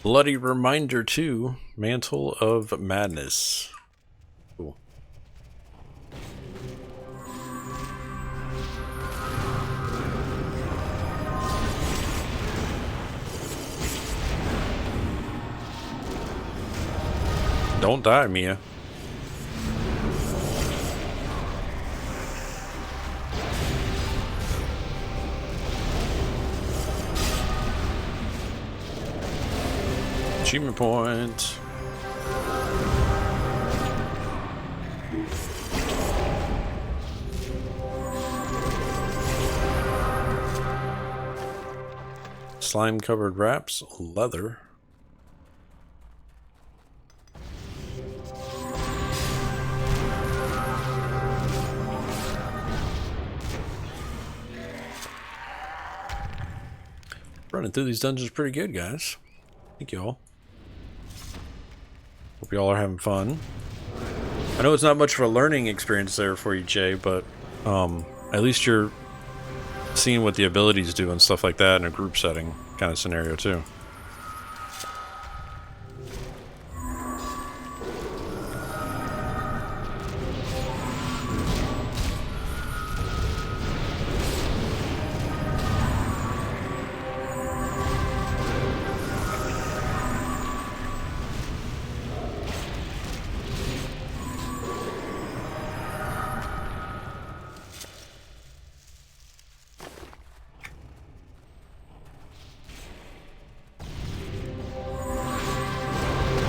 Speaker 1: Bloody Reminder 2, Mantle of Madness. Cool. Don't die, Mia. Achievement point. Slime covered wraps, leather. Running through these dungeons pretty good, guys. Thank you all. Hope y'all are having fun. I know it's not much of a learning experience there for you, Jay, but at least you're seeing what the abilities do and stuff like that in a group setting kind of scenario too.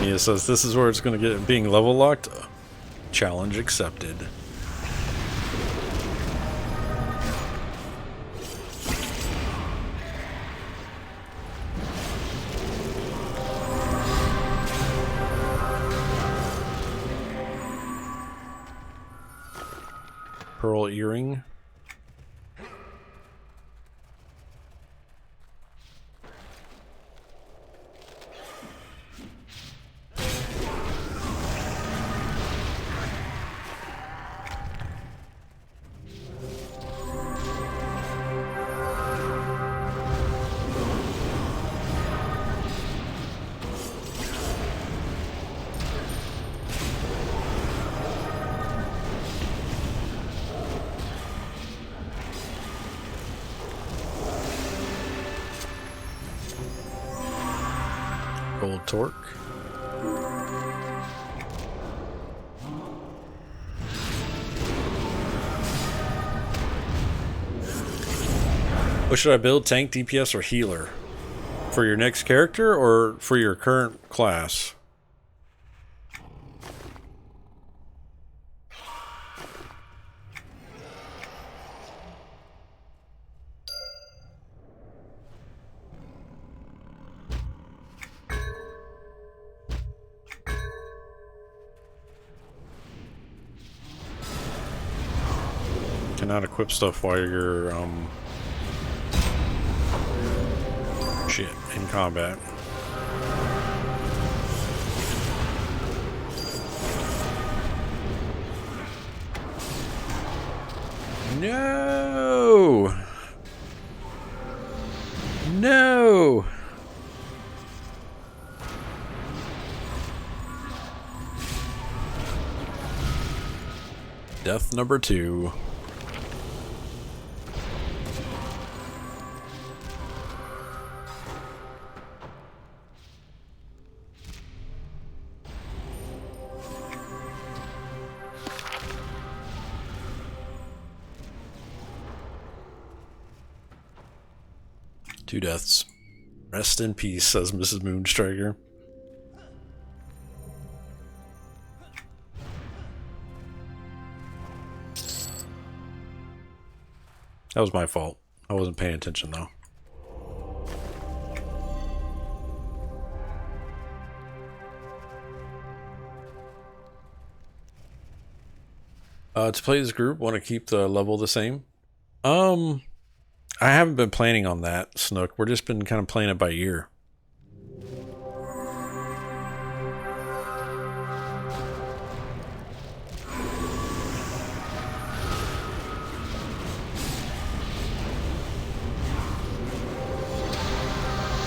Speaker 1: Mia says this is where it's going to get being level locked. Challenge accepted. Pearl earring. Gold torque. What should I build? Tank, DPS, or healer? For your next character or for your current class? Cannot equip stuff while you're shit in combat. No. No. Death number 2. Two deaths. Rest in peace, says Mrs. Moonstriker. That was my fault. I wasn't paying attention though. To play this group, want to keep the level the same? I haven't been planning on that, Snook. We're just been kind of playing it by ear.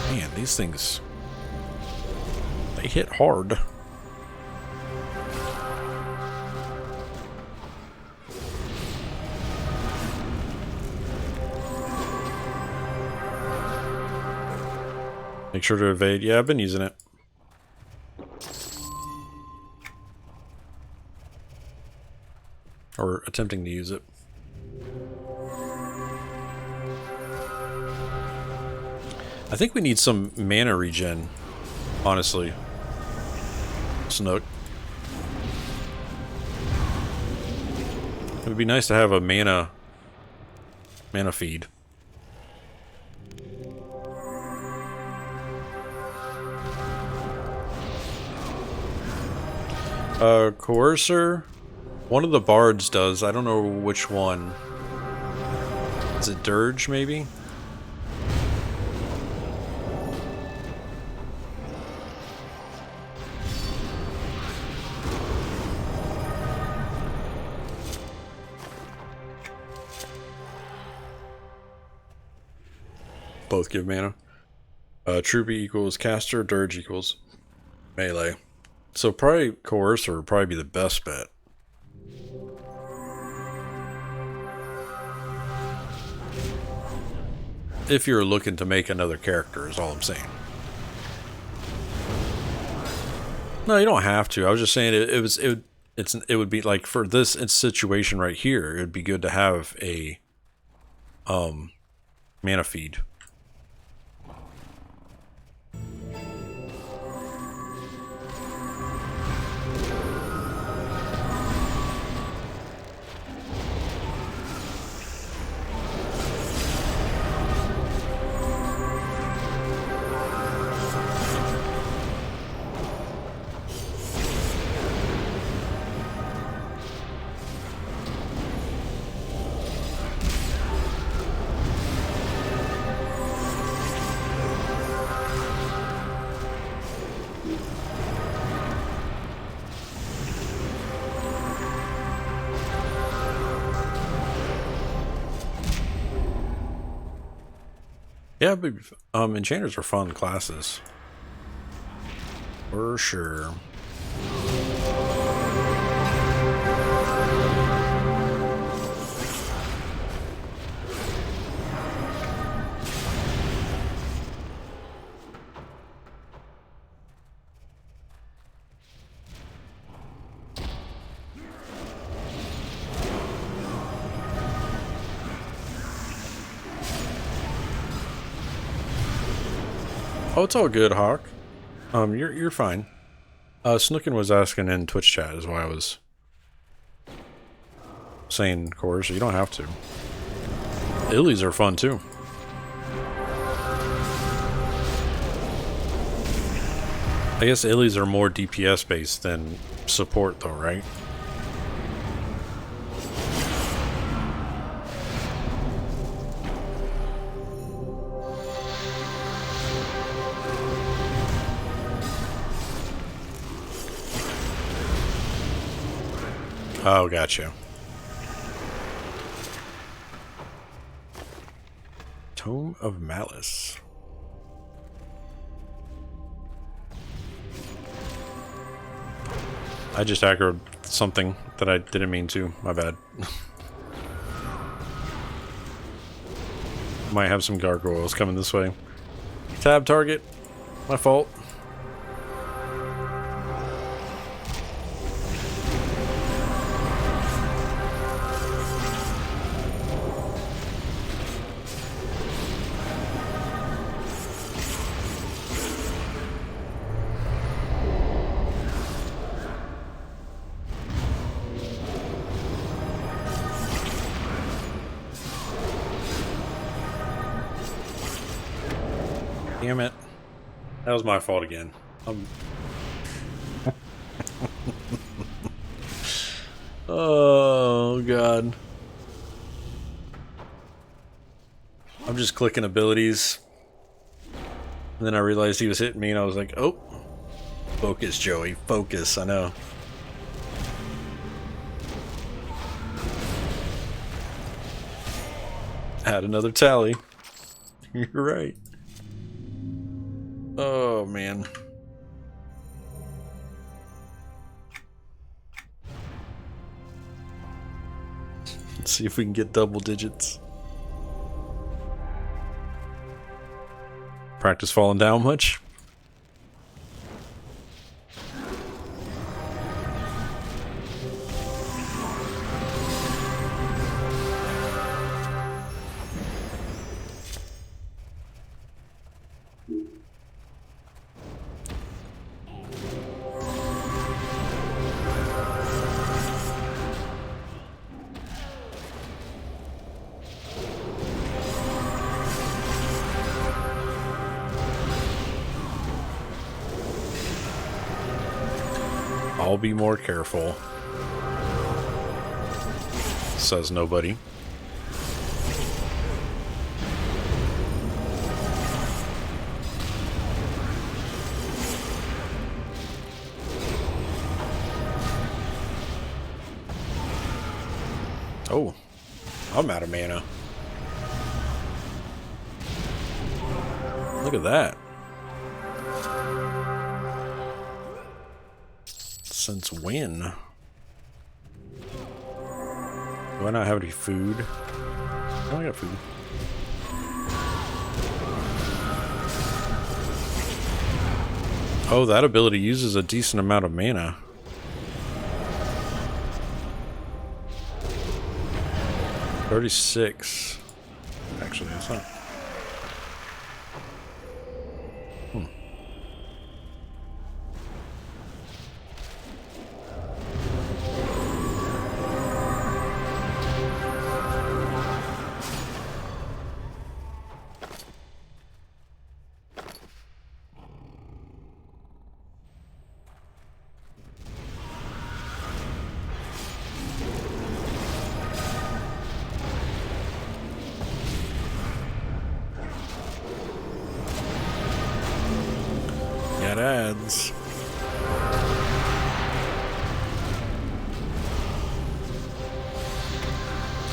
Speaker 1: Man, these things, they hit hard. Make sure to evade. Yeah, I've been using it. Or attempting to use it. I think we need some mana regen, honestly. Snook. It would be nice to have a mana feed. Coercer, one of the bards does. I don't know which one. Is it Dirge, maybe? Both give mana. Troopy equals caster, Dirge equals melee. So probably Coercer would probably be the best bet. If you're looking to make another character, is all I'm saying. No, you don't have to. I was just saying it would be like for this situation right here, it would be good to have a mana feed. Yeah, but enchanters are fun classes. For sure. Oh, it's all good, Hawk. You're fine. Snookin was asking in Twitch chat is why I was saying cores. You don't have to. Illies are fun too. I guess Illies are more DPS based than support though, right? Oh, gotcha. Tome of Malice. I just aggroed something that I didn't mean to. My bad. Might have some gargoyles coming this way. Tab target. My fault. Damn it. That was my fault again. Oh, God. I'm just clicking abilities. And then I realized he was hitting me and I was like, oh. Focus, Joey. Focus, I know. Add another tally. You're right. Oh, man. Let's see if we can get double digits. Practice falling down much? I'll be more careful, says nobody. Oh, I'm out of mana. Look at that. Since when? Do I not have any food? No, I got food. Oh, that ability uses a decent amount of mana. $36. Actually, that's not. Got ads.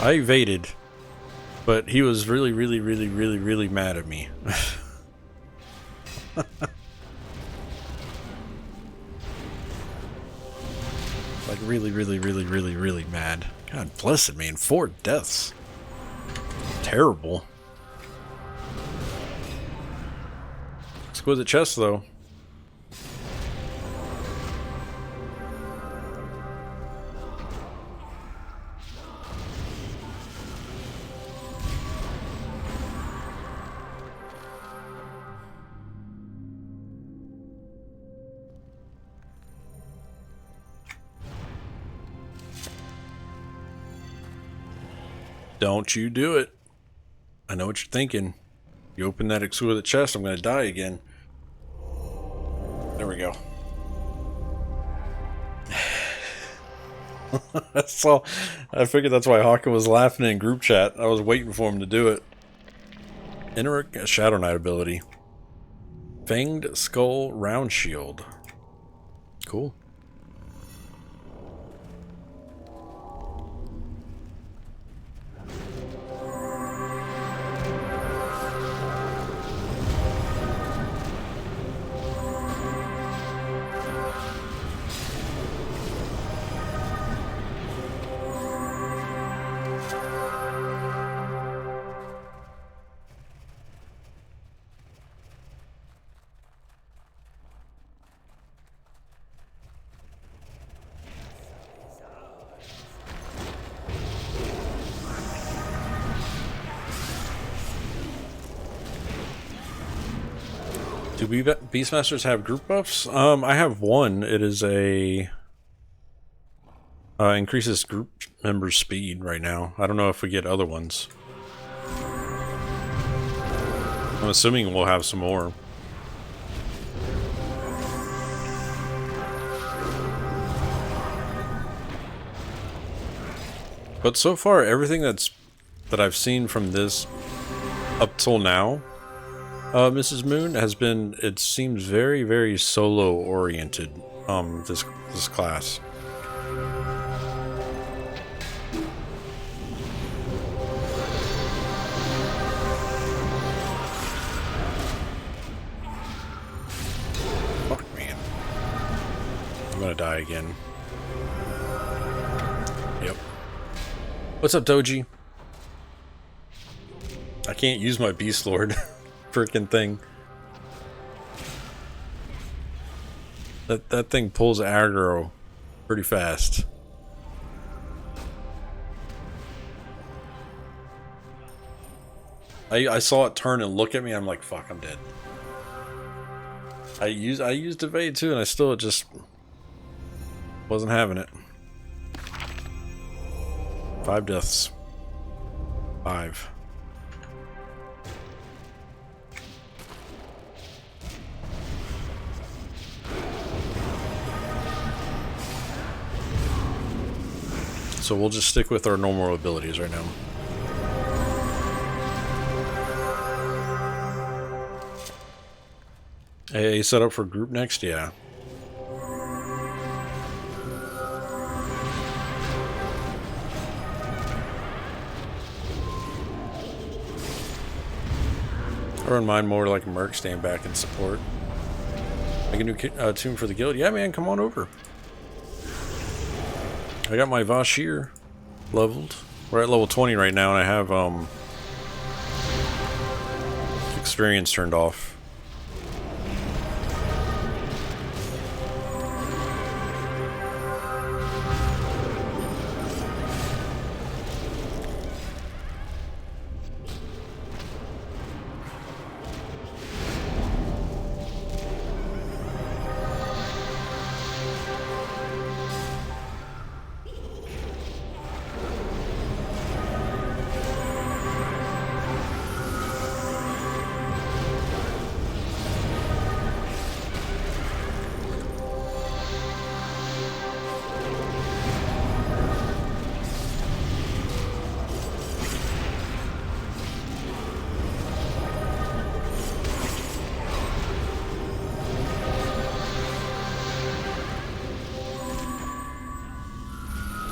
Speaker 1: I evaded. But he was really, really, really, really, really mad at me. Like really, really, really, really, really mad. God bless it, man. 4 deaths. Terrible. Exquisite chest, though. Don't you do it. I know what you're thinking. You open that exquisite chest, I'm gonna die again. There we go. I figured that's why Hawken was laughing in group chat. I was waiting for him to do it. Enter a Shadow Knight ability. Fanged Skull Round Shield. Cool. Do Beastmasters have group buffs? I have one. It is a increases group members' speed right now. I don't know if we get other ones. I'm assuming we'll have some more. But so far, everything that I've seen from this up till now, Mrs. Moon, has been, it seems very, very solo oriented, this class. Fuck, man. I'm gonna die again. Yep. What's up, Doji? I can't use my Beast Lord. Freaking thing. That thing pulls aggro pretty fast. I saw it turn and look at me. I'm like, fuck, I'm dead. I used evade too, and I still just wasn't having it. 5 deaths. 5. So we'll just stick with our normal abilities right now. Hey, set up for group next? Yeah. I run mine more like a Merc, staying back in support. Make a new tune for the guild? Yeah, man, come on over. I got my Vashir leveled. We're at level 20 right now, and I have experience turned off.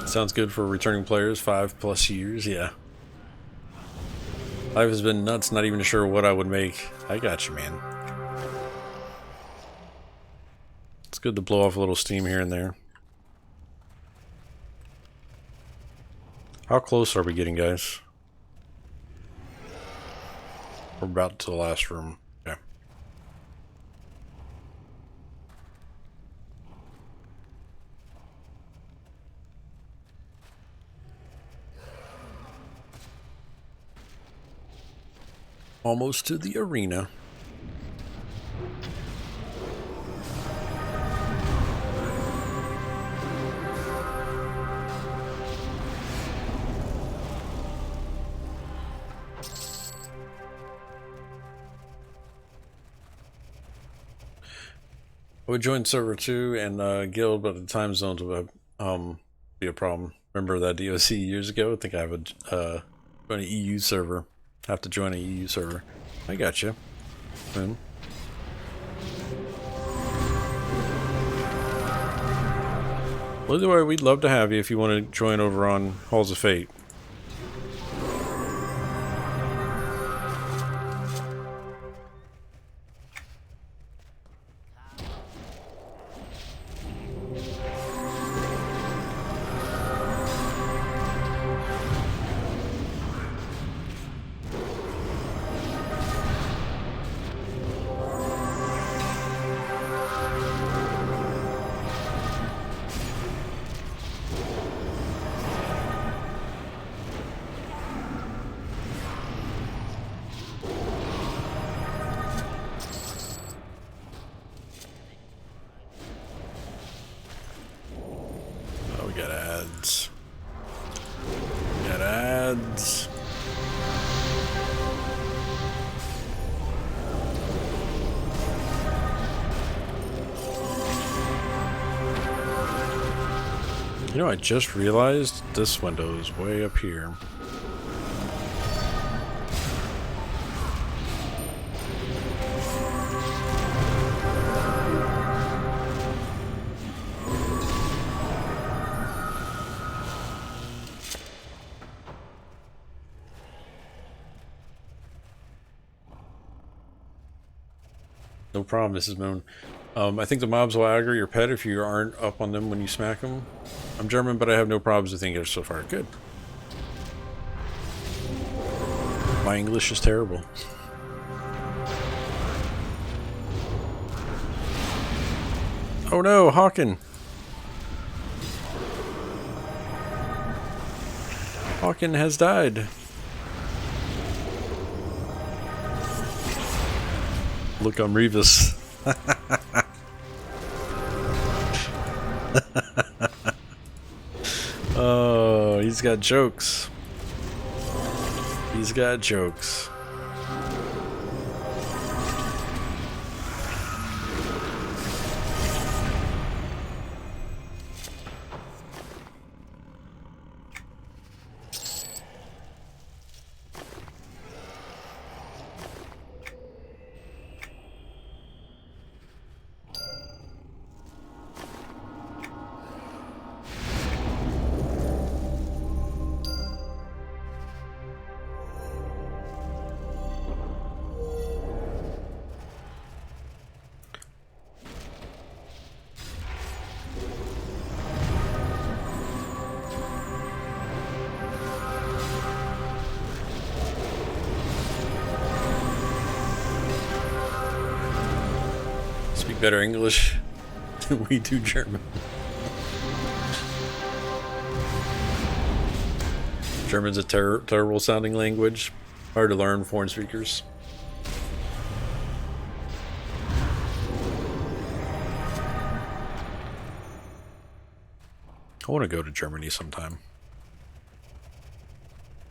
Speaker 1: Sounds good for returning players, 5+ years, yeah. Life has been nuts, not even sure what I would make. I got you, man. It's good to blow off a little steam here and there. How close are we getting, guys? We're about to the last room. Okay. Almost to the arena. I would join server 2 and guild, but the time zones would be a problem. Remember that DOC years ago? I think I would join an EU server. Have to join an EU server. I got you. Boom. Well, either way, we'd love to have you if you want to join over on Halls of Fate. Got ads. Got ads. You know, I just realized this window is way up here. No problem, Mrs. Moon. I think the mobs will aggro your pet if you aren't up on them when you smack them. I'm German, but I have no problems with English so far. Good. My English is terrible. Oh no, Hawken! Hawken has died. Look, I'm Revis. Oh, he's got jokes. He's got jokes. Speak better English than we do German. German's a terrible sounding language. Hard to learn for foreign speakers. I want to go to Germany sometime.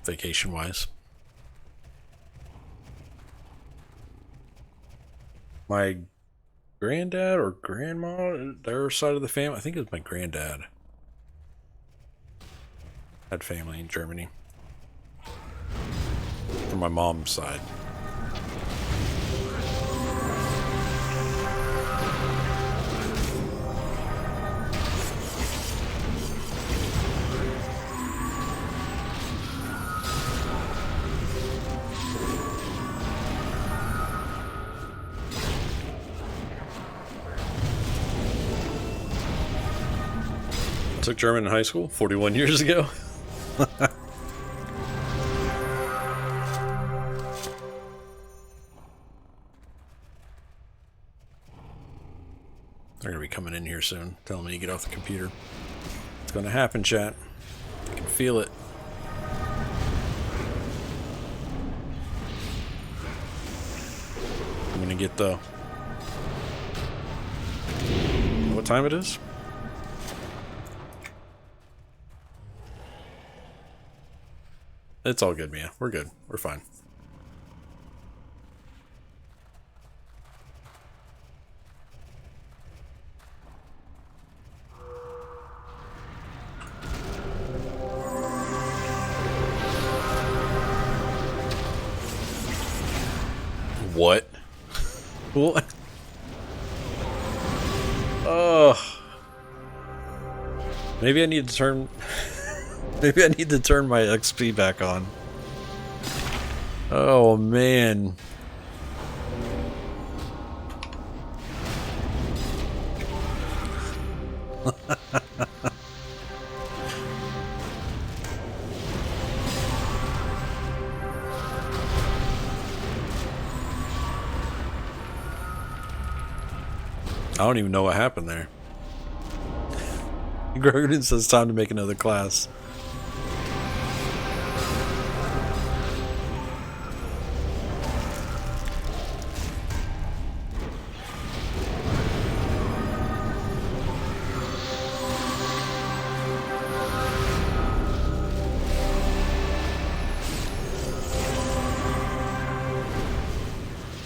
Speaker 1: Vacation wise. My granddad or grandma, their side of the family, I think it was my granddad, had family in Germany. From my mom's side. Took German in high school 41 years ago. They're gonna be coming in here soon, telling me to get off the computer. It's gonna happen, chat. I can feel it. I'm gonna get the... What time it is? It's all good, Mia. We're good. We're fine. What? What? Maybe I need to turn... Maybe I need to turn my XP back on. Oh, man. I don't even know what happened there. Grogan says time to make another class.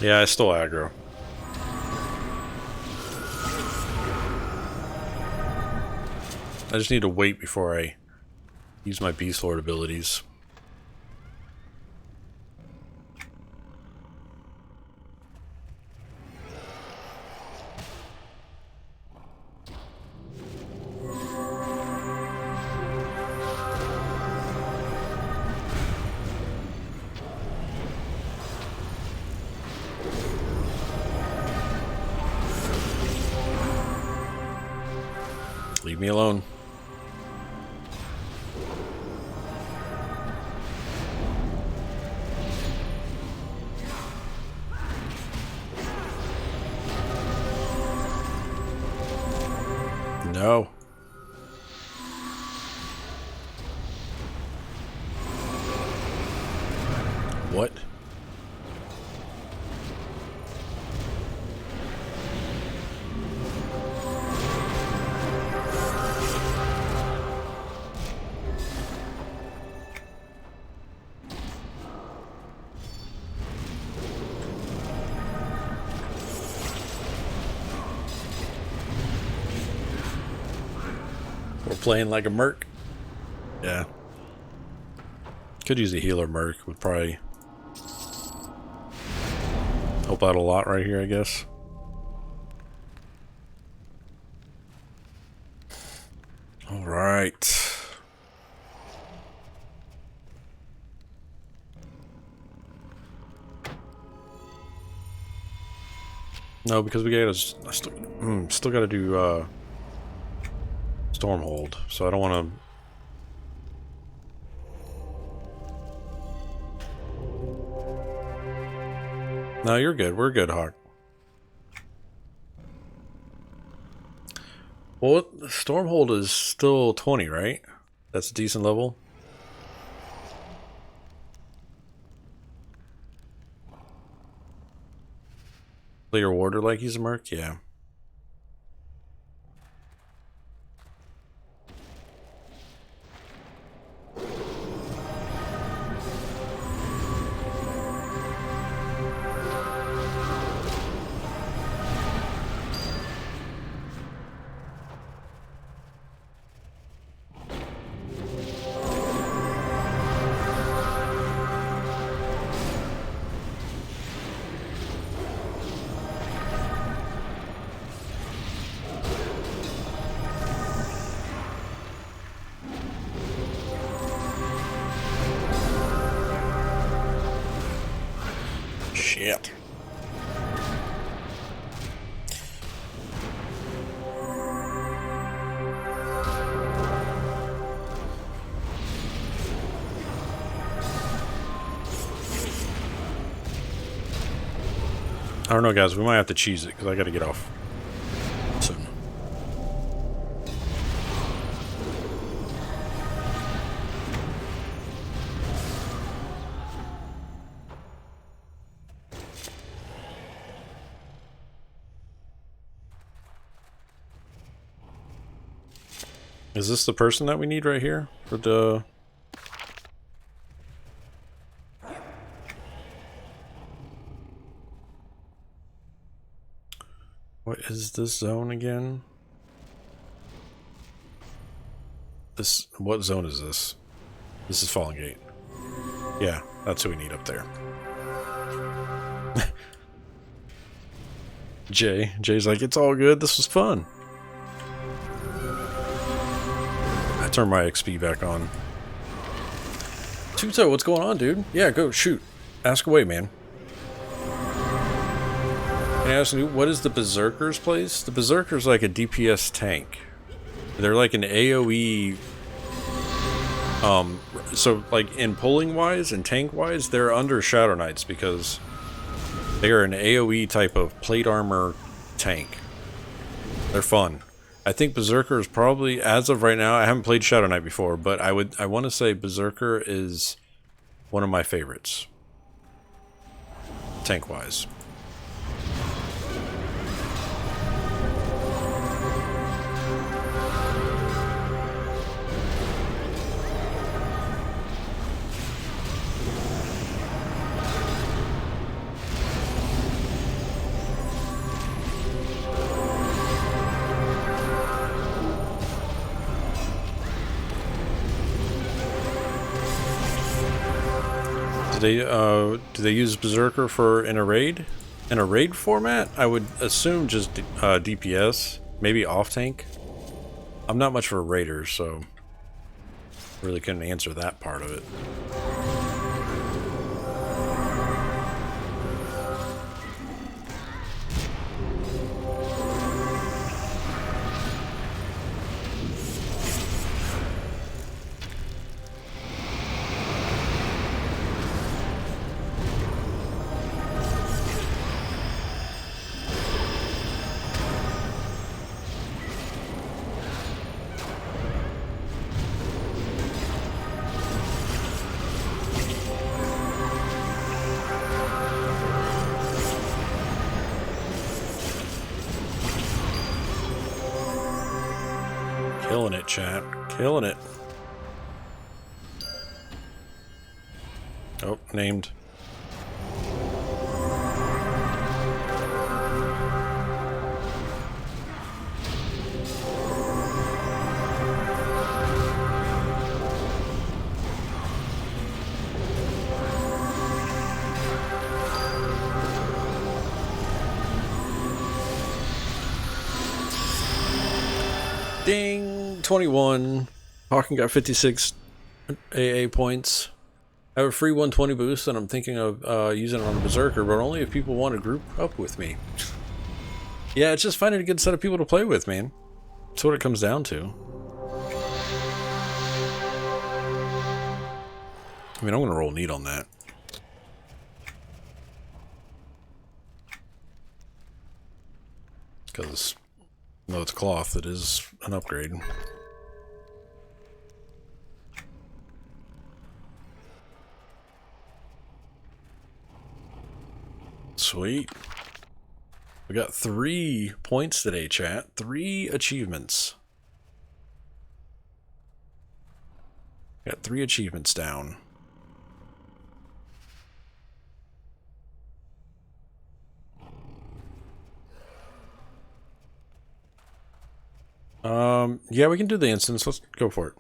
Speaker 1: Yeah, I still aggro. I just need to wait before I use my Beast Lord abilities. Leave me alone. No. What? We're playing like a Merc. Yeah. Could use a healer Merc. Would probably help out a lot right here, I guess. All right. No, because we got still got to do Stormhold, so I don't want to. No, you're good. We're good, Hawk. Well, Stormhold is still 20, right? That's a decent level. Play your warder like he's a Merc? Yeah. Shit. I don't know, guys. We might have to cheese it because I got to get off soon. Is this the person that we need right here for the? What is this zone again? What zone is this? This is Fallen Gate. Yeah, that's who we need up there. Jay's like, it's all good. This was fun. I turned my XP back on. Tuto, what's going on, dude? Yeah, go shoot. Ask away, man. Can I ask you, what is the Berserker's place? The Berserker's like a DPS tank. They're like an AoE. So like in pulling wise and tank wise, they're under Shadow Knights because they are an AoE type of plate armor tank. They're fun. I think Berserker is probably, as of right now, I haven't played Shadow Knight before, but I want to say Berserker is one of my favorites. Tank wise. Do they use Berserker for in a raid? In a raid format? I would assume just DPS, maybe off tank. I'm not much of a raider, so really couldn't answer that part of it. Killing it, chat. Killing it. Oh, named. Ding! 21. Hawking got 56 AA points. I have a free 120 boost and I'm thinking of using it on a Berserker, but only if people want to group up with me. Yeah, it's just finding a good set of people to play with, man. That's what it comes down to. I mean, I'm going to roll neat on that. Because, though it's cloth, it is an upgrade. Sweet. We got 3 points today, chat. 3 achievements. Got 3 achievements down. Yeah, we can do the instance. Let's go for it.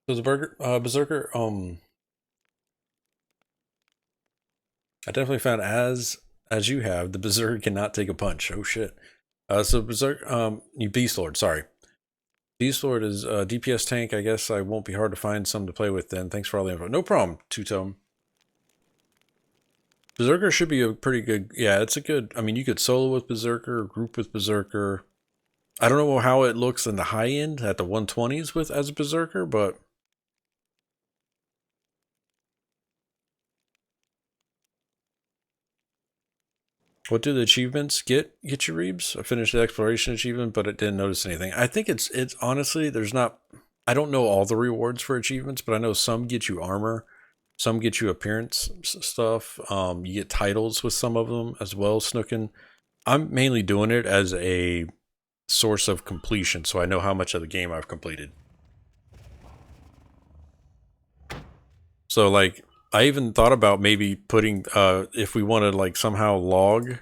Speaker 1: So the Berserker, I definitely found as you have, the Berserker cannot take a punch. Oh shit. So Berserker, you Beast Lord, sorry. Beast Lord is a DPS tank. I guess I won't be hard to find some to play with then. Thanks for all the info. No problem, Two-Tone. Berserker should be a pretty good. Yeah, it's a good. I mean, you could solo with Berserker, group with Berserker. I don't know how it looks in the high end at the 120s with as a Berserker, but what do the achievements get you, Reebs? I finished the exploration achievement, but it didn't notice anything. I think it's honestly there's not. I don't know all the rewards for achievements, but I know some get you armor, some get you appearance stuff. You get titles with some of them as well. Snookin'. I'm mainly doing it as a source of completion, so I know how much of the game I've completed. So like I even thought about maybe putting if we want to like somehow log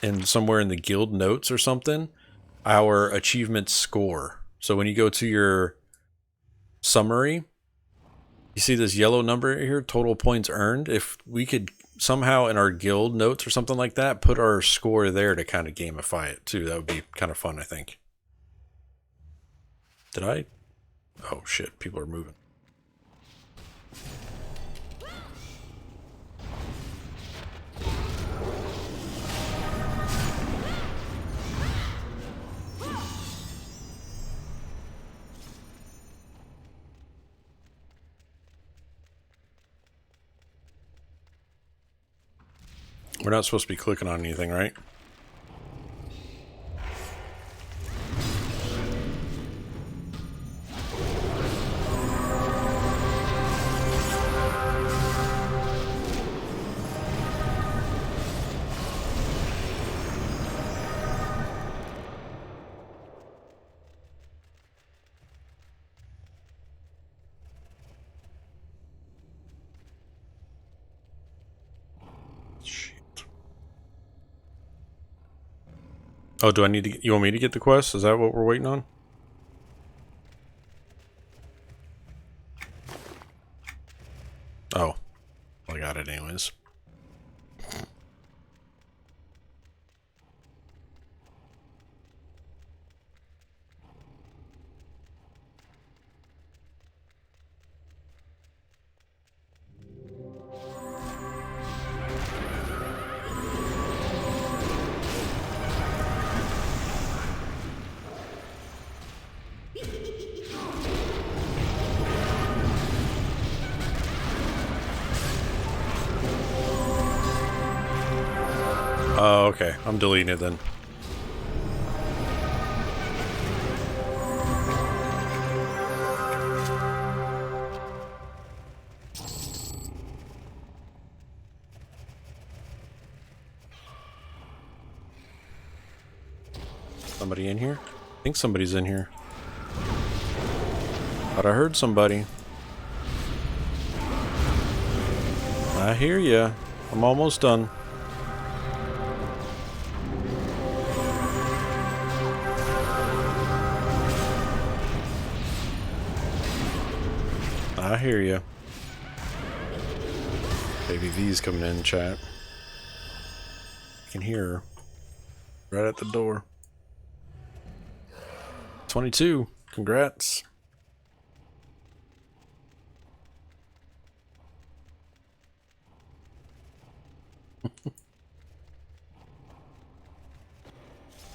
Speaker 1: in somewhere in the guild notes or something our achievement score. So when you go to your summary, you see this yellow number here, total points earned. If we could somehow in our guild notes or something like that put our score there to kind of gamify it too, that would be kind of fun, I think. Did I? Oh shit, people are moving. We're not supposed to be clicking on anything, right? Oh, do I need to... You want me to get the quest? Is that what we're waiting on? Oh. Well, I got it anyways. Oh, okay. I'm deleting it then. Somebody in here? I think somebody's in here. Thought I heard somebody. I hear ya. I'm almost done. I hear you. Baby V's coming in, chat. I can hear her. Right at the door. 22. Congrats.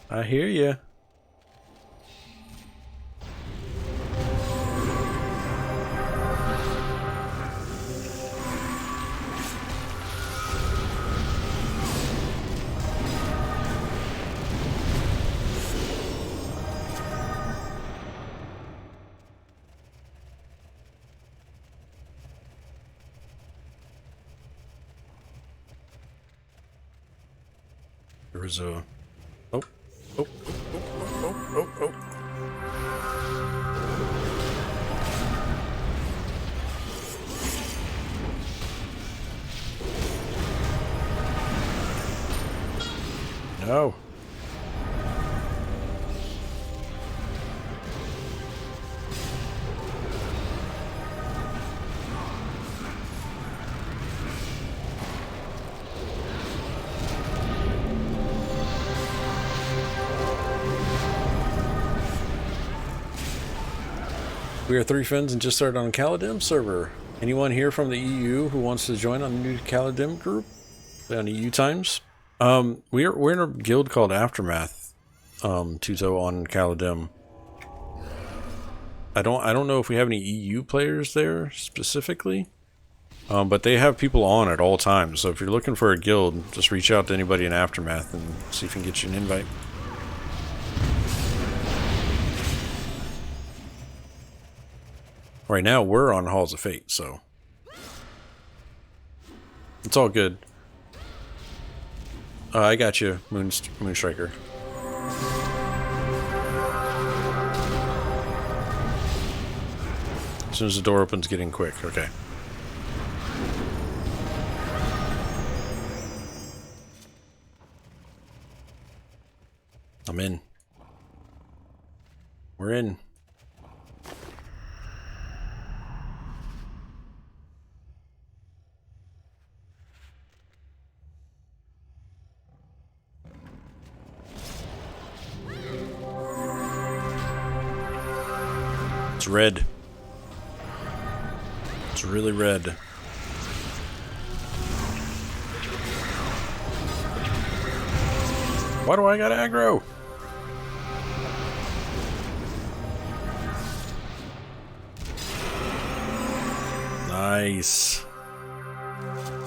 Speaker 1: I hear you. There was a... Oh, oh, oh, oh, oh, oh. No. We are 3 friends and just started on a Caladim server. Anyone here from the EU who wants to join on the new Caladim group? Play on EU times. We're in a guild called Aftermath, Tuto on Caladim. I don't know if we have any EU players there specifically. But they have people on at all times, so if you're looking for a guild, just reach out to anybody in Aftermath and see if you can get you an invite. Right now, we're on Halls of Fate, so it's all good. I got you, Moonstriker. As soon as the door opens, get in quick. Okay. I'm in. We're in. It's red. It's really red. Why do I got aggro? Nice.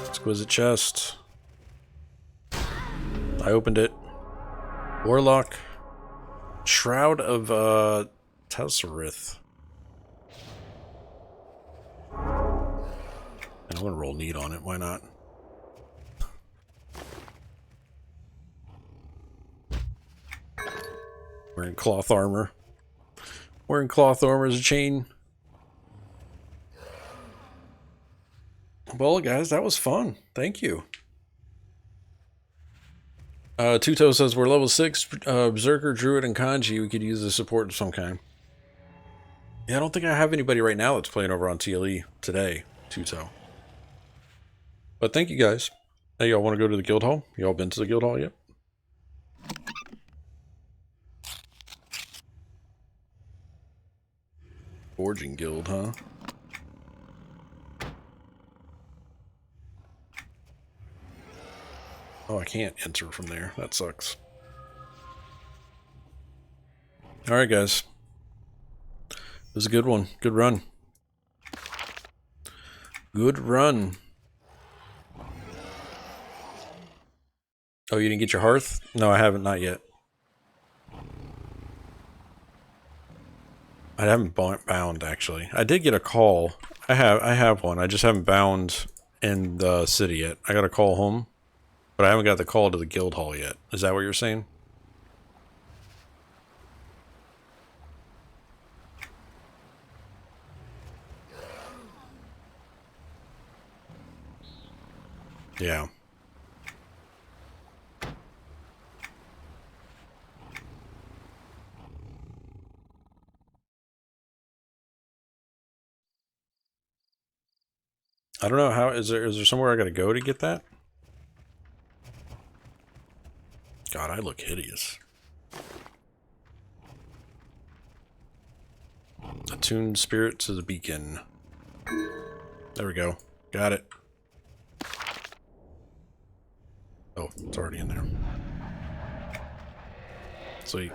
Speaker 1: Exquisite chest. I opened it. Warlock. Shroud of Tesserith. And I'm gonna roll neat on it, why not? Wearing cloth armor. Wearing cloth armor as a chain. Well, guys, that was fun. Thank you. Tuto says we're level 6, Berserker, Druid, and Kanji. We could use the support of some kind. Yeah, I don't think I have anybody right now that's playing over on TLE today, Tuto. But thank you guys. Hey, y'all want to go to the guild hall? Y'all been to the guild hall yet? Forging guild, huh? Oh, I can't enter from there. That sucks. Alright, guys. It was a good one. Good run. Good run. Oh, you didn't get your hearth? No, I haven't. Not yet. I haven't bound, actually. I did get a call. I have one. I just haven't bound in the city yet. I got a call home. But I haven't got the call to the guild hall yet. Is that what you're saying? Yeah. I don't know how is there somewhere I gotta go to get that? God, I look hideous. Attuned spirit to the beacon. There we go. Got it. Oh, it's already in there. Sweet.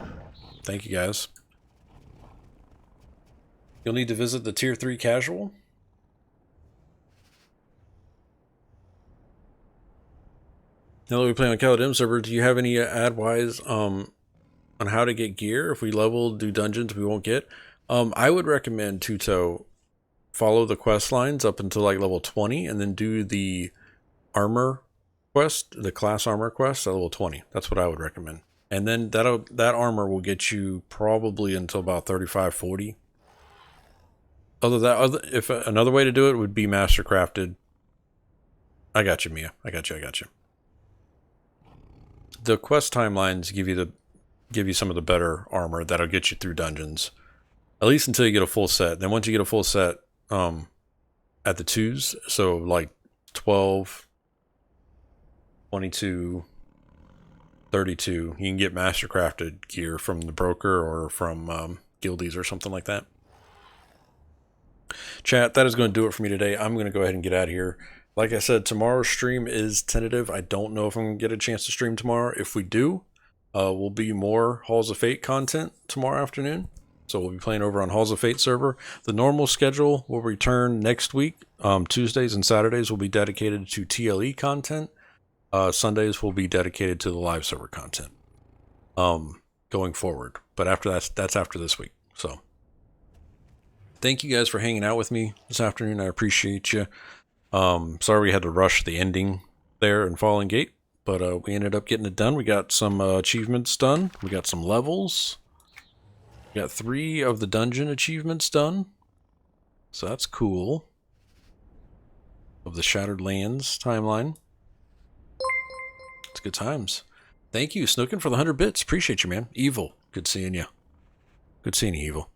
Speaker 1: Thank you guys. You'll need to visit the tier 3 casual. Now that we play on Caladim server, do you have any advice on how to get gear? If we level, do dungeons we won't get? I would recommend Tuto follow the quest lines up until like level 20 and then do the armor quest, the class armor quest at level 20. That's what I would recommend. And then that armor will get you probably until about 35, 40. If another way to do it would be mastercrafted. I got you, Mia. I got you. The quest timelines give you some of the better armor that'll get you through dungeons, at least until you get a full set. Then once you get a full set, at the 2s, so like 12, 22, 32, you can get mastercrafted gear from the broker or from guildies or something like that. Chat, that is going to do it for me today. I'm going to go ahead and get out of here. Like I said, tomorrow's stream is tentative. I don't know if I'm going to get a chance to stream tomorrow. If we do, will be more Halls of Fate content tomorrow afternoon. So we'll be playing over on Halls of Fate server. The normal schedule will return next week. Tuesdays and Saturdays will be dedicated to TLE content. Sundays will be dedicated to the live server content going forward. But after that's after this week. So thank you guys for hanging out with me this afternoon. I appreciate you. Sorry we had to rush the ending there in Fallen Gate, but we ended up getting it done. We got some achievements done. We got some levels. We got 3 of the dungeon achievements done. So that's cool. Of the Shattered Lands timeline. It's good times. Thank you, Snookin, for the 100 bits. Appreciate you, man. Evil. Good seeing you. Good seeing you, Evil.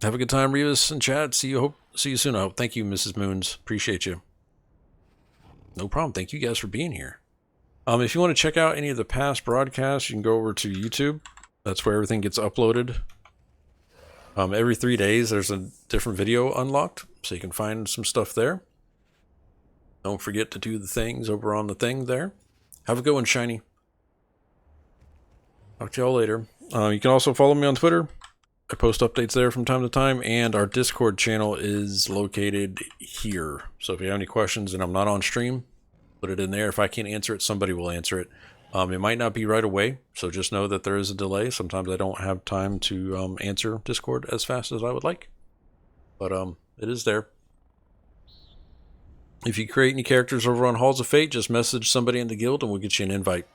Speaker 1: Have a good time, Revis and Chad. See you soon, I hope. Thank you, Mrs. Moons. Appreciate you. No problem. Thank you guys for being here. If you want to check out any of the past broadcasts, you can go over to YouTube. That's where everything gets uploaded. Every 3 days, there's a different video unlocked, so you can find some stuff there. Don't forget to do the things over on the thing there. Have a good one, Shiny. Talk to y'all later. You can also follow me on Twitter. I post updates there from time to time, and our Discord channel is located here. So if you have any questions and I'm not on stream, put it in there. If I can't answer it, somebody will answer it. It might not be right away, so just know that there is a delay. Sometimes I don't have time to answer Discord as fast as I would like. But it is there. If you create any characters over on Halls of Fate, just message somebody in the guild and we'll get you an invite.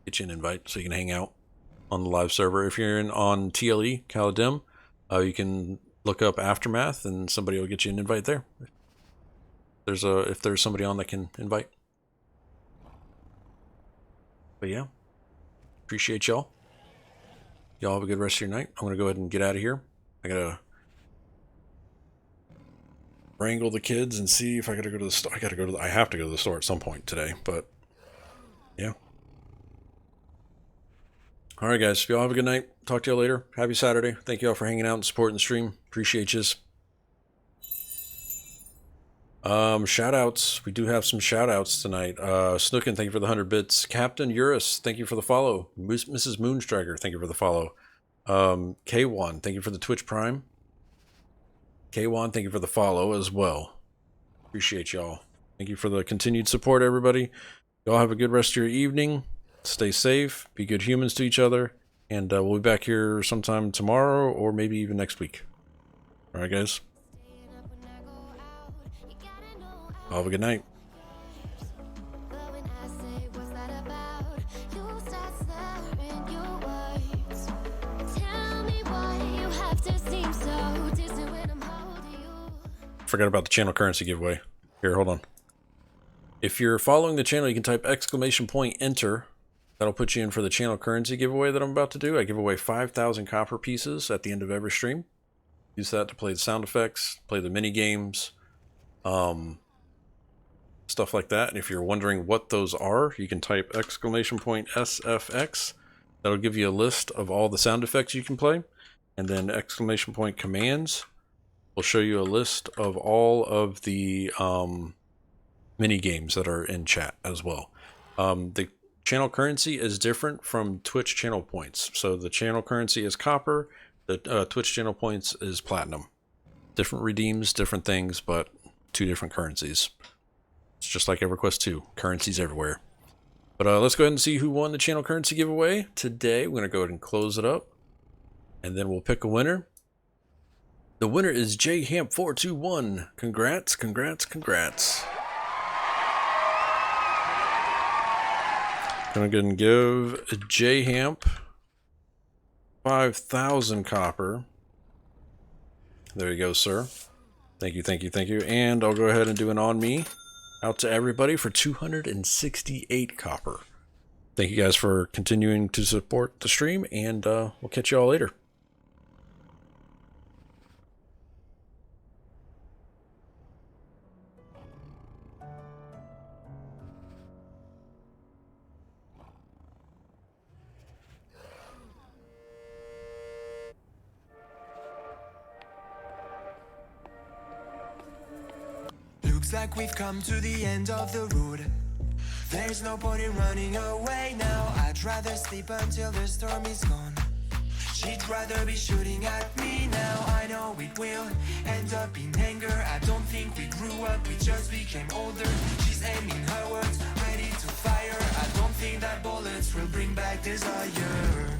Speaker 1: Get you an invite so you can hang out on the live server. If you're on TLE, Caladim, you can look up Aftermath and somebody will get you an invite there. If there's somebody on that can invite. But yeah, appreciate y'all. Y'all have a good rest of your night. I'm gonna go ahead and get out of here. I gotta wrangle the kids and see if I gotta go to the store. I have to go to the store at some point today, but yeah. All right, guys. Y'all have a good night. Talk to y'all later. Happy Saturday. Thank you all for hanging out and supporting the stream. Appreciate yous. Shout outs. We do have some shout outs tonight. Snookin, thank you for the 100 bits. Captain Eurus, thank you for the follow. Mrs. Moonstriker, thank you for the follow. K1, thank you for the Twitch Prime. K1, thank you for the follow as well. Appreciate y'all. Thank you for the continued support, everybody. Y'all have a good rest of your evening. Stay safe. Be good humans to each other. And we'll be back here sometime tomorrow or maybe even next week. All right, guys. Have a good night. Forgot about the channel currency giveaway. Here, hold on. If you're following the channel, you can type !enter. That'll put you in for the channel currency giveaway that I'm about to do. I give away 5,000 copper pieces at the end of every stream. Use that to play the sound effects, play the mini games, stuff like that. And if you're wondering what those are, you can type !SFX. That'll give you a list of all the sound effects you can play. And then !commands will show you a list of all of the mini games that are in chat as well. The channel currency is different from Twitch channel points. So the channel currency is copper, the Twitch channel points is platinum. Different redeems, different things, but 2 different currencies. It's just like EverQuest 2, currencies everywhere. But let's go ahead and see who won the channel currency giveaway today. We're going to go ahead and close it up, and then we'll pick a winner. The winner is JHamp421. Congrats, congrats, congrats. Gonna go and give JHamp 5,000 copper. There you go, sir. Thank you, thank you, thank you. And I'll go ahead and do an on me out to everybody for 268 copper. Thank you guys for continuing to support the stream, and we'll catch you all later.
Speaker 4: Looks like we've come to the end of the road. There's no point in running away now. I'd rather sleep until the storm is gone. She'd rather be shooting at me now. I know it will end up in anger. I don't think we grew up, we just became older. She's aiming her words, ready to fire. I don't think that bullets will bring back desire.